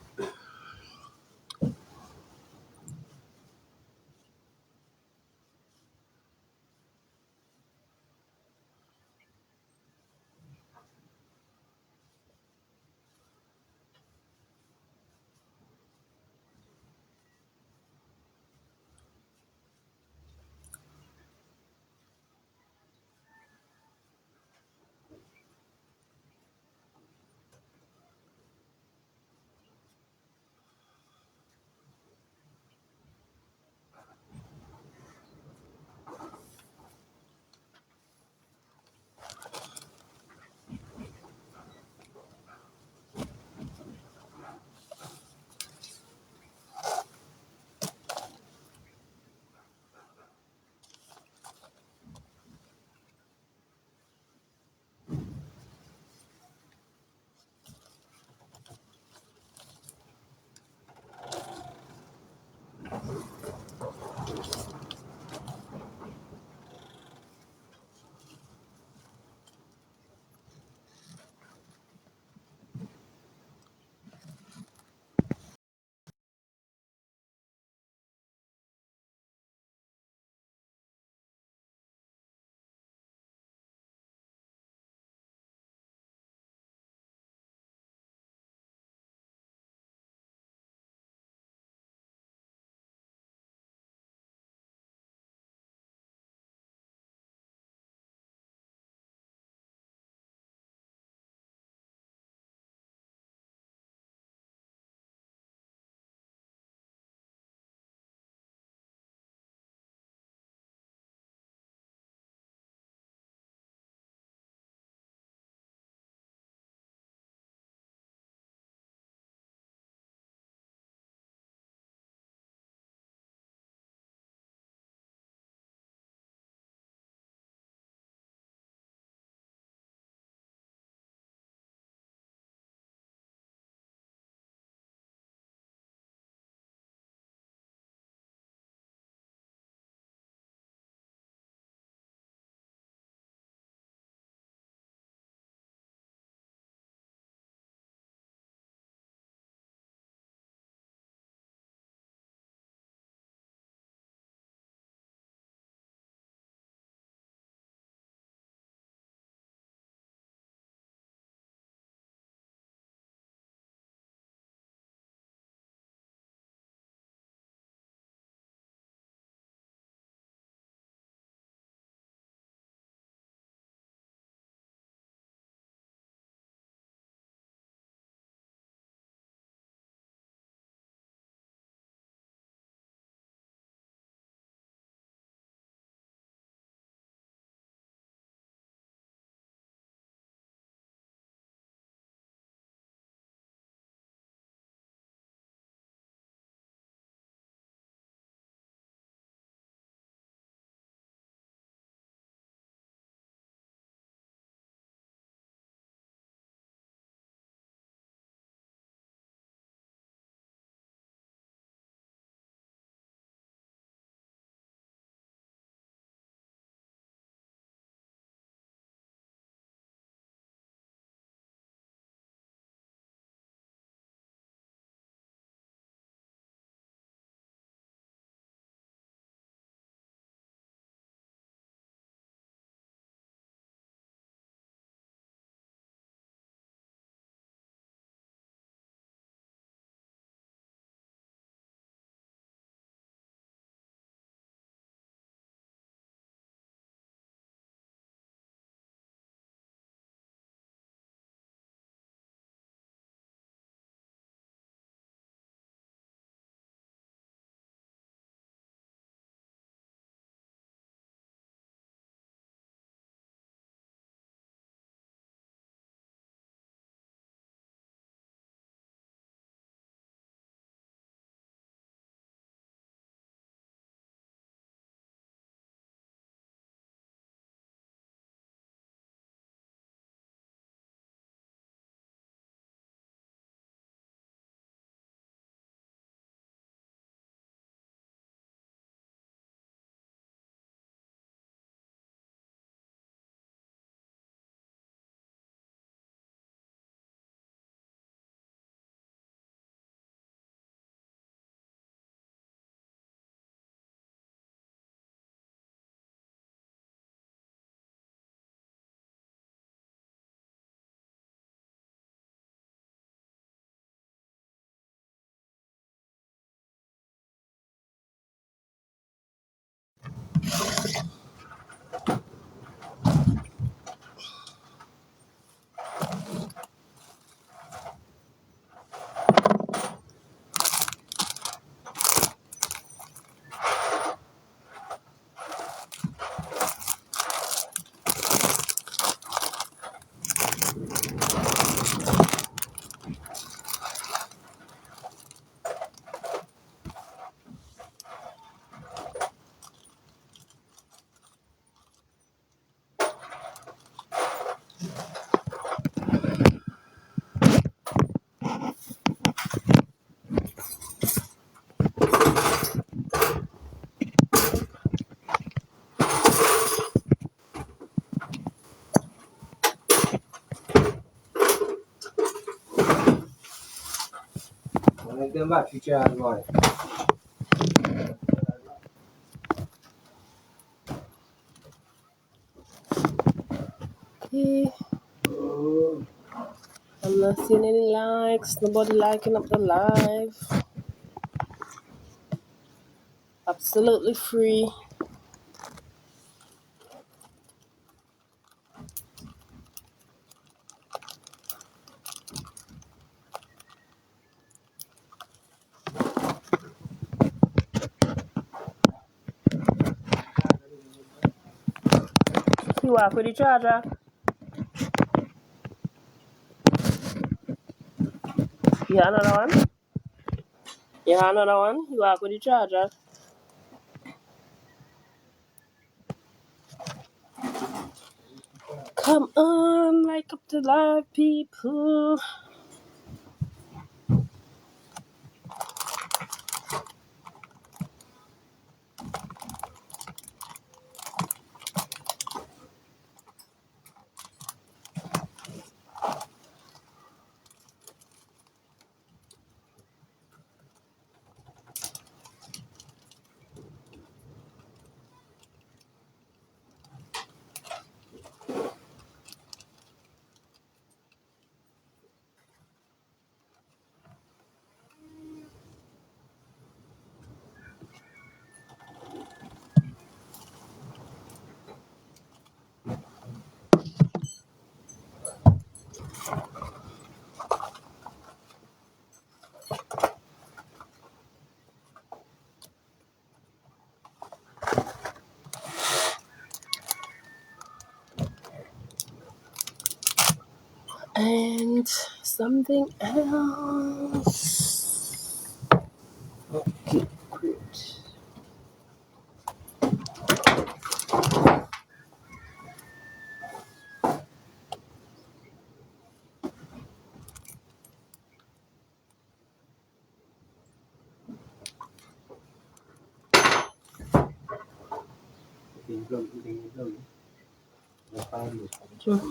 Like them battery charge boy. Okay. I'm not seeing any likes. Nobody liking up the live. Absolutely free. You walk with the charger. You have another one? You have another one? You walk with the charger. Come on, like up the live, people. And something else. Okay, great. Sure.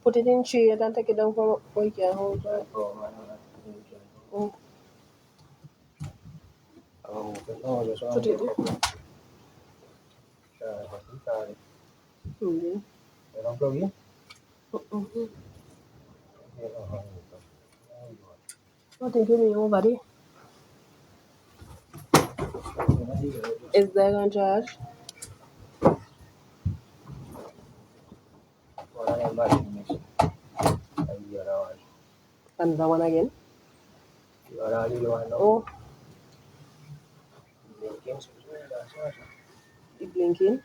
Put it in shade and take it down from where you can hold it. Oh, put it there. Mm-hmm. Mm-hmm. I think you mean over there. Is that going to charge? Another one again? Oh, it blinking?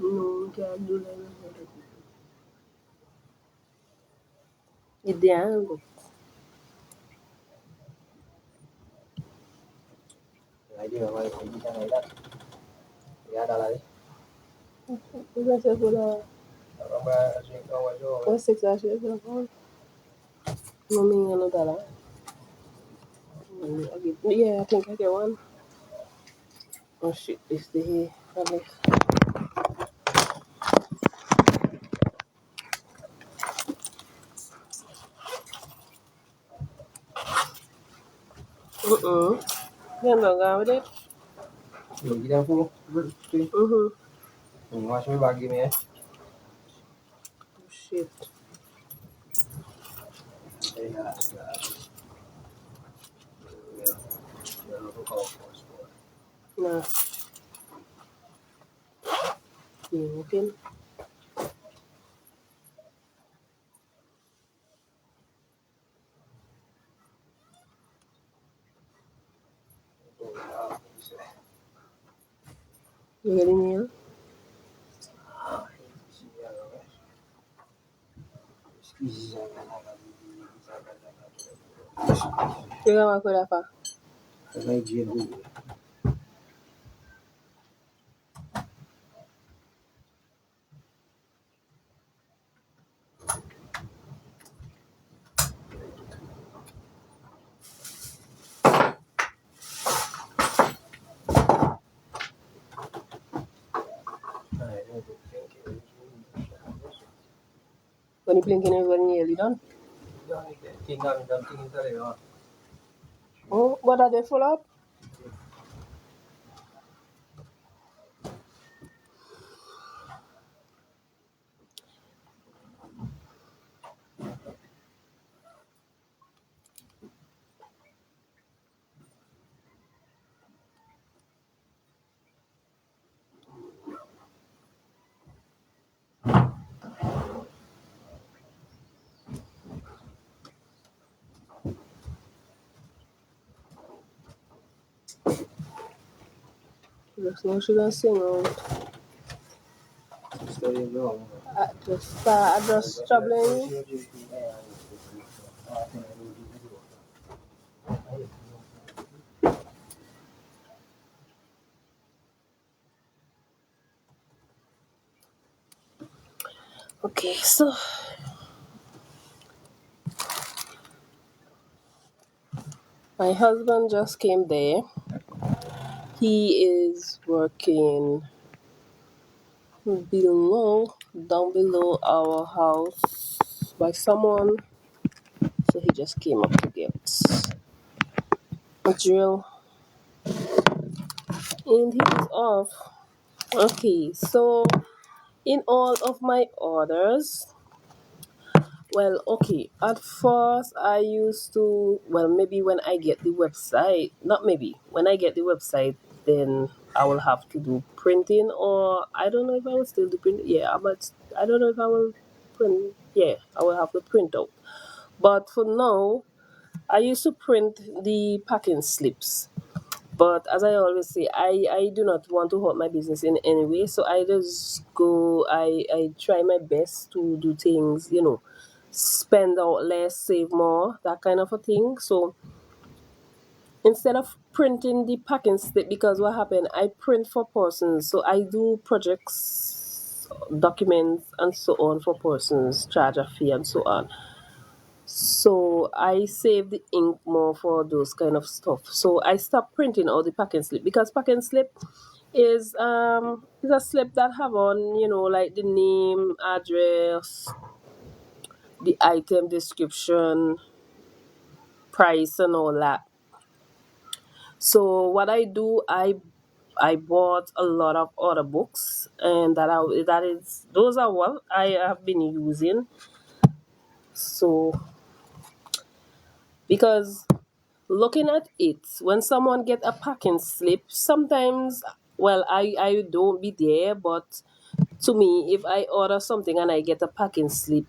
No, can't do that. It's the angle. What's that for the... What's 6 actually for the phone? No, me another. Yeah, I think I get one. Oh shit, this the here. You don't go with it? Mm-hmm. Oh shit. last guy. Yeah, the local golf course boy. Nah, you open. Going out, he said, You get email? "Ah, he's in the other way." Squeezes out, You gonna work with that for? the Nigerian who? I don't think it was. When you blinking everybody nearly done. Tinggal dalam tinggal tadi lah. Oh, what are they full up? Just know she gonna sing out. Study long. I just troubling. Okay, so my husband just came there. He is working down below our house by someone. So he just came up to get a drill and he is off. Okay, so in all of my orders, well, okay, at first I used to, well, maybe when I get the website, not maybe, when I get the website, then I will have to do printing, or I don't know if I will still do print. Yeah, but I don't know if I will print. Yeah, I will have to print out. But for now, I used to print the packing slips. But as I always say, I do not want to hurt my business in any way. So I just go, I try my best to do things, spend out less, save more, that kind of a thing. So instead of printing the packing slip, because what happened, I print for persons. So I do projects, documents, and so on for persons, charge a fee, and so on. So I save the ink more for those kind of stuff. So I stopped printing all the packing slip because packing slip is a slip that have on, like the name, address, the item description, price, and all that. So what I do, I bought a lot of other books, and that is those are what I have been using. So because looking at it, when someone get a packing slip, sometimes, well, I don't be there, but to me, if I order something and I get a packing slip,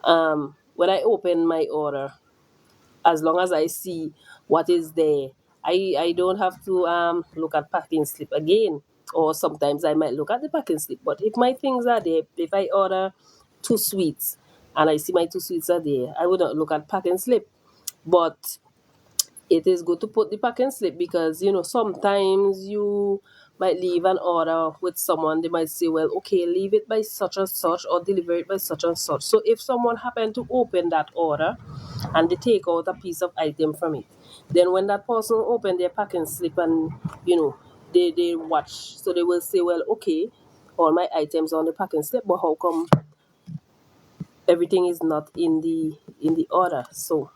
when I open my order, as long as I see what is there, I don't have to look at packing slip again. Or sometimes I might look at the packing slip. But if my things are there, if I order two sweets and I see my two sweets are there, I would not look at packing slip. But it is good to put the packing slip because sometimes you might leave an order with someone. They might say, well, okay, leave it by such and such or deliver it by such and such. So if someone happened to open that order and they take out a piece of item from it, then when that person open their packing slip and they watch, so they will say, well, okay, all my items on the packing slip, but how come everything is not in the order? So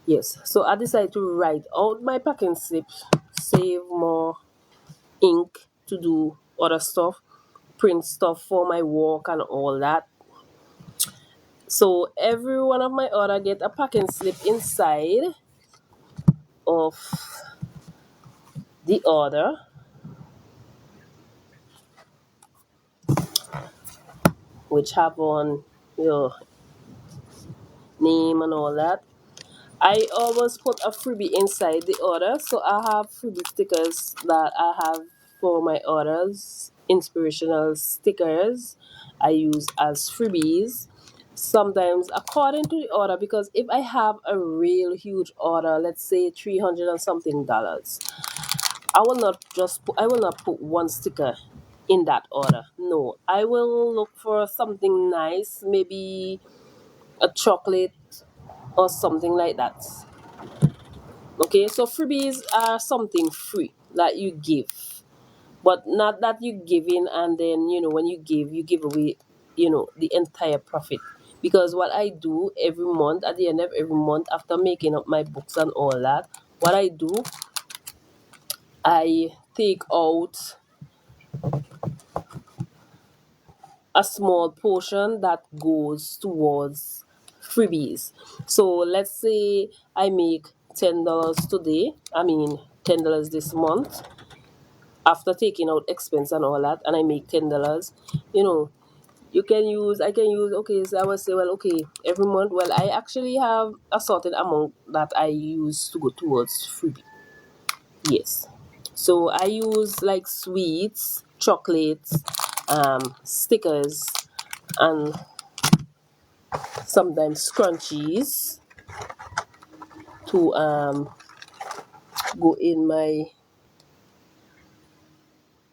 yes, so I decided to write out my packing slips, save more ink to do other stuff, print stuff for my work and all that. So every one of my order get a packing slip inside of the order, which have on your name and all that. I always put a freebie inside the order, so I have freebie stickers that I have for my orders, inspirational stickers I use as freebies. Sometimes according to the order, because if I have a real huge order, let's say 300 and something dollars, I will not put one sticker in that order. No, I will look for something nice, maybe a chocolate or something like that. Okay, so freebies are something free that you give, but not that you give in and then when you give away the entire profit. Because what I do every month, at the end of every month, after making up my books and all that, what I do, I take out a small portion that goes towards freebies. So let's say I make $10 today, I mean $10 this month, after taking out expense and all that, and I make $10, you know, I can use, okay, so I will say, well, okay, every month, well, I actually have a certain amount that I use to go towards freebie. Yes. So I use like sweets, chocolates, stickers, and sometimes scrunchies to go in my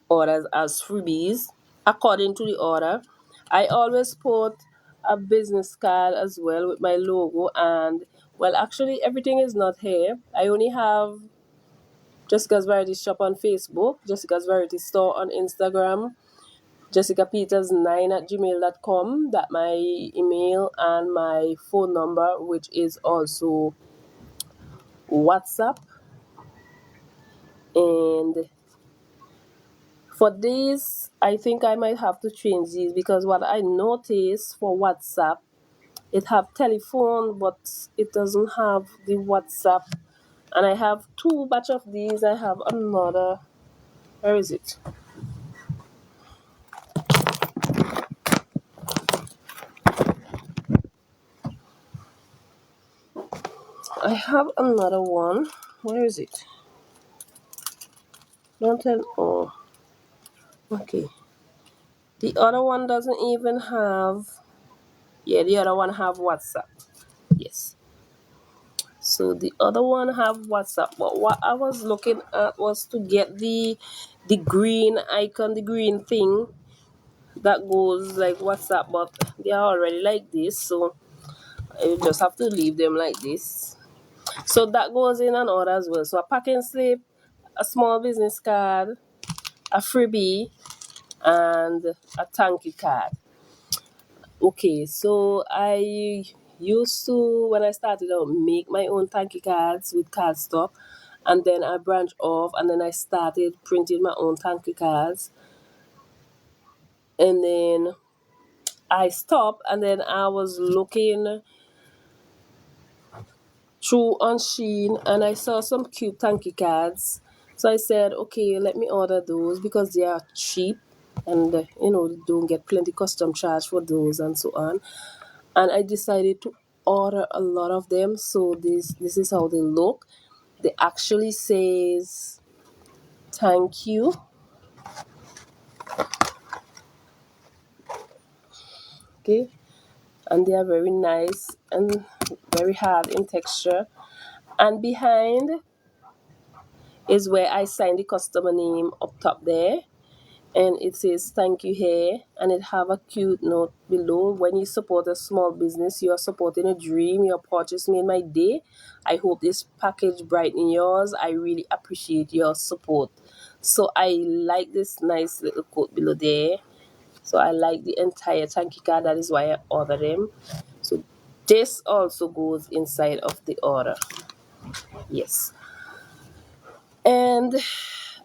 orders as freebies according to the order. I always put a business card as well with my logo, and well, actually everything is not here. I only have Jessica's Variety Shop on Facebook, Jessica's Variety Store on Instagram, Jessica Peters 9 at gmail.com, that my email, and my phone number, which is also WhatsApp. And for these, I think I might have to change these, because what I noticed for WhatsApp, it have telephone, but it doesn't have the WhatsApp. And I have two batch of these. I have another. Where is it? I have another one. Where is it? Don't tell. Oh, okay. The other one doesn't even have. Yeah, the other one have WhatsApp. Yes. So the other one have WhatsApp, but what I was looking at was to get the green icon, the green thing that goes like WhatsApp, but they are already like this, so I just have to leave them like this. So that goes in an order as well. So a packing slip, a small business card, a freebie, and a thank you card. Okay, so I used to, when I started out, make my own thank you cards with cardstock, and then I branched off, and then I started printing my own thank you cards, and then I stopped, and then I was looking through on Shein, and I saw some cute thank you cards. So I said, okay, let me order those because they are cheap, and don't get plenty custom charge for those and so on. And I decided to order a lot of them. So this is how they look. They actually says thank you. Okay, and they are very nice and very hard in texture. And behind is where I sign the customer name up top there, and it says thank you here, and it have a cute note below. When you support a small business, you are supporting a dream. Your purchase made my day. I hope this package brighten yours. I really appreciate your support. So I like this nice little quote below there. So I like the entire thank you card. That is why I order them. So this also goes inside of the order. Yes. And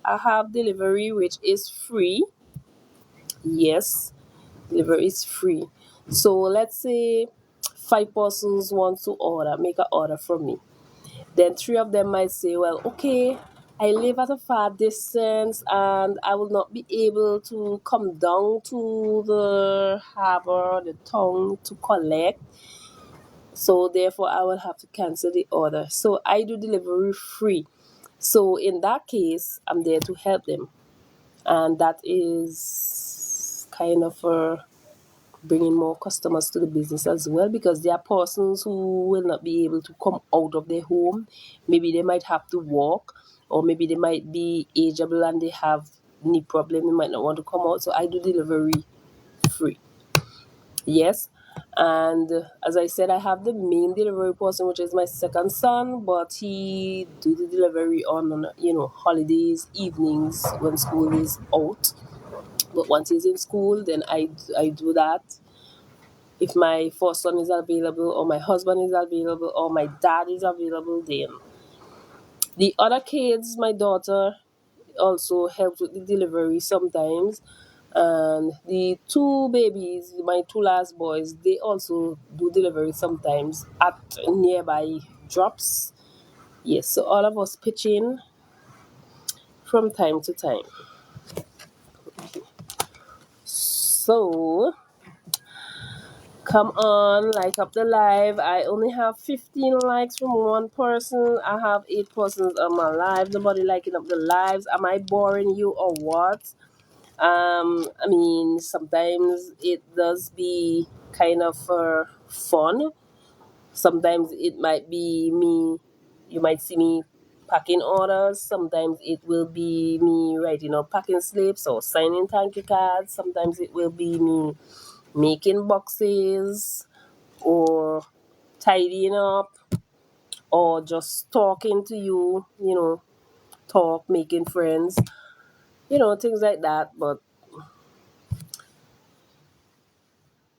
I have delivery, which is free. Yes, delivery is free. So let's say five persons want to order, make an order from me. Then three of them might say, well, okay, I live at a far distance and I will not be able to come down to the harbor, the town to collect. So therefore I will have to cancel the order. So I do delivery free. So in that case, I'm there to help them. And that is kind of bringing more customers to the business as well, because there are persons who will not be able to come out of their home. Maybe they might have to walk, or maybe they might be ageable and they have knee problem. They might not want to come out. So I do delivery free. Yes. And as I said, I have the main delivery person, which is my second son, but he do the delivery on holidays, evenings when school is out. But once he's in school, then I do that. If my first son is available, or my husband is available, or my dad is available, then the other kids, my daughter also helps with the delivery sometimes. And the two babies, my two last boys, they also do delivery sometimes at nearby drops. Yes, so all of us pitch in from time to time. So come on, like up the live. I only have 15 likes from one person. I have 8 persons on my live. Nobody liking up the lives. Am I boring you or what? I mean, sometimes it does be kind of fun. Sometimes it might be me, you might see me packing orders. Sometimes it will be me writing up packing slips or signing thank you cards. Sometimes it will be me making boxes or tidying up or just talking to you, talk, making friends, things like that. But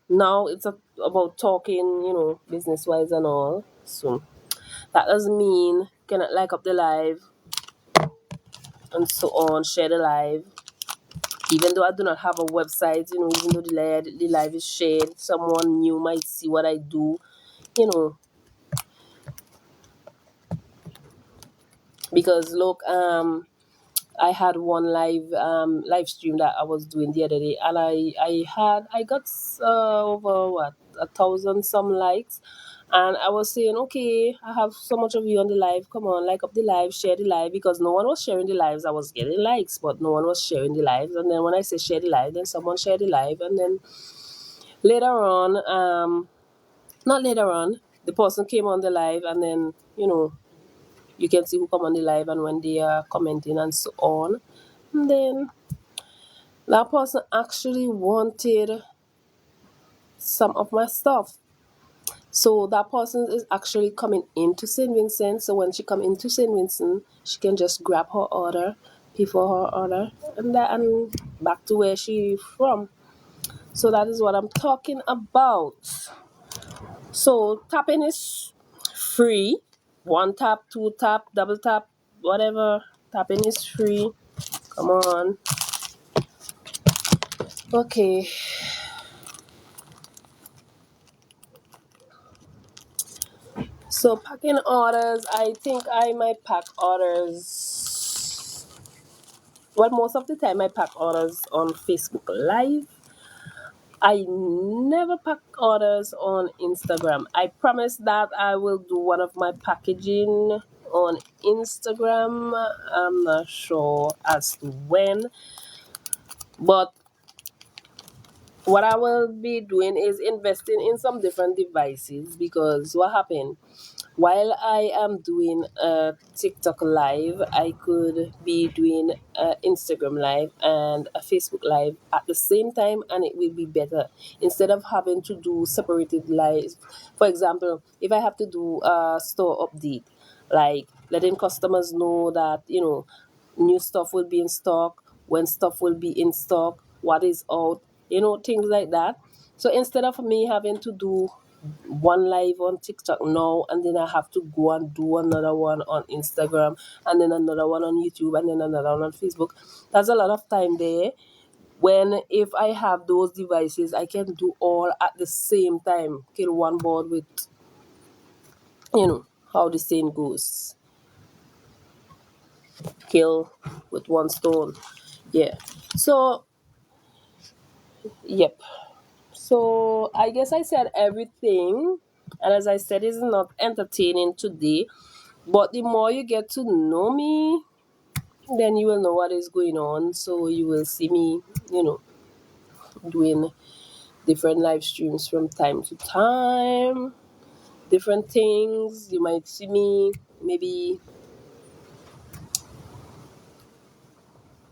now it's about talking, business wise and all. So that doesn't mean cannot like up the live and so on, share the live. Even though I do not have a website, even though the live is shared, someone new might see what I do, you know. Because look, I had one live stream that I was doing the other day, and I got over what 1,000 some likes, and I was saying, okay, I have so much of you on the live. Come on, like up the live, share the live, because no one was sharing the lives. I was getting likes, but no one was sharing the lives. And then when I say share the live, then someone shared the live, and then later on, not later on, the person came on the live, and then you can see who come on the live and when they are commenting and so on. And then that person actually wanted some of my stuff. So that person is actually coming into St. Vincent. So when she come into St. Vincent, she can just grab her order, pay for her order, and back to where she from. So that is what I'm talking about. So tapping is free. One tap, two tap, double tap, whatever. Tapping is free. Come on. Okay. So packing orders, I think I might pack orders. Well, most of the time I pack orders on Facebook Live. I never pack orders on Instagram. I promise that I will do one of my packaging on Instagram. I'm not sure as to when, but what I will be doing is investing in some different devices, because what happened while I am doing a TikTok live, I could be doing a Instagram live and a Facebook live at the same time, and it will be better instead of having to do separated lives. For example, if I have to do a store update, like letting customers know that new stuff will be in stock, when stuff will be in stock, what is out, things like that. So instead of me having to do one live on TikTok now, and then I have to go and do another one on Instagram, and then another one on YouTube, and then another one on Facebook, that's a lot of time there when if I have those devices, I can do all at the same time. Kill one bird with, you know, how the saying goes. Kill with one stone. Yeah. So, yep. So I guess I said everything. And as I said, it's not entertaining today. But the more you get to know me, then you will know what is going on. So you will see me, you know, doing different live streams from time to time, different things. You might see me maybe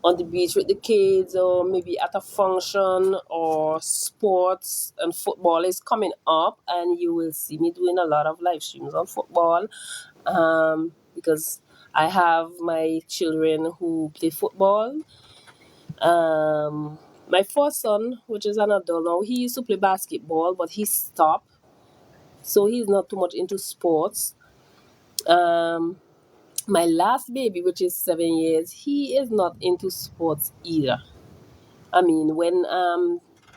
on the beach with the kids, or maybe at a function, or sports and football is coming up, and you will see me doing a lot of live streams on football, because I have my children who play football. My first son, which is an adult now, he used to play basketball, but he stopped, so he's not too much into sports. Um, my last baby, which is 7 years, he is not into sports either. I mean, when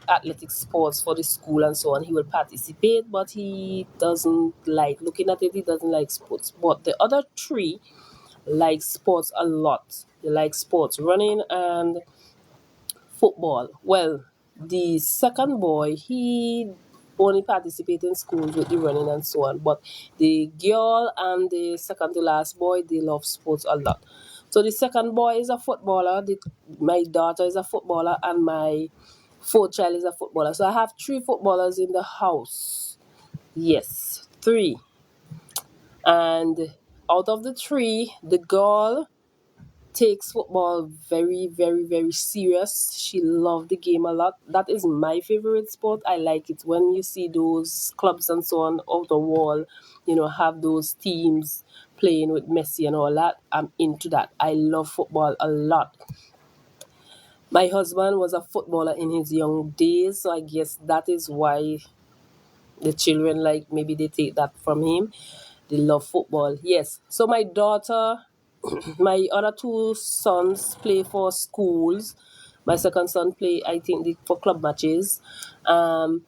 athletic sports for the school and so on, he will participate, but he doesn't like looking at it. He doesn't like sports. But the other three like sports a lot. They like sports, running and football. Well, the second boy, he only participates in schools with the running and so on. But the girl and the second to last boy, they love sports a lot. So the second boy is a footballer. My daughter is a footballer, and my fourth child is a footballer. So I have three footballers in the house. Yes, three. And out of the three, the girl takes football very, very, very serious. She loved the game a lot. That is my favorite sport. I like it when you see those clubs and so on out the wall, have those teams playing with Messi and all that. I'm into that. I love football a lot. My husband was a footballer in his young days, so I guess that is why the children, like, maybe they take that from him. They love football. Yes. So my daughter, my other two sons play for schools. My second son play, I think, for club matches. Um,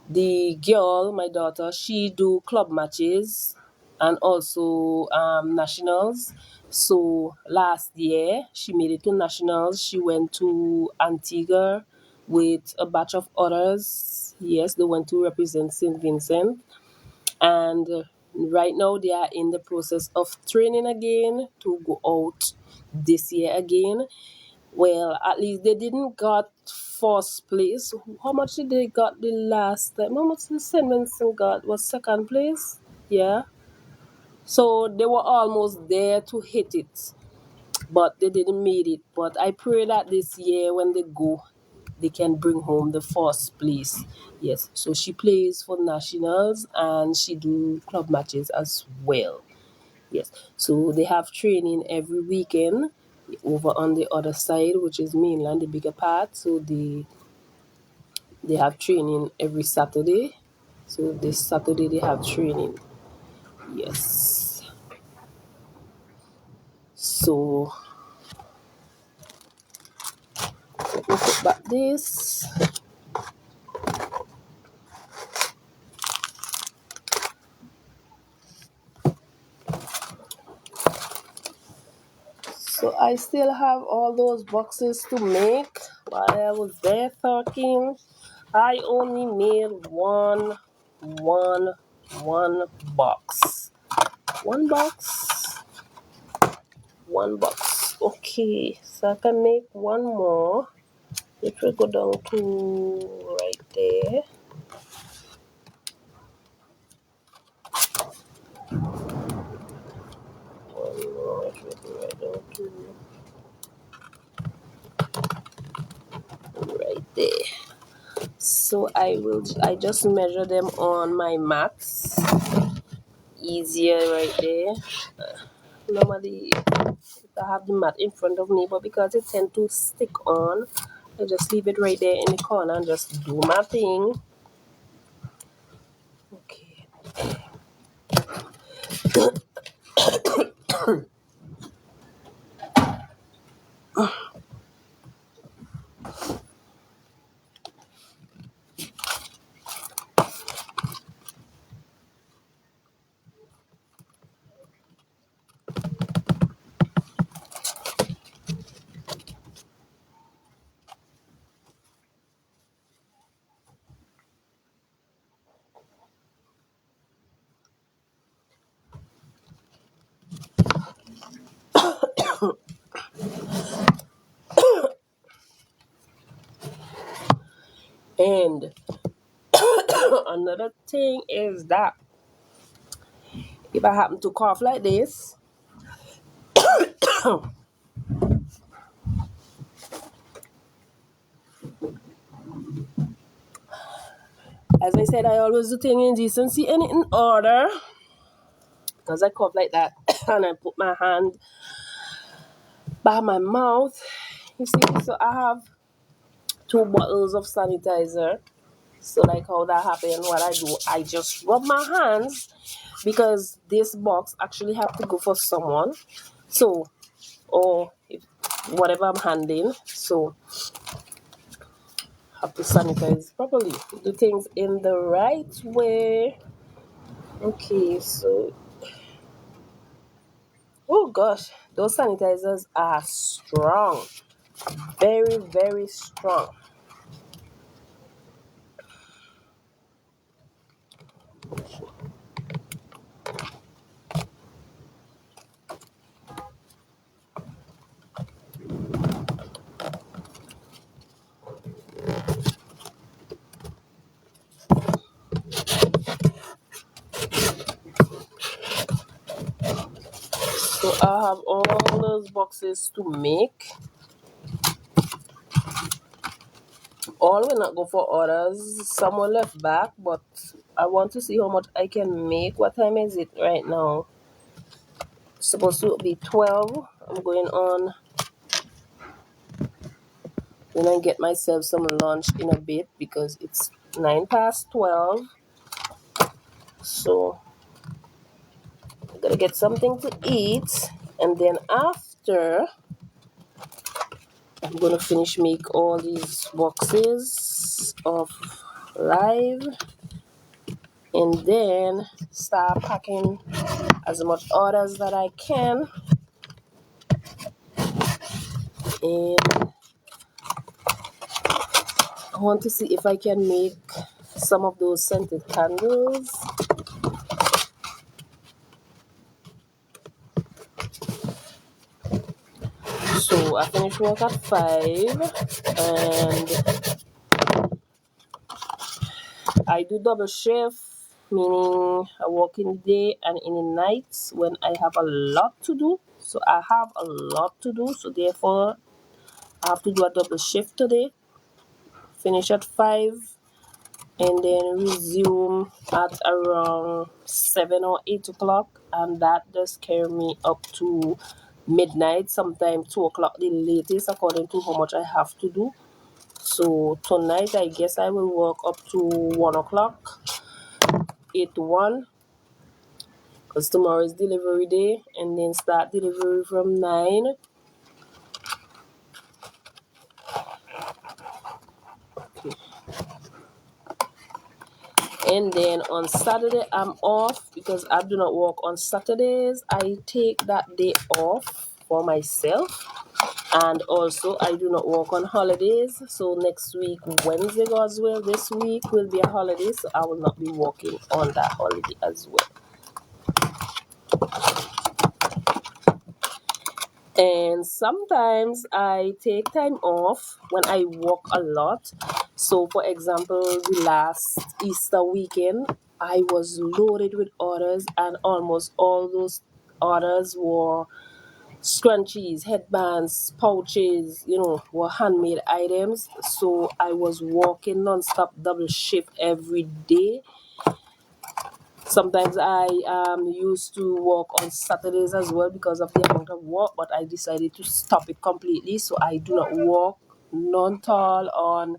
the girl, my daughter, she do club matches and also nationals. So last year she made it to nationals. She went to Antigua with a batch of others. Yes, they went to represent St. Vincent, and right now they are in the process of training again to go out this year again. Well, at least they didn't got first place. How much did they got the last time? How much did St. Vincent got? Was second place? Yeah. So they were almost there to hit it, but they didn't make it. But I pray that this year when they go, they can bring home the first place. Yes. So she plays for nationals and she do club matches as well. Yes. So they have training every weekend over on the other side, which is mainland, the bigger part. So they have training every Saturday. So this Saturday they have training. Yes. So let me put back this. So I still have all those boxes to make. While I was there talking, I only made one, one box. One box, one box. Okay, so I can make one more. It will go down to right there. One more, it will go right down to right there. So I just measure them on my mats. Easier right there. Normally I have the mat in front of me, but because it tend to stick on, I just leave it right there in the corner and just do my thing. Okay. And another thing is that if I happen to cough like this, as I said, I always do things in decency and in order. Because I cough like that and I put my hand by my mouth, you see. So I have 2 bottles of sanitizer. So like how that happened, what I do, I just rub my hands because this box actually have to go for someone. So, or if, whatever I'm handling, so have to sanitize properly. Do things in the right way. Okay, so oh gosh, those sanitizers are strong, very very strong. So I have all those boxes to make. All will not go for orders. Some will left back, but I want to see how much I can make. What time is it right now? It's supposed to be 12. I'm going on. Then I get myself some lunch in a bit because it's 9 past 12. So I gotta get something to eat, and then after I'm gonna finish make all these boxes of live, and then start packing as much orders that I can. And I want to see if I can make some of those scented candles. So I finish work at 5, and I do double shift, meaning I work in the day and in the nights when I have a lot to do. So I have a lot to do, so therefore I have to do a double shift today. Finish at 5 and then resume at around 7 or 8 o'clock, and that does carry me up to midnight, sometimes 2 o'clock the latest, according to how much I have to do. So tonight I guess I will work up to 1 o'clock, 8 to 1, because tomorrow is delivery day, and then start delivery from 9. Okay. And then on Saturday I'm off because I do not work on Saturdays. I take that day off for myself, and also I do not work on holidays. So next week Wednesday, God's will, this week will be a holiday, so I will not be working on that holiday as well. And sometimes I take time off when I work a lot. So for example, the last Easter weekend I was loaded with orders, and almost all those orders were scrunchies, headbands, pouches, were handmade items. So I was working non-stop double shift every day. Sometimes I used to work on Saturdays as well because of the amount of work, but I decided to stop it completely. So I do not work none at all on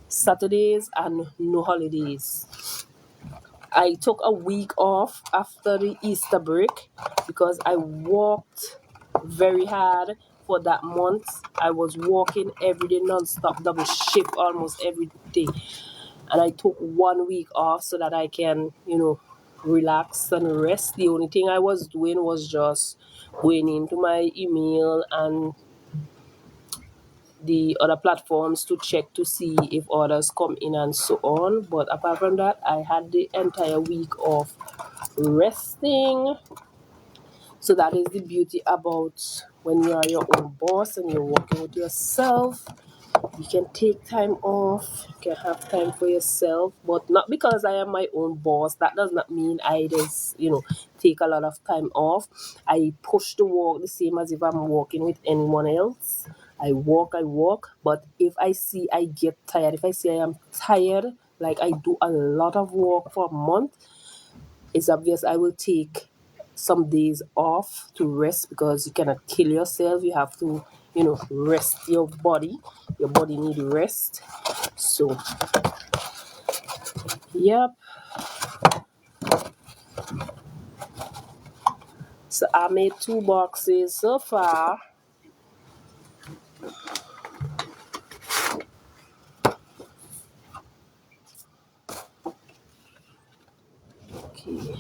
Saturdays and no holidays. I took a week off after the Easter break because I worked very hard for that month. I was working every day non-stop, double shift almost every day. And I took 1 week off so that I can, relax and rest. The only thing I was doing was just going into my email and the other platforms to check to see if orders come in and so on. But apart from that, I had the entire week of resting. So that is the beauty about when you are your own boss and you're working with yourself. You can take time off, you can have time for yourself, but not because I am my own boss. That does not mean I just, take a lot of time off. I push the walk the same as if I'm walking with anyone else. I walk, but if I see I get tired, if I see I am tired, like I do a lot of work for a month, it's obvious I will take some days off to rest because you cannot kill yourself. You have to, rest your body. Your body need rest. So, yep. So I made 2 boxes so far. Okay.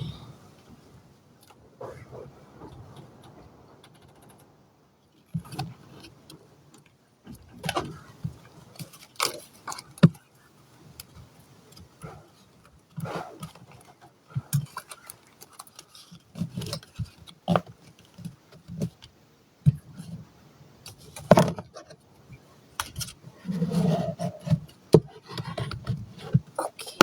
Okay.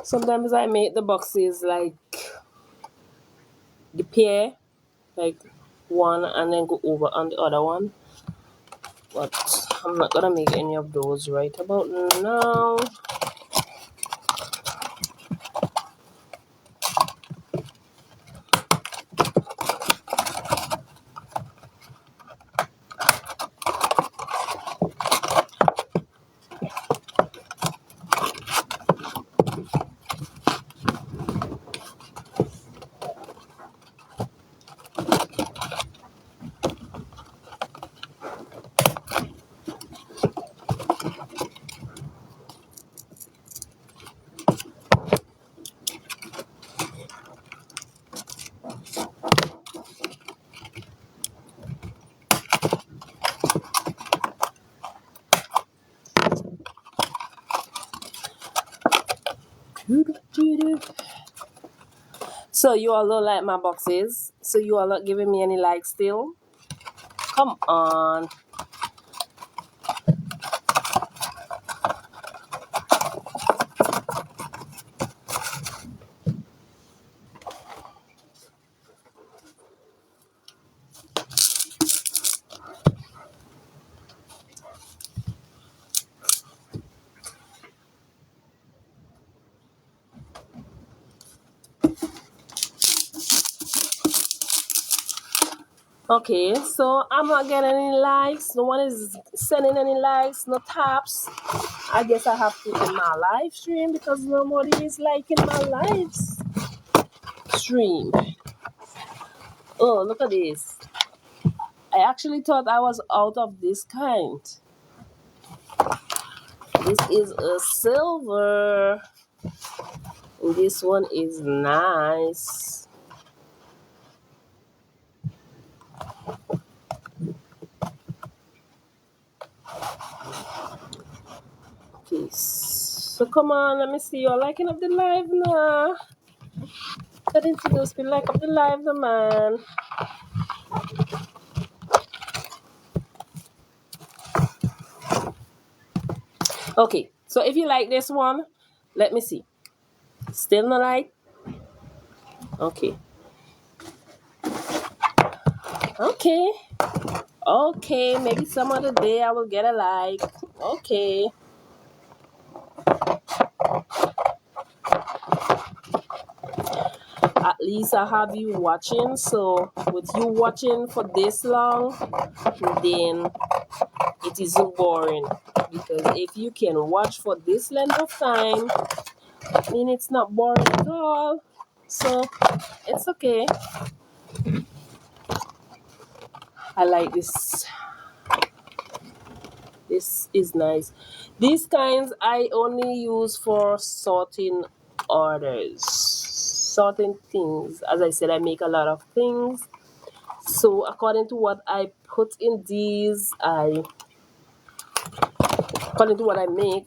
Sometimes I make the boxes like the pair, like one and then go over on the other one. But I'm not gonna make any of those right about now. So you all don't like my boxes? So you all not giving me any likes still? Come on. Okay, so I'm not getting any likes. No one is sending any likes, no taps. I guess I have to in my live stream because nobody is liking my live stream. Oh, look at this. I actually thought I was out of this kind. This is a silver. And this one is nice. Okay, so come on, let me see. You're liking up the live now. Get into those people like up the live, the man. Okay, so if you like this one, let me see. Still not like? Okay. Okay. Okay, maybe some other day I will get a like. Okay. At least I have you watching. So with you watching for this long, then it isn't boring. Because if you can watch for this length of time, I mean it's not boring at all. So it's okay. I like this. This is nice. These kinds I only use for sorting orders, sorting things. As I said, I make a lot of things. So according to what I put in these, according to what I make,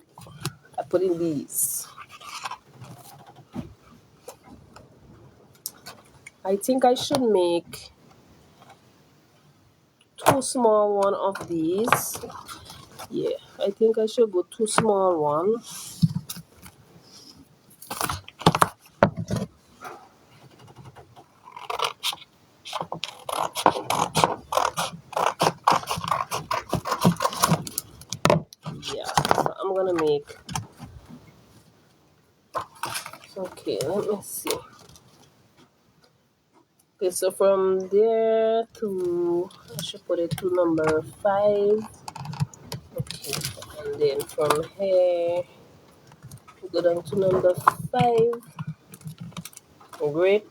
I put in these. I think I should make two small one of these. Yeah, I think I should go two small one. Yeah, so I'm gonna make. Okay, let me see. Okay, so from there to, I should put it to number 5. Okay, and then from here, go down to number 5. Great.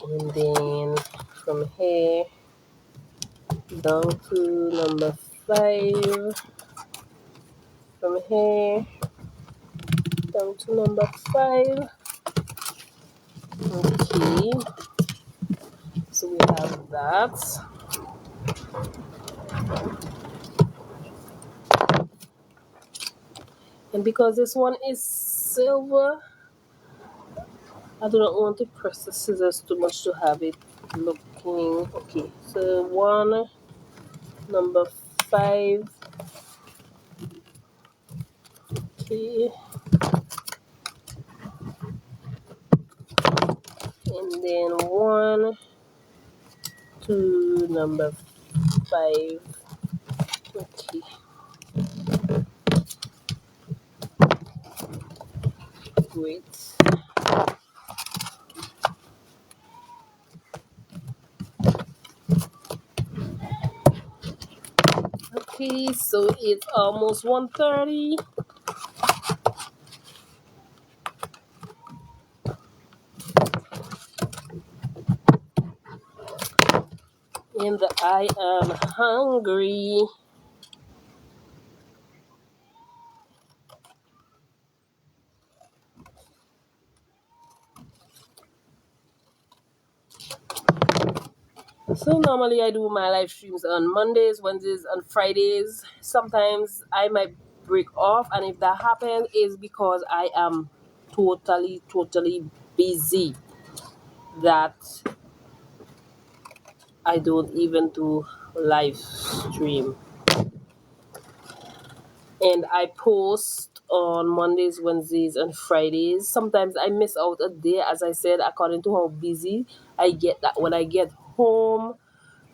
And then from here, down to number 5. From here, down to number 5. Okay, so we have that. And because this one is silver, I do not want to press the scissors too much to have it looking okay. So one, number 5, okay, and then 1, 2, number 5, okay. Great. Okay, so it's almost 1:30. And I am hungry. So normally I do my live streams on Mondays, Wednesdays, and Fridays. Sometimes I might break off, and if that happens, is because I am totally busy. That I don't even do live stream. And I post on Mondays, Wednesdays, and Fridays. Sometimes I miss out a day, as I said, according to how busy I get. That when I get home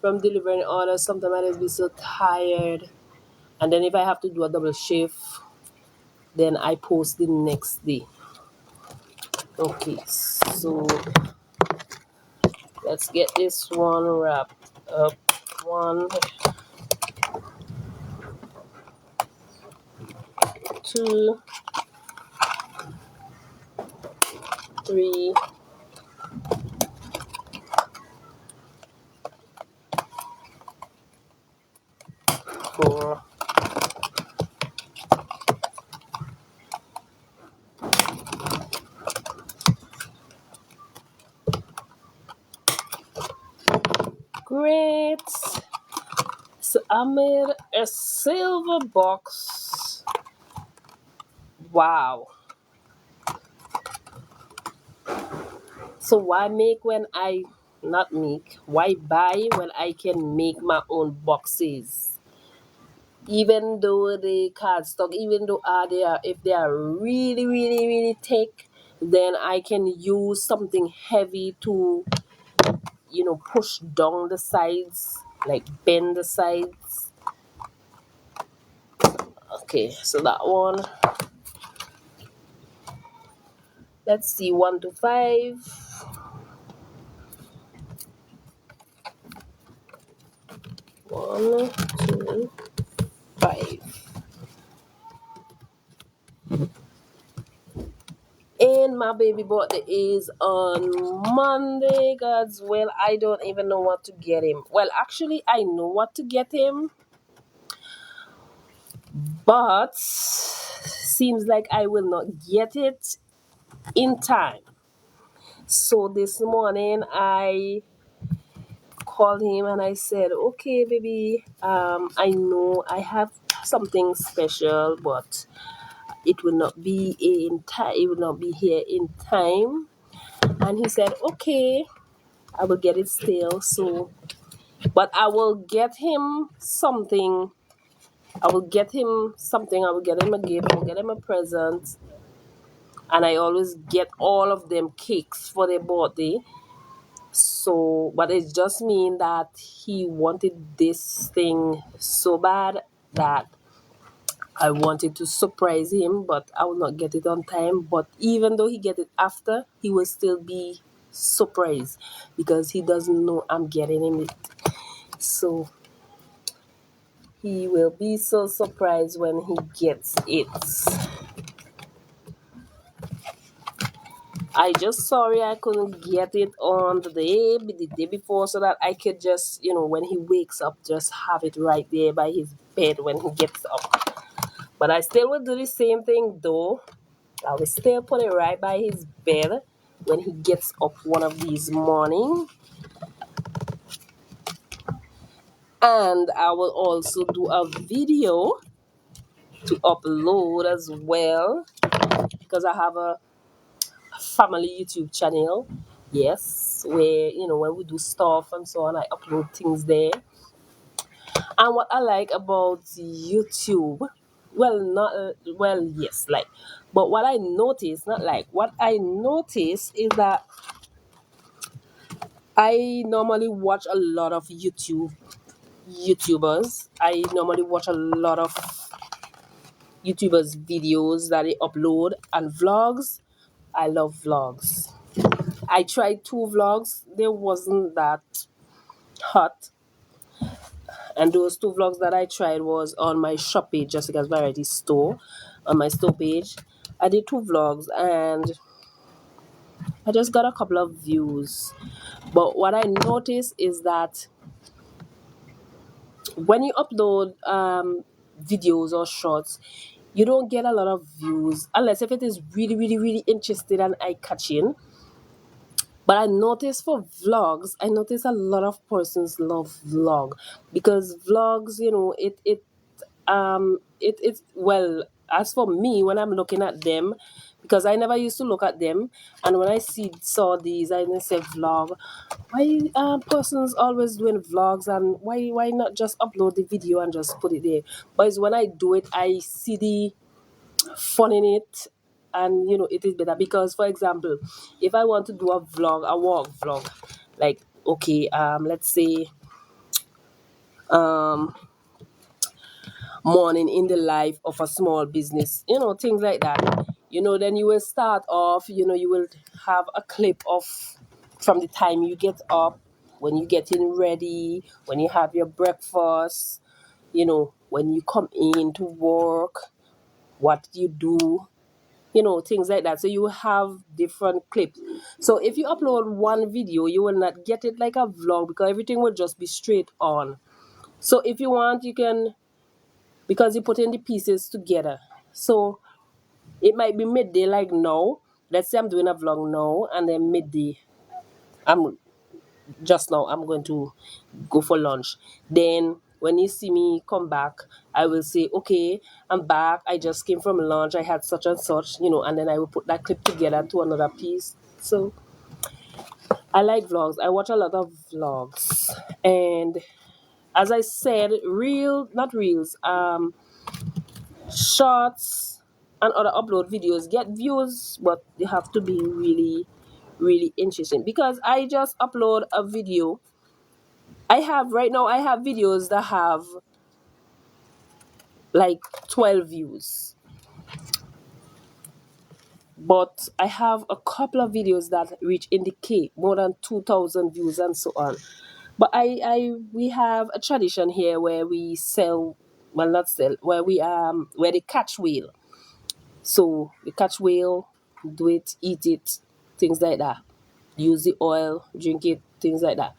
from delivering orders, sometimes I just be so tired. And then if I have to do a double shift, then I post the next day. Okay, so let's get this one wrapped up. 1, 2, 3, 4. Great. So I made a silver box. Wow. So why make when I not make? Why buy when I can make my own boxes? Even though the cardstock, even though they are, if they are really, really, really thick, then I can use something heavy to, push down the sides, like bend the sides. Okay, so that one. Let's see, 1 to 5. 1, 2, 5. And my baby birthday is on Monday, God's will. I don't even know what to get him. Well, actually, I know what to get him, but seems like I will not get it in time. So this morning, I called him and I said, "Okay, baby, I know I have something special, but it will not be in time. It will not be here in time." And he said, "Okay, I will get it still." So, but I will get him something. I will get him something. I will get him a gift. I will get him a present. And I always get all of them cakes for their birthday. So, but it just mean that he wanted this thing so bad that I wanted to surprise him, but I will not get it on time. But even though he get it after, he will still be surprised because he doesn't know I'm getting him it. So he will be so surprised when he gets it. I just sorry I couldn't get it on the day before, so that I could just, when he wakes up, just have it right there by his bed when he gets up. But I still will do the same thing though. I will still put it right by his bed when he gets up one of these morning. And I will also do a video to upload as well, because I have a family YouTube channel. Yes, where when we do stuff and so on, I upload things there. And what I like about YouTube, well, not well, yes, like, but what I notice, not like, what I notice is that I normally watch a lot of YouTubers. I normally watch a lot of YouTubers videos that they upload and vlogs. I love vlogs. I tried 2 vlogs. They wasn't that hot. And those 2 vlogs that I tried was on my shop page, Jessica's Variety Store, on my store page. I did 2 vlogs and I just got a couple of views. But what I noticed is that when you upload videos or shorts, you don't get a lot of views unless if it is really, really, really interesting and eye-catching. But I notice for vlogs, I notice a lot of persons love vlog, because vlogs, well, as for me, when I'm looking at them, because I never used to look at them, and when I saw these, I then say vlog. Why persons always doing vlogs, and why not just upload the video and just put it there? But it's when I do it, I see the fun in it, and it is better. Because, for example, if I want to do a walk vlog, like, okay, let's say um morning in the life of a small business, things like that, then you will start off, you will have a clip of from the time you get up when you getting ready, when you have your breakfast, you know, when you come in to work, what you do, you know, things like that. So you have different clips. So if you upload one video, you will not get it like a vlog because everything will just be straight on. So if you want, you can, because you put in the pieces together. So it might be midday like now. Let's say I'm doing a vlog now, and then midday, I'm I'm going to go for lunch. Then when you see me come back, I will say, okay, I'm back. I just came from lunch. I had such and such, you know, and then I will put that clip together to another piece. So I like vlogs. I watch a lot of vlogs. And as I said, not reels, shorts and other upload videos get views, but they have to be really, really interesting. Because I just upload a video. I have videos that have like 12 views. But I have a couple of videos that reach indicate more than 2,000 views and so on. But we have a tradition here where we sell, well, not sell, where they catch whale. So we catch whale, do it, eat it, things like that. Use the oil, drink it, things like that.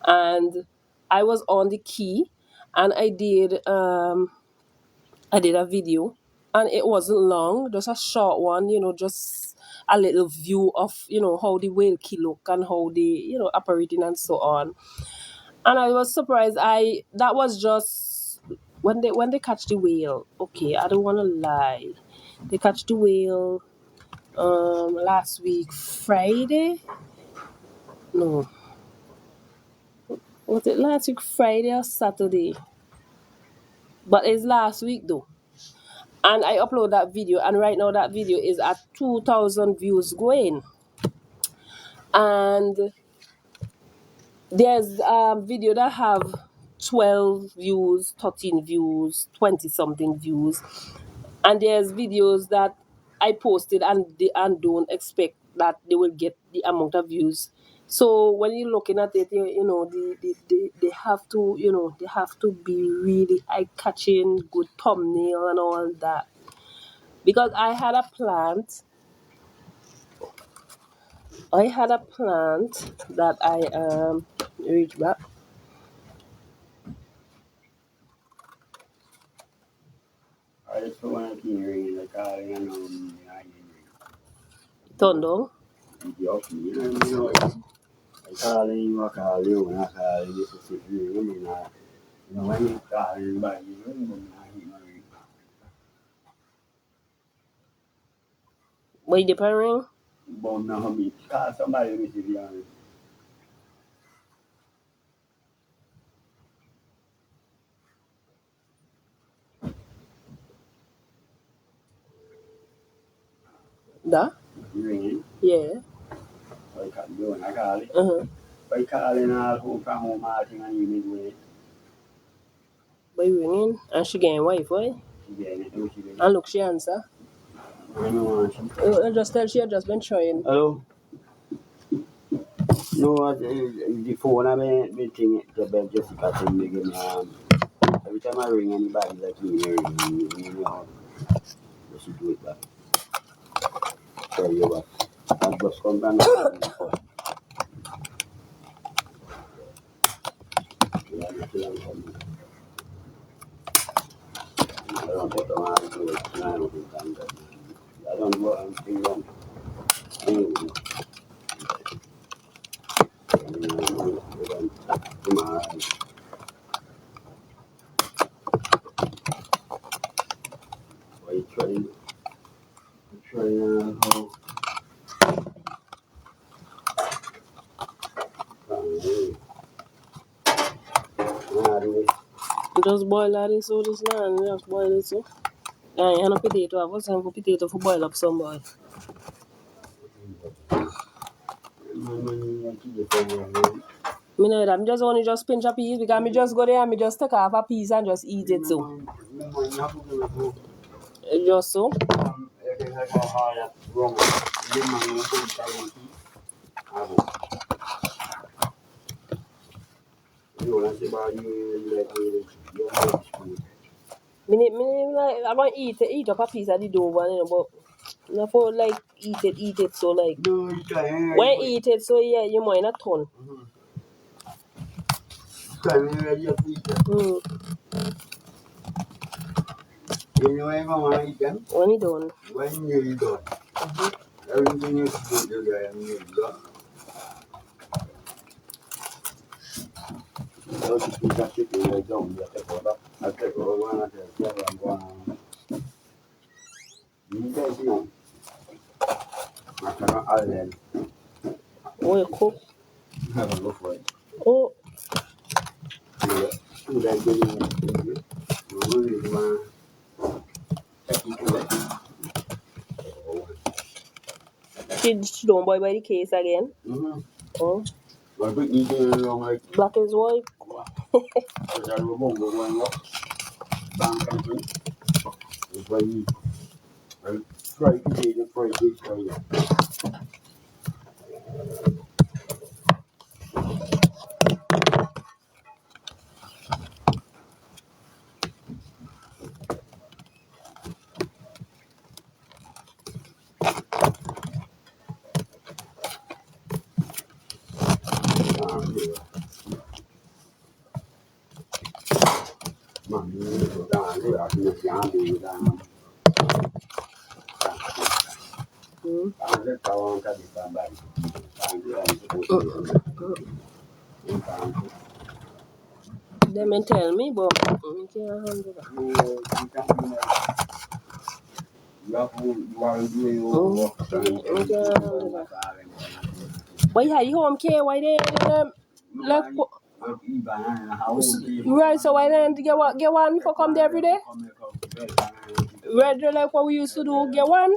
And I was on the quay, and I did a video, and it wasn't long, just a short one, you know, just a little view of, you know, how the whale key look and how they, you know, operating and so on. And I was surprised. That was just when they catch the whale. Okay, I don't want to lie. They catch the whale last week Friday. No, was it last week Friday or Saturday? But it's last week though. And I upload that video, and right now that video is at 2,000 views going. And there's a video that have 12 views, 13 views, 20 something views. And there's videos that I posted and don't expect that they will get the amount of views. So when you're looking at it, you know, they have to, you know, they have to be really eye-catching, good thumbnail and all that. Because I had a plant that I reach back. I just want to hear the car and Tondo. you know, I call you, I call you, and I call you, this is you, you know, when you call anybody, you know, Wait, the ring? but now me call somebody, let me see the honest. Da? You ringing? Yeah. I call you, and I call it. Uh-huh. I call in all home from home, all thing, and you midway. By ringing, and she getting wife, right? She getting it, she getting it. And look, she answer. I know what she. Just tell she had just been trying. Hello? No, the phone I been thinking, the Jessica thing, they give me, every time I ring anybody, like you know, she do it back. Tell you what, I just come down and I don't take a man to it, I don't think I'm that. I don't go and think them. Anyway, why you trying? How? Just boil that so this now, and just boil it so. And a potato, I was having potato for boil up some boy. Me know that I'm just only just pinch a piece because me just go there and me just take off a piece and just eat it so. Just so. You want to say about you like you food. Like, I'm gonna eat up a piece of the dough one, you know, but not for like eat it so like No, you can't. when eat it so yeah you might not turn. Can't ready your food. Mm. You know I'm gonna eat them? When it done. When you're done. Everything is good, you're done. So to keep that chicken like down, you take over. I take over one, I take over, I'm going you guys know. I cannot all them. Oh you cook. Have a look for it. Oh Yeah. You guys get it. You really want to take it away. she don't boil by the case again. Oh But we eat it along like black is white. there's a remote going up. Bang country. It's why you try to get the price this way. Man, you go down there, I can just down there down. Let go on cut it down back. They may tell me but I can't handle that. But yeah, you home care why they like right so why then get one for come there every day? Red like what we used to do, get one?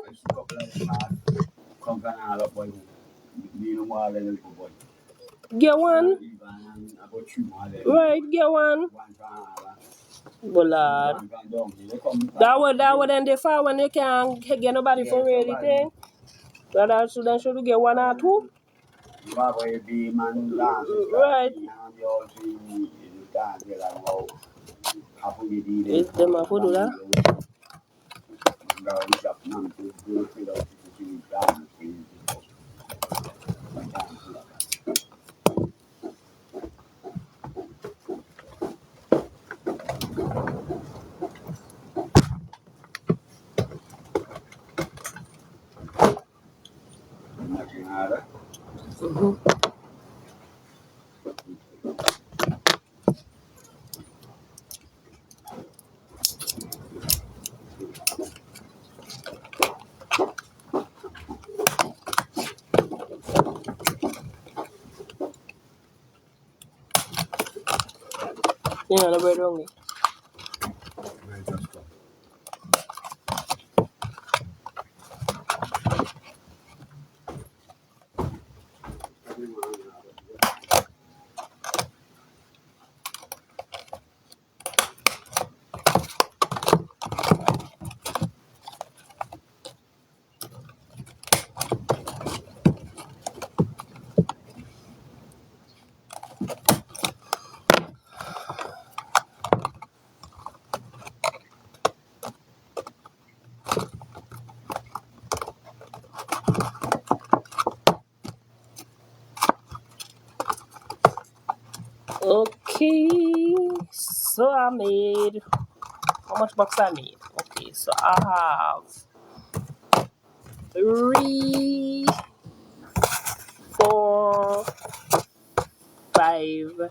Get one? Right, get one. But lad, that would end the far when they can't get nobody for really thing. That should get one or two. Right. Is them a do that? Yeah, the bread wrong. Okay, so I made how much bucks I made? Okay, so I have 3, 4, 5.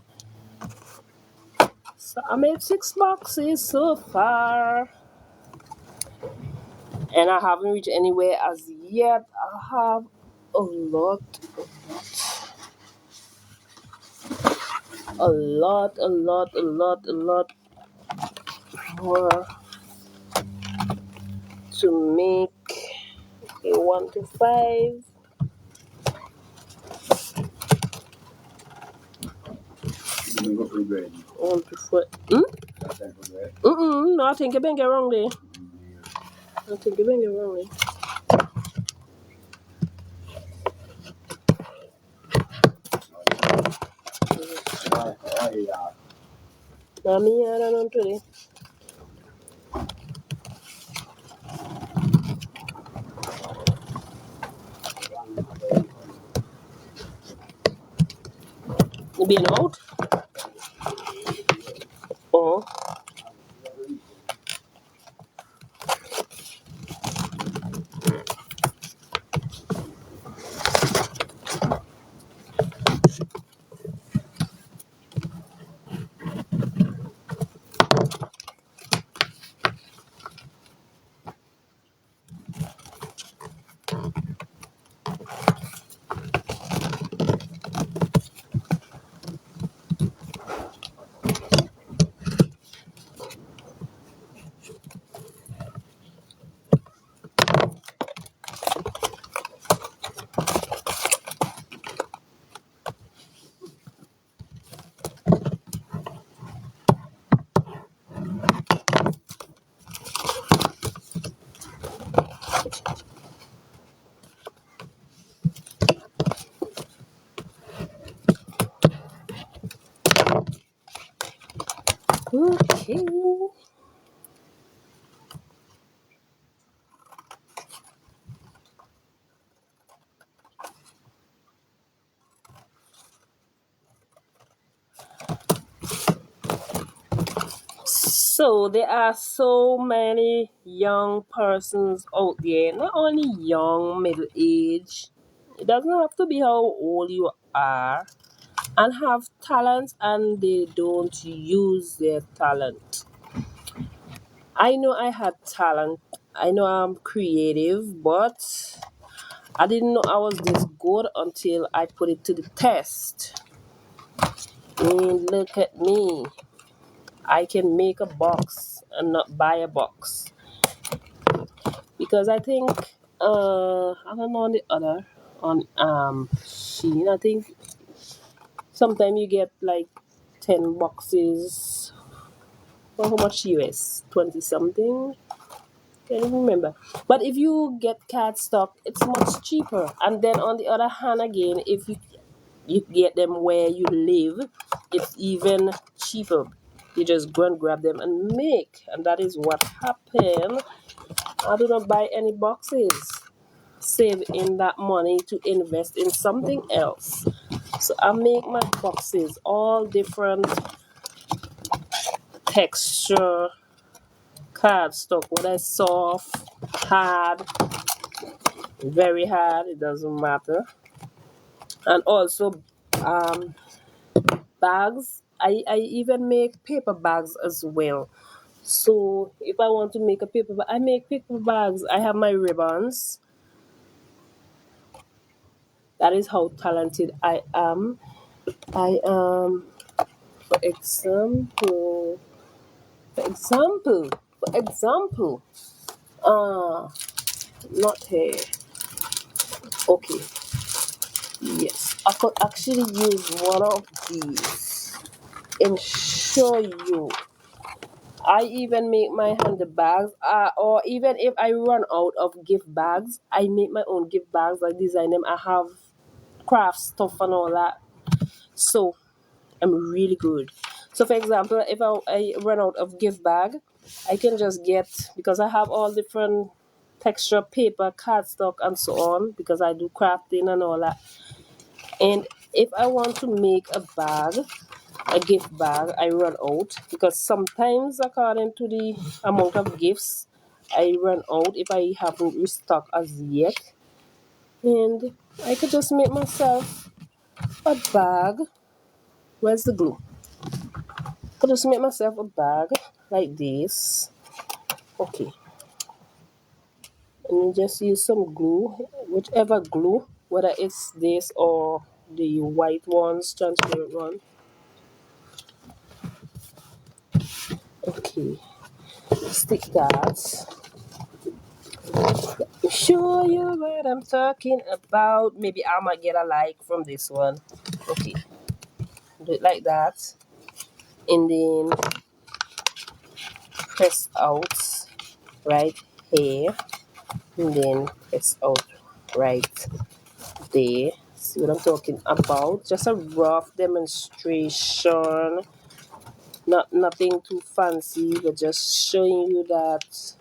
So I made 6 boxes so far. And I haven't reached anywhere as yet. I have a lot more to make. Okay, 1 to 5. On to 4. No, I think you been get wrong there. I think you been get wrong there. yeah. Mami, I don't know today. You been out? Oh. Okay. So there are so many young persons out there, not only young, middle age. It doesn't have to be how old you are, and have talent and they don't use their talent. I know I had talent. I know I'm creative, but I didn't know I was this good until I put it to the test. And look at me. I can make a box and not buy a box. Because I think I don't know on the other on Shein. I think sometimes you get like 10 boxes for how much US? 20 something? I don't remember. But if you get cardstock, it's much cheaper. And then on the other hand again, if you get them where you live, it's even cheaper. You just go and grab them and make. And that is what happened. I do not buy any boxes. Save in that money to invest in something else. So I make my boxes all different texture, cardstock, whether it's soft, hard, very hard, it doesn't matter. And also um, bags. I even make paper bags as well. So if I want to make a paper bag, I make paper bags. I have my ribbons. That is how talented I am. I am, for example, for example, for example, uh, not here. Okay, yes, I could actually use one of these and show you. I even make my handbags, or even if I run out of gift bags, I make my own gift bags. I design them. I have craft stuff and all that. So I'm really good. So, for example, if I run out of gift bag, I can just get, because I have all different texture, paper, cardstock, and so on, because I do crafting and all that. And if I want to make a bag, a gift bag, I run out, because sometimes, according to the amount of gifts, I run out if I haven't restocked as yet. And I could just make myself a bag. Where's the glue? Could just make myself a bag like this. Okay. And you just use some glue, whichever glue, whether it's this or the white ones, transparent one. Okay. Stick that. Show you what I'm talking about. Maybe I might get a like from this one. Okay. Do it like that. And then press out right here. And then press out right there. See what I'm talking about? Just a rough demonstration. Nothing too fancy, but just showing you that.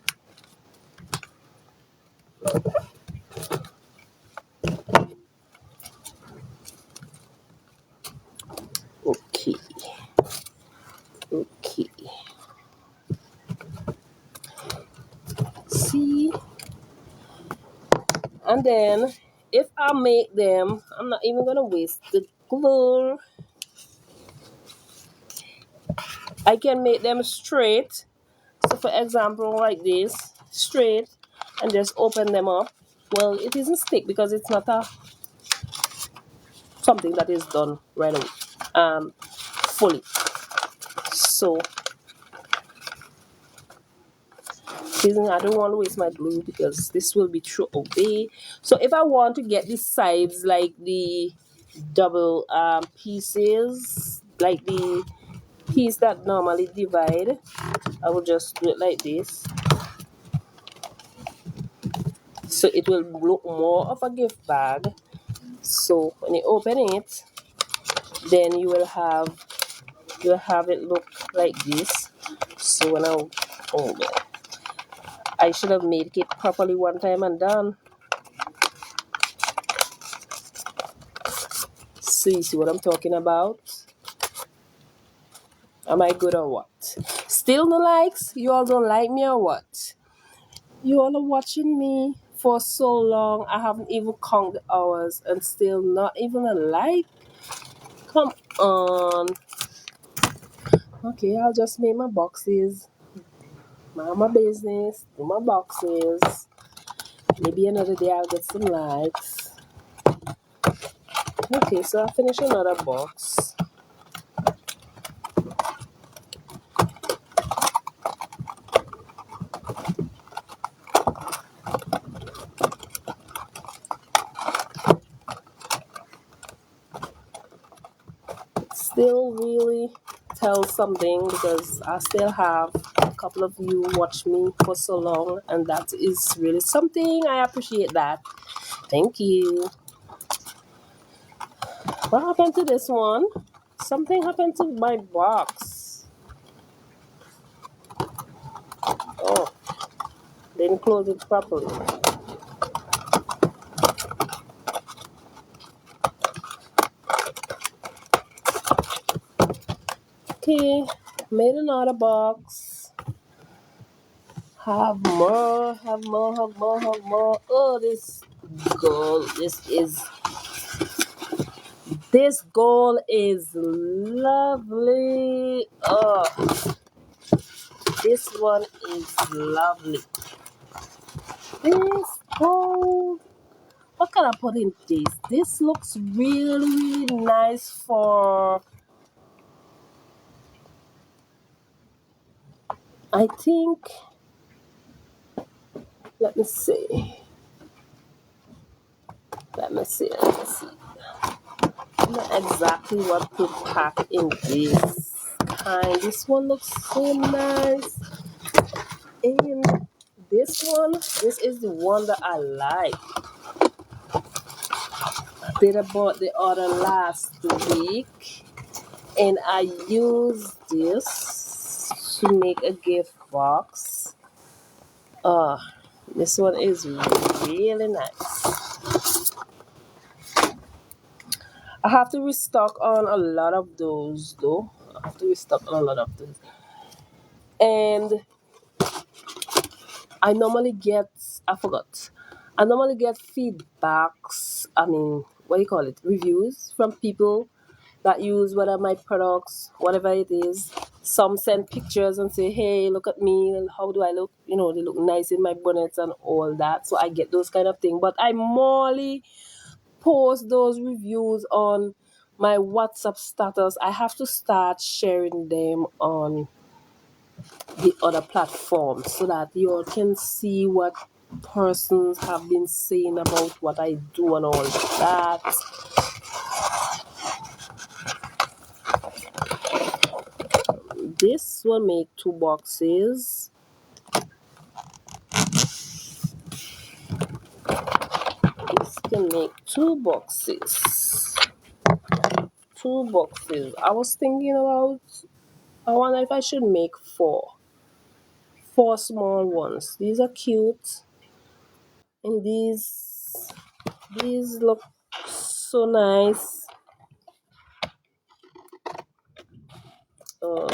Okay. Okay. See? And then if I make them, I'm not even gonna waste the glue. I can make them straight. So for example, like this, straight, and just open them up. Well, it isn't stick because it's not a something that is done right away, fully. So I don't want to waste my glue because this will be thrown away. So if I want to get the sides like the double pieces, like the piece that normally divide, I will just do it like this. So it will look more of a gift bag. So when you open it, then you will have it look like this. So when I should have made it properly one time and done. So you see what I'm talking about? Am I good or what? Still no likes? You all don't like me or what? You all are watching me for so long. I haven't even counted the hours and still not even a like. Come on. Okay, I'll just make my boxes. Mind my business. Do my boxes. Maybe another day I'll get some likes. Okay, so I'll finish another box. Still really tells something because I still have a couple of you watch me for so long, and that is really something. I appreciate that. Thank you. What happened to this one? Something happened to my box. Oh, didn't close it properly. Okay, made another box. Have more, have more, have more, have more. Oh, this gold. This gold is lovely. Oh, this one is lovely. This gold. What can I put in this? This looks really, really nice for. I think. Let me see. Let me see. Let me see. I don't know exactly what to pack in this kind. This one looks so nice. And this is the one that I like. I did about the other last week, and I used this to make a gift box. This one is really nice. I have to restock on a lot of those though. I have to restock on a lot of those. And I normally get, I forgot. I normally get feedbacks, what do you call it? Reviews from people that use one of my products, whatever it is. Some send pictures and say, hey, look at me, how do I look? You know, they look nice in my bonnets and all that. So I get those kind of things. But I morely post those reviews on my WhatsApp status. I have to start sharing them on the other platforms so that you all can see what persons have been saying about what I do and all that. This will make 2 boxes. This can make 2 boxes. 2 boxes. I was thinking about, I wonder if I should make 4 small ones. These are cute, and these look so nice. uh,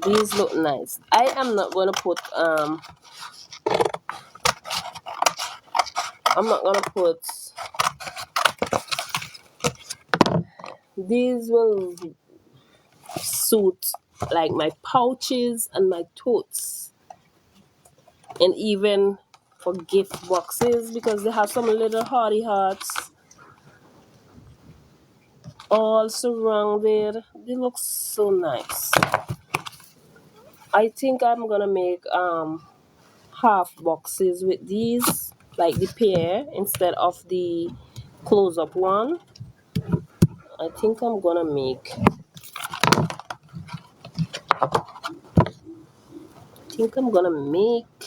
these look nice. I am not gonna put I'm not gonna put these will suit like my pouches and my totes, and even for gift boxes, because they have some little hardy hearts all surrounded. They look so nice. I think I'm gonna make half boxes with these, like the pair instead of the close-up one. I think I'm gonna make I think I'm gonna make